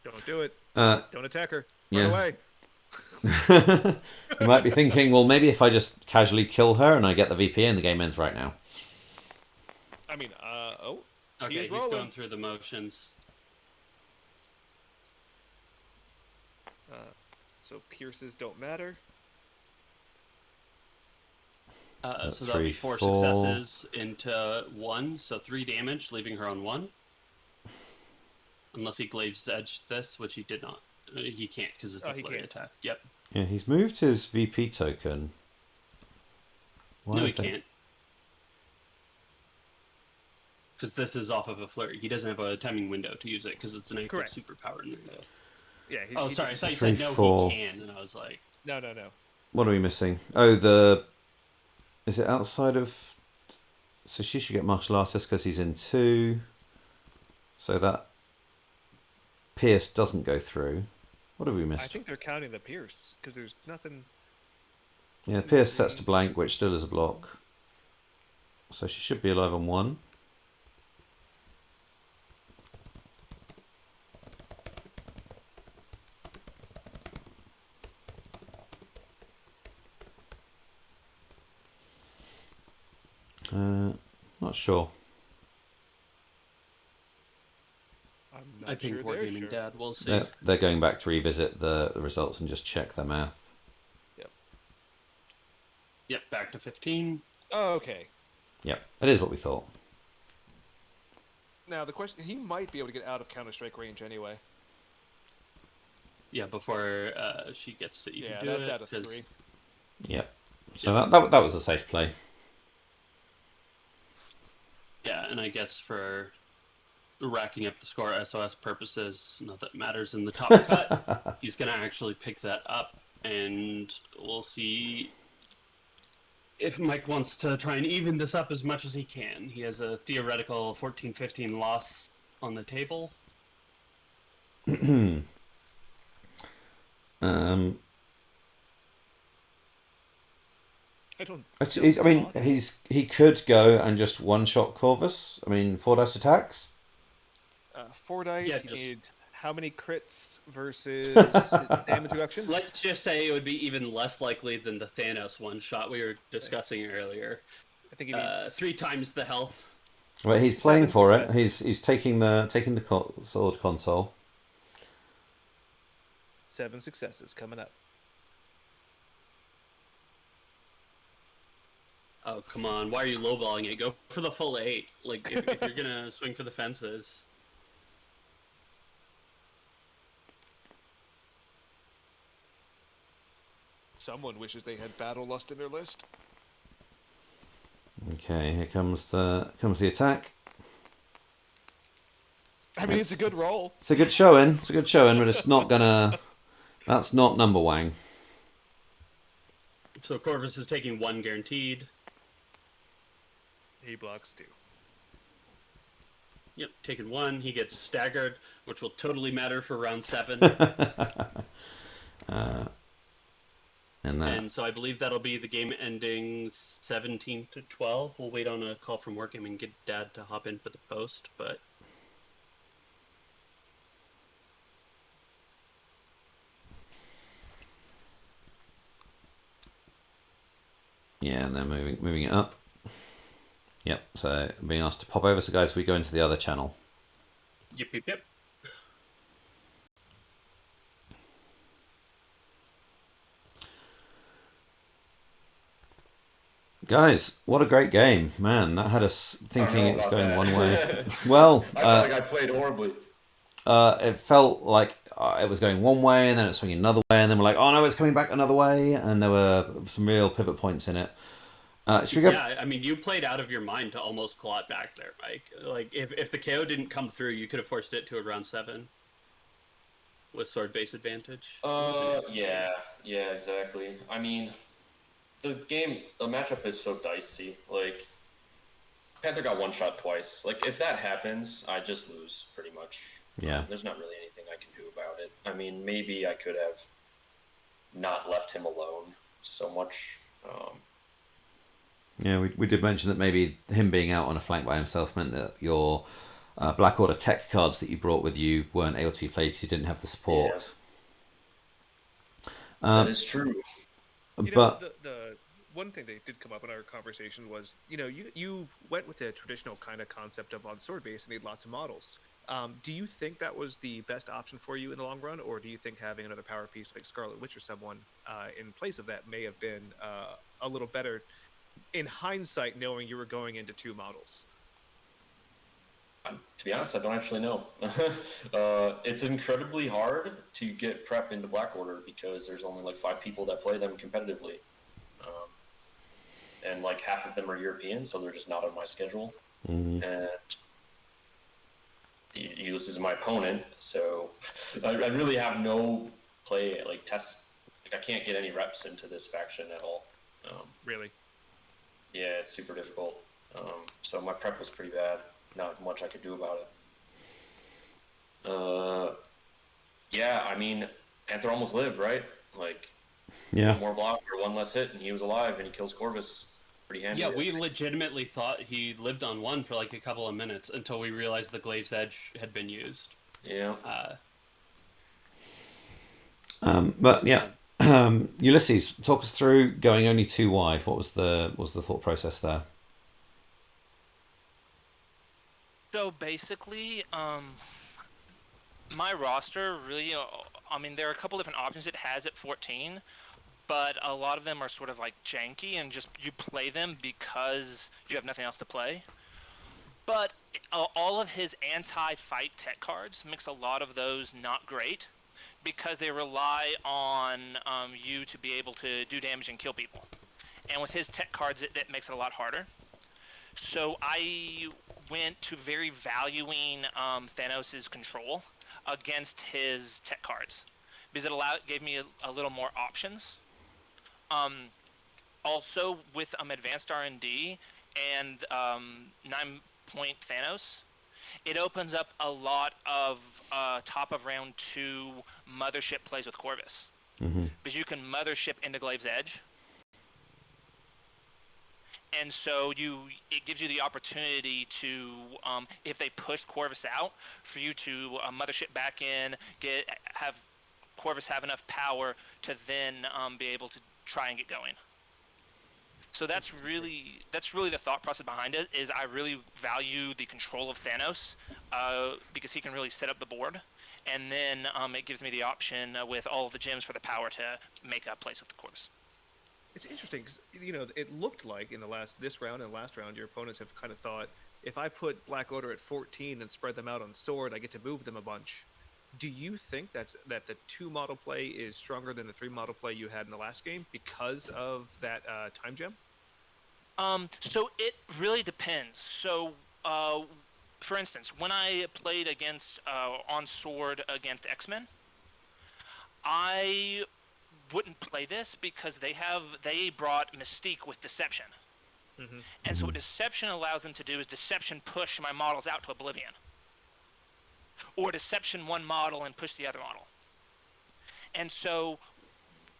Don't do it. Uh, Don't attack her. yeah. Run away. You might be thinking, well, maybe if I just casually kill her and I get the VP and the game ends right now. I mean, Okay, he's he's rolling. going through the motions. So pierces don't matter. So that'll be 4 successes into 1, so 3 damage, leaving her on 1. Unless he glaives edge this, which he did not. He can't because it's a flurry attack. Yep. Yeah, he's moved his VP token. No, he can't. Because this is off of a flurry. He doesn't have a timing window to use it because it's an active superpower. Yeah. Sorry. I thought you Three, said no, four. he can, and I was like, No. What are we missing? Oh, is it outside of? So she should get martial artist because he's in 2. So that pierce doesn't go through. What have we missed? I think they're counting the pierce because there's nothing. Yeah, pierce sets to blank, which still is a block. So she should be alive on 1. Not sure. I think Wargaming Dad, we'll see. They're going back to revisit the results and just check their math. Yep, back to 15. Oh, okay. Yep, it is what we thought. Now the question: he might be able to get out of Counter-Strike range anyway. Yeah, before she gets to even do it. Yeah, that's out of 3. Yep. So that was a safe play. Yeah, and I guess for racking up the score SOS purposes, not that it matters in the top cut, he's going to actually pick that up, and we'll see if Mike wants to try and even this up as much as he can. He has a theoretical 14-15 loss on the table. He could go and just one-shot Corvus. 4 dice attacks. 4 dice. Yeah, you need how many crits versus damage reduction? Let's just say it would be even less likely than the Thanos one-shot we were discussing earlier. I think he needs 3 times the health. Well, he's playing for it. He's taking the sword console. 7 successes coming up. Oh, come on. Why are you lowballing it? Go for the full 8. Like, if you're going to swing for the fences. Someone wishes they had Battle Lust in their list. Okay, here comes the attack. It's a good roll. It's a good showing. But it's not gonna. That's not number Wang. So Corvus is taking 1 guaranteed. He blocks 2. Yep, taking 1. He gets staggered, which will totally matter for round 7. And so I believe that'll be the game ending 17-12. We'll wait on a call from work and get Dad to hop in for the post, but. Yeah, and they're moving it up. Yep, so being asked to pop over. So guys, we go into the other channel. Yep. Guys, what a great game. Man, that had us thinking it was going one way. Well, I felt like I played horribly. It felt like it was going one way and then it was swinging another way, and then we're like, oh no, it's coming back another way, and there were some real pivot points in it. Yeah, you played out of your mind to almost claw it back there, Mike. Like, if the KO didn't come through, you could have forced it to a round 7 with sword base advantage. Yeah, exactly. The matchup is so dicey. Like, Panther got one shot twice. Like, if that happens, I just lose, pretty much. Yeah. There's not really anything I can do about it. Maybe I could have not left him alone so much. Yeah, we did mention that maybe him being out on a flank by himself meant that your Black Order tech cards that you brought with you weren't able to be played because you didn't have the Yeah, support. that is true. But The one thing that did come up in our conversation was, you went with the traditional kind of concept of on sword base and made lots of models. Do you think that was the best option for you in the long run, or do you think having another power piece like Scarlet Witch or someone in place of that may have been a little better in hindsight, knowing you were going into two models? To be honest, I don't actually know. It's incredibly hard to get prep into Black Order because there's only like 5 people that play them competitively, um, and like half of them are European, so they're just not on my schedule. And Ulysses is my opponent, so I really have no play like test. Like I can't get any reps into this faction at all. Really? Yeah, it's super difficult. So my prep was pretty bad. Not much I could do about it. Yeah, I mean, Panther almost lived, right? Like, yeah, one more block or one less hit, and he was alive, and he kills Corvus. Pretty handy. Yeah, we legitimately thought he lived on one for like a couple of minutes until we realized the Glaive's Edge had been used. Yeah. but yeah, Ulysses, talk us through going only 2 wide. What was the thought process there? So basically, my roster really, I mean, there are a couple different options it has at 14, but a lot of them are sort of like janky and just you play them because you have nothing else to play. But all of his anti-fight tech cards makes a lot of those not great because they rely on you to be able to do damage and kill people. And with his tech cards, that makes it a lot harder. So I went to very valuing Thanos' control against his tech cards because gave me a little more options. Also, with advanced R&D and 9-point Thanos, it opens up a lot of top of round 2 mothership plays with Corvus. Because you can mothership into Glaive's Edge. And so it gives you the opportunity to, if they push Corvus out, for you to mothership back in, have Corvus have enough power to then be able to try and get going. So that's really the thought process behind it. Is I really value the control of Thanos because he can really set up the board, and then it gives me the option with all of the gems for the power to make a place with the Corvus. It's interesting because it looked like in this round and last round, your opponents have kind of thought, if I put Black Order at 14 and spread them out on sword, I get to move them a bunch. Do you think that the 2 model play is stronger than the 3 model play you had in the last game because of that time gem? So it really depends. So, for instance, when I played against on sword against X-Men, I wouldn't play this because they brought Mystique with Deception. And so what Deception allows them to do is Deception push my models out to Oblivion. Or Deception one model and push the other model. And so,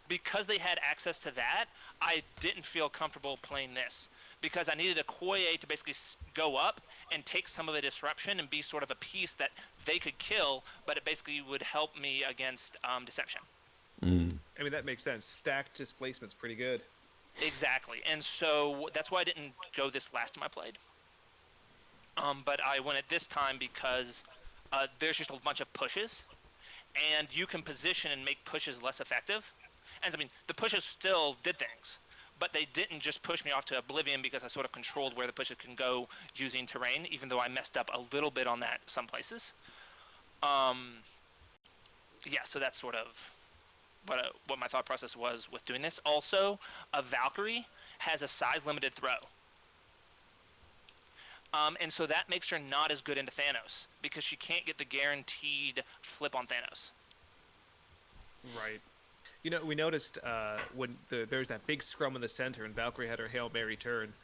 because they had access to that, I didn't feel comfortable playing this. Because I needed a Koye to basically go up and take some of the disruption and be sort of a piece that they could kill, but it basically would help me against Deception. I mean, that makes sense. Stacked displacement's pretty good. Exactly. And so that's why I didn't go this last time I played. But I went it this time because there's just a bunch of pushes, and you can position and make pushes less effective. And I mean, the pushes still did things, but they didn't just push me off to Oblivion because I sort of controlled where the pushes can go using terrain, even though I messed up a little bit on that some places. Yeah, so that's sort of what my thought process was with doing this. Also, a Valkyrie has a size-limited throw. And so that makes her not as good into Thanos, because she can't get the guaranteed flip on Thanos. Right. We noticed when there's that big scrum in the center and Valkyrie had her Hail Mary turn,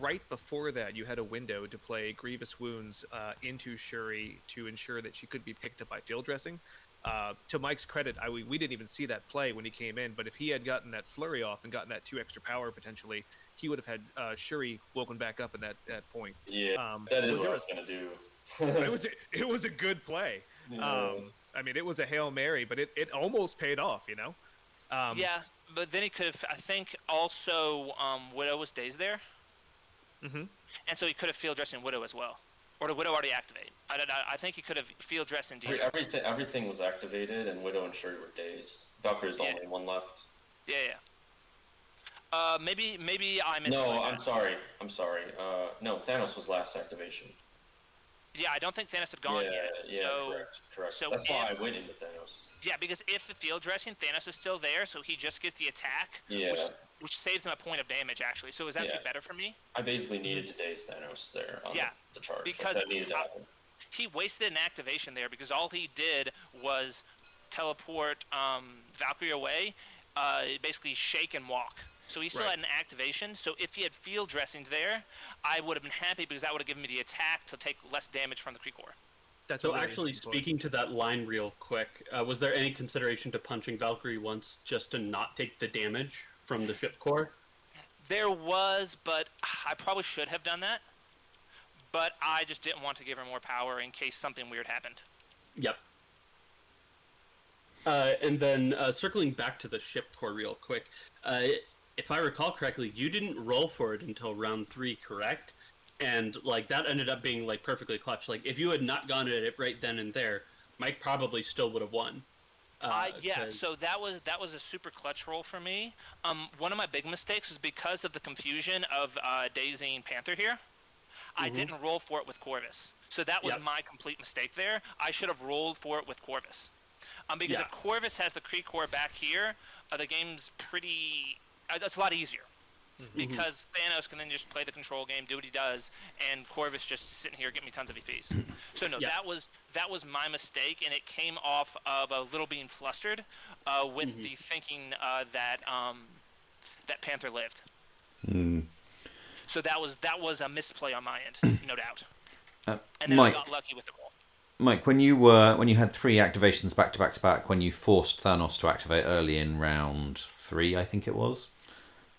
right before that you had a window to play Grievous Wounds into Shuri to ensure that she could be picked up by field dressing. To Mike's credit, we didn't even see that play when he came in, but if he had gotten that flurry off and gotten that 2 extra power potentially, he would have had Shuri woken back up in that point. Yeah, that is what I was gonna do. It was a good play. Yeah. I mean, it was a Hail Mary, but it almost paid off, you know. Yeah, but then he could have. I think also Widow was dazed there, Mm-hmm. and so he could have field dressed in Widow as well, or the Widow already activate. I think he could have field dressed in Dio. Everything was activated, and Widow and Shuri were dazed. Valkyrie's the only one left. Yeah, yeah. Maybe I missed. No, I'm sorry. No, Thanos was last activation. Yeah, I don't think Thanos had gone yet. Yeah, So, correct. So that's why I went into Thanos. Yeah, because if the field dressing, Thanos is still there, so he just gets the attack, Yeah. which saves him a point of damage, actually. So it was actually better for me. I basically needed to daze Thanos there on the charge. Because that needed to happen. He wasted an activation there because all he did was teleport Valkyrie away, basically shake and walk. So he still had an activation. So if he had field dressing there, I would have been happy because that would have given me the attack to take less damage from the Kree Core. That's so actually, speaking to that line real quick, was there any consideration to punching Valkyrie once just to not take the damage from the ship core? There was, but I probably should have done that. But I just didn't want to give her more power in case something weird happened. Yep. And then circling back to the ship core real quick, if I recall correctly, you didn't roll for it until round 3, correct? And like that ended up being like perfectly clutch. Like if you had not gone at it right then and there, Mike probably still would have won. Yeah, so that was a super clutch roll for me. One of my big mistakes was because of the confusion of dazing Panther here. I didn't roll for it with Corvus. So that was my complete mistake there. I should have rolled for it with Corvus. Because if Corvus has the Kree Core back here, the game's pretty... it's a lot easier. Because Thanos can then just play the control game, do what he does, and Corvus just sitting here, get me tons of EPs. So no, that was my mistake, and it came off of a little being flustered with the thinking that Panther lived. So that was a misplay on my end, no doubt. And then Mike, I got lucky with the roll. Mike, when you had 3 activations back to back to back, when you forced Thanos to activate early in round 3, I think it was.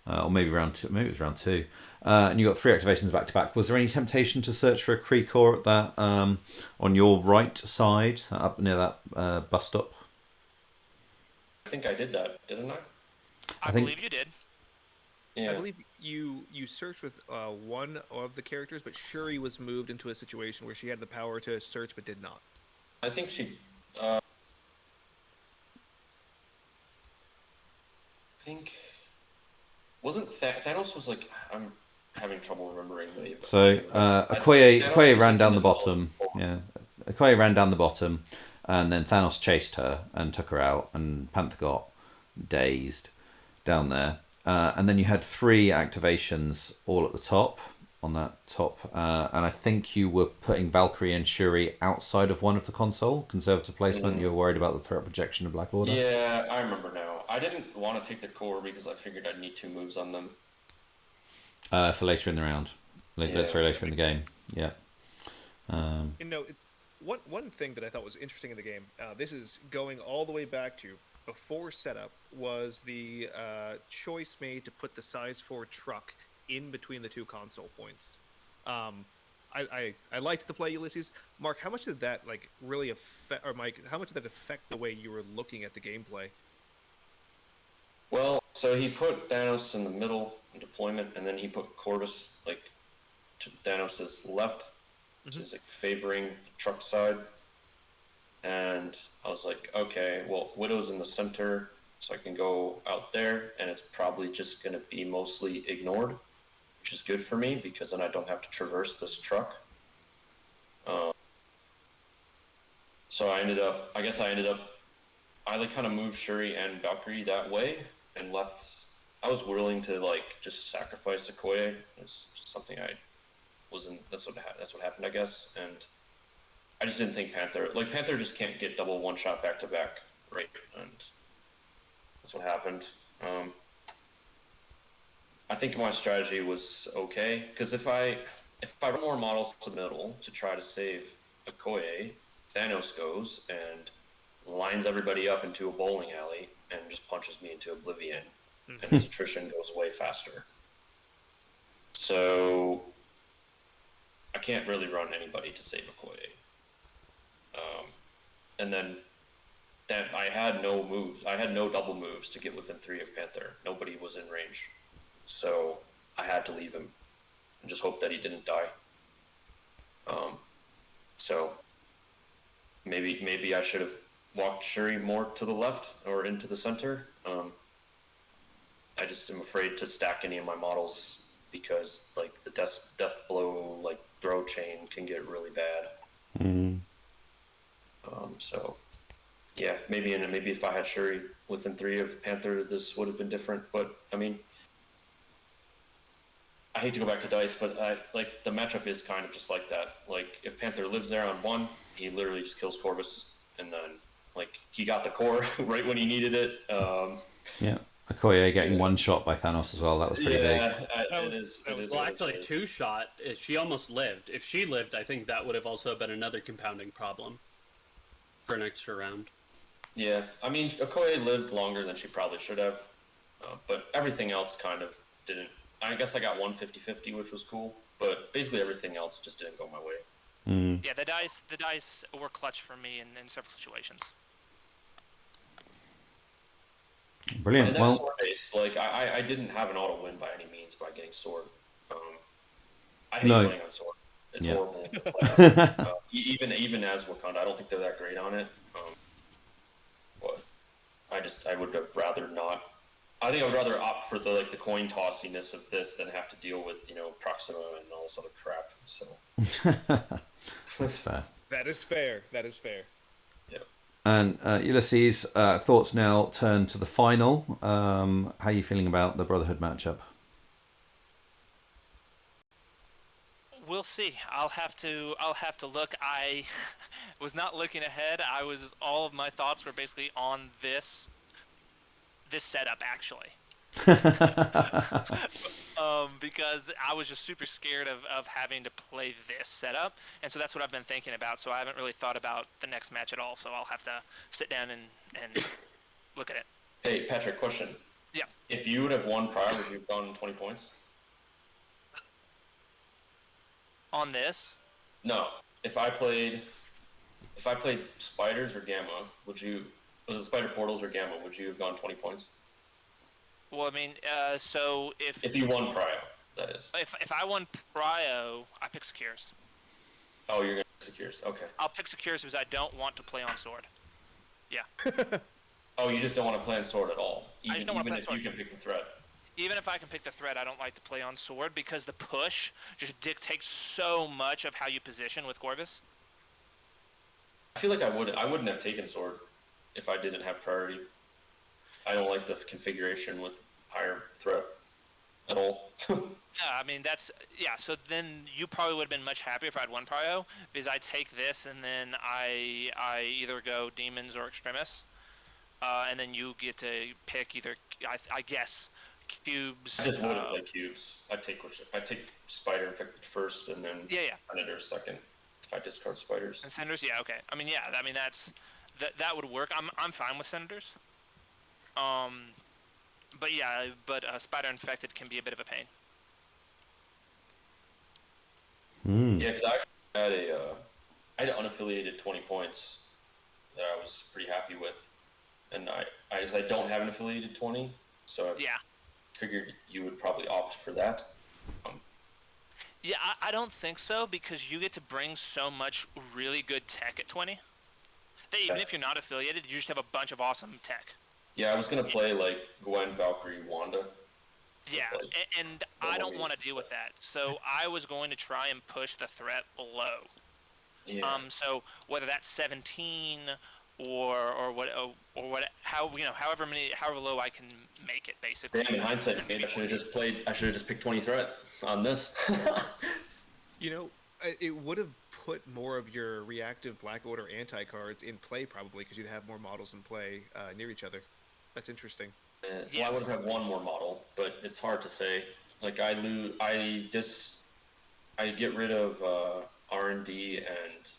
Or maybe round 2. Maybe it was round 2. And you got 3 activations back to back. Was there any temptation to search for a Kree Core at that on your right side, up near that bus stop? I think I did that, didn't I? I believe you did. Yeah. I believe you searched with one of the characters, but Shuri was moved into a situation where she had the power to search but did not. I think she. Wasn't Thanos was like I'm having trouble remembering the. So Okoye ran down the bottom. Yeah, Okoye ran down the bottom, and then Thanos chased her and took her out, and Panther got dazed down there. And then you had 3 activations all at the top, on that top. And I think you were putting Valkyrie and Shuri outside of one of the console. Conservative placement. You were worried about the threat projection of Black Order. Yeah, I remember now. I didn't want to take the core because I figured I'd need 2 moves on them. For later in the round. Later in the game. Sense. Yeah. You know, one thing that I thought was interesting in the game, this is going all the way back to before setup, was the choice made to put the size 4 truck in between the 2 console points. I liked the play, Ulysses. Mark, how much did that like really affect, or Mike, how much did that affect the way you were looking at the gameplay? Well, so he put Thanos in the middle in deployment, and then he put Corvus like to Thanos' left, which is like favoring the truck side. And I was like, okay, well, Widow's in the center, so I can go out there, and it's probably just going to be mostly ignored, which is good for me because then I don't have to traverse this truck. So I like kind of moved Shuri and Valkyrie that way and left. I was willing to like just sacrifice Okoye. It's just something I wasn't. That's what happened, I guess. And I just didn't think Panther just can't get double one shot back to back, right? And that's what happened. I think my strategy was okay because if I run more models to the middle to try to save Okoye, Thanos goes and lines everybody up into a bowling alley and just punches me into oblivion, and his attrition goes way faster. So I can't really run anybody to save Okoye. And then I had no moves. I had no double moves to get within 3 of Panther. Nobody was in range. So I had to leave him and just hope that he didn't die. So maybe I should have walked Shuri more to the left or into the center. I just am afraid to stack any of my models because like the death blow like throw chain can get really bad. So yeah, maybe if I had Shuri within 3 of Panther, this would have been different. But I mean, I hate to go back to dice, but like the matchup is kind of just like that. Like if Panther lives there on 1, he literally just kills Corvus, and then like he got the core right when he needed it. Yeah, Okoye getting one shot by Thanos as well. That was pretty big. It is. Well, actually, 2-shot. She almost lived. If she lived, I think that would have also been another compounding problem for an extra round. Yeah, I mean, Okoye lived longer than she probably should have, but everything else kind of didn't. I guess I got 1 50-50, which was cool, but basically everything else just didn't go my way. Yeah, the dice were clutch for me in several situations. Brilliant. And that's Well, sword base. Like I didn't have an auto win by any means by getting sword. I hate playing on sword. It's horrible. Even as Wakanda, I don't think they're that great on it. But I would have rather not. I think I would rather opt for the coin tossiness of this than have to deal with Proxima and all this other crap. So that's fair. That is fair. That is fair. Yeah. And Ulysses, thoughts now turn to the final. How are you feeling about the Brotherhood matchup? We'll see. I'll have to look. I was not looking ahead. All of my thoughts were basically on this setup actually. Because I was just super scared of having to play this setup, and so that's what I've been thinking about. So I haven't really thought about the next match at all. So I'll have to sit down and look at it. Hey, Patrick, question. Yeah. If you would have won prior, would you have gone 20 points? On this? No. If I played Spiders or Gamma, was it Spider Portals or Gamma? Would you have gone 20 points? Well, I mean, so if you won Prio, that is. If I won Prio, I pick Secures. Oh, you're gonna pick Secures. Okay. I'll pick Secures because I don't want to play on Sword. Yeah. Oh, you just don't want to play on Sword at all. I just don't want to play on Even Sword. if you can pick the threat. Even if I can pick the threat, I don't like to play on Sword because the push just dictates so much of how you position with Corvus. I feel like I wouldn't have taken Sword if I didn't have priority. I don't like the configuration with higher threat at all. Yeah, I mean so then you probably would have been much happier if I had one Prio, because I take this and then I either go Demons or Extremis, and then you get to pick either I guess Cubes. I just wouldn't play Cubes. I take Spider Infected first and then Predator second if I discard Spiders. And Senators, yeah, okay. I mean, yeah, I mean that would work. I'm fine with Senators. But Spider Infected can be a bit of a pain. Yeah, because I had an unaffiliated 20 points that I was pretty happy with, and I don't have an affiliated 20, so I figured you would probably opt for that. Yeah, I don't think so, because you get to bring so much really good tech at 20. That even if you're not affiliated, you just have a bunch of awesome tech. Yeah, I was gonna play like Gwen, Valkyrie, Wanda. Yeah, and I don't want to deal with that. So I was going to try and push the threat low. Yeah. So whether that's 17 or however low I can make it, basically. Damn, in hindsight, maybe I should have just picked 20 threat on this. It would have put more of your reactive Black Order anti-cards in play, probably, because you'd have more models in play near each other. That's interesting. Well, I would have had one more model, but it's hard to say. Like, I get rid of R&D and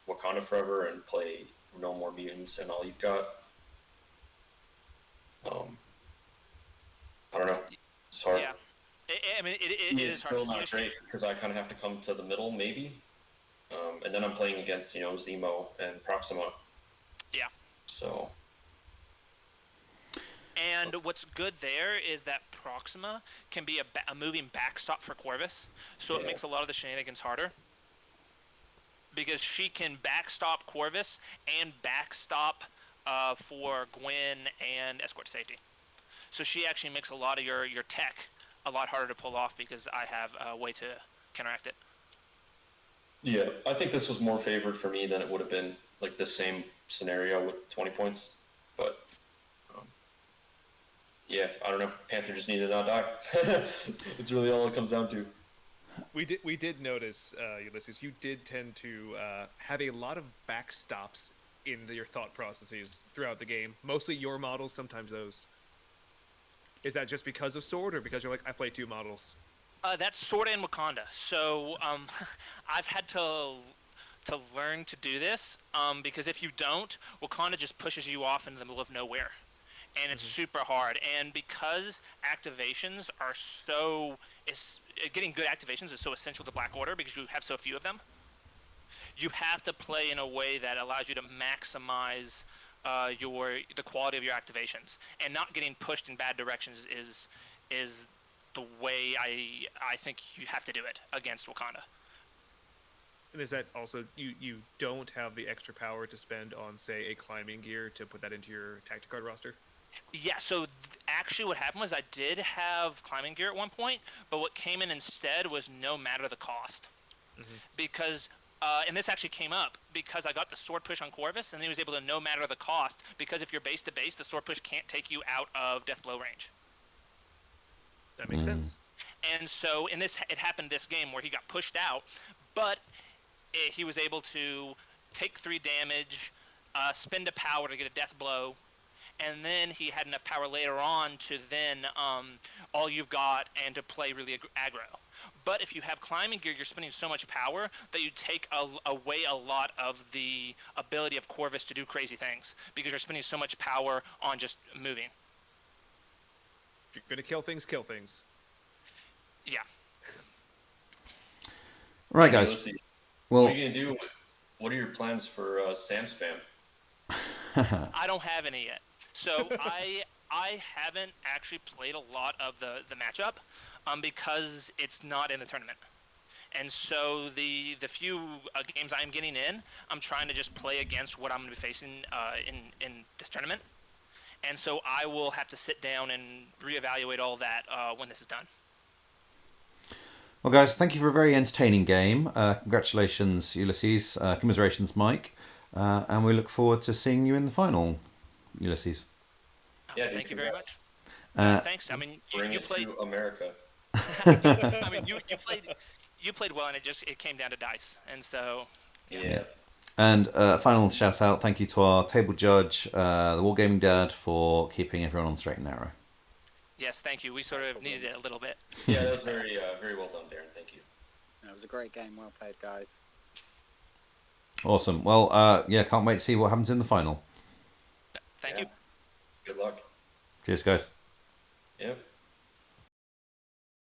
Wakanda forever and play no more mutants and all you've got. I don't know. It's hard. Yeah. I mean, it It's is hard. still not great because I kind of have to come to the middle, maybe. And then I'm playing against, Zemo and Proxima. Yeah. So. And what's good there is that Proxima can be a moving backstop for Corvus, so it makes a lot of the shenanigans harder. Because she can backstop Corvus and backstop for Gwen and escort safety. So she actually makes a lot of your tech a lot harder to pull off because I have a way to counteract it. Yeah, I think this was more favored for me than it would have been like the same scenario with 20 points. But yeah, I don't know. Panther just needed to not die. It's really all it comes down to. We did notice, Ulysses, you did tend to have a lot of backstops in your thought processes throughout the game. Mostly your models, sometimes those. Is that just because of Sword, or because you're like, I play 2 models? That's Sword and Wakanda. So I've had to learn to do this because if you don't, Wakanda just pushes you off into the middle of nowhere. And it's super hard. And because activations are getting good activations is so essential to Black Order because you have so few of them. You have to play in a way that allows you to maximize the quality of your activations, and not getting pushed in bad directions is the way I think you have to do it against Wakanda. And is that also you don't have the extra power to spend on, say, a climbing gear to put that into your tactic card roster? Yeah, so actually what happened was I did have climbing gear at one point, but what came in instead was no matter the cost. Because, and this actually came up, because I got the sword push on Corvus, and he was able to no matter the cost, because if you're base to base, the sword push can't take you out of death blow range. That makes sense. And so it happened this game where he got pushed out, but he was able to take 3 damage, spend a power to get a death blow, and then he had enough power later on to then all you've got and to play really aggro. But if you have climbing gear, you're spending so much power that you take away a lot of the ability of Corvus to do crazy things because you're spending so much power on just moving. If you're gonna kill things, kill things. Yeah. Right, guys. Ulysses, Well, what are you gonna do? What are your plans for Sam Spam? I don't have any yet. So I haven't actually played a lot of the matchup because it's not in the tournament. And so the few games I'm getting in, I'm trying to just play against what I'm going to be facing in this tournament. And so I will have to sit down and reevaluate all that when this is done. Well, guys, thank you for a very entertaining game. Congratulations, Ulysses. Commiserations, Mike. And we look forward to seeing you in the final, Ulysses. Yeah, Thank you very much. Thanks. I mean, Bring you it played. to America. I mean, you played well, and it came down to dice, and so. Yeah. And final shout out, thank you to our table judge, the Wargaming Dad, for keeping everyone on straight and narrow. Yes, thank you. We sort of needed it a little bit. Yeah, that was very well done, Darren. Thank you. It was a great game. Well played, guys. Awesome. Well, yeah, can't wait to see what happens in the final. Thank you. Good luck. Cheers, guys. Yep.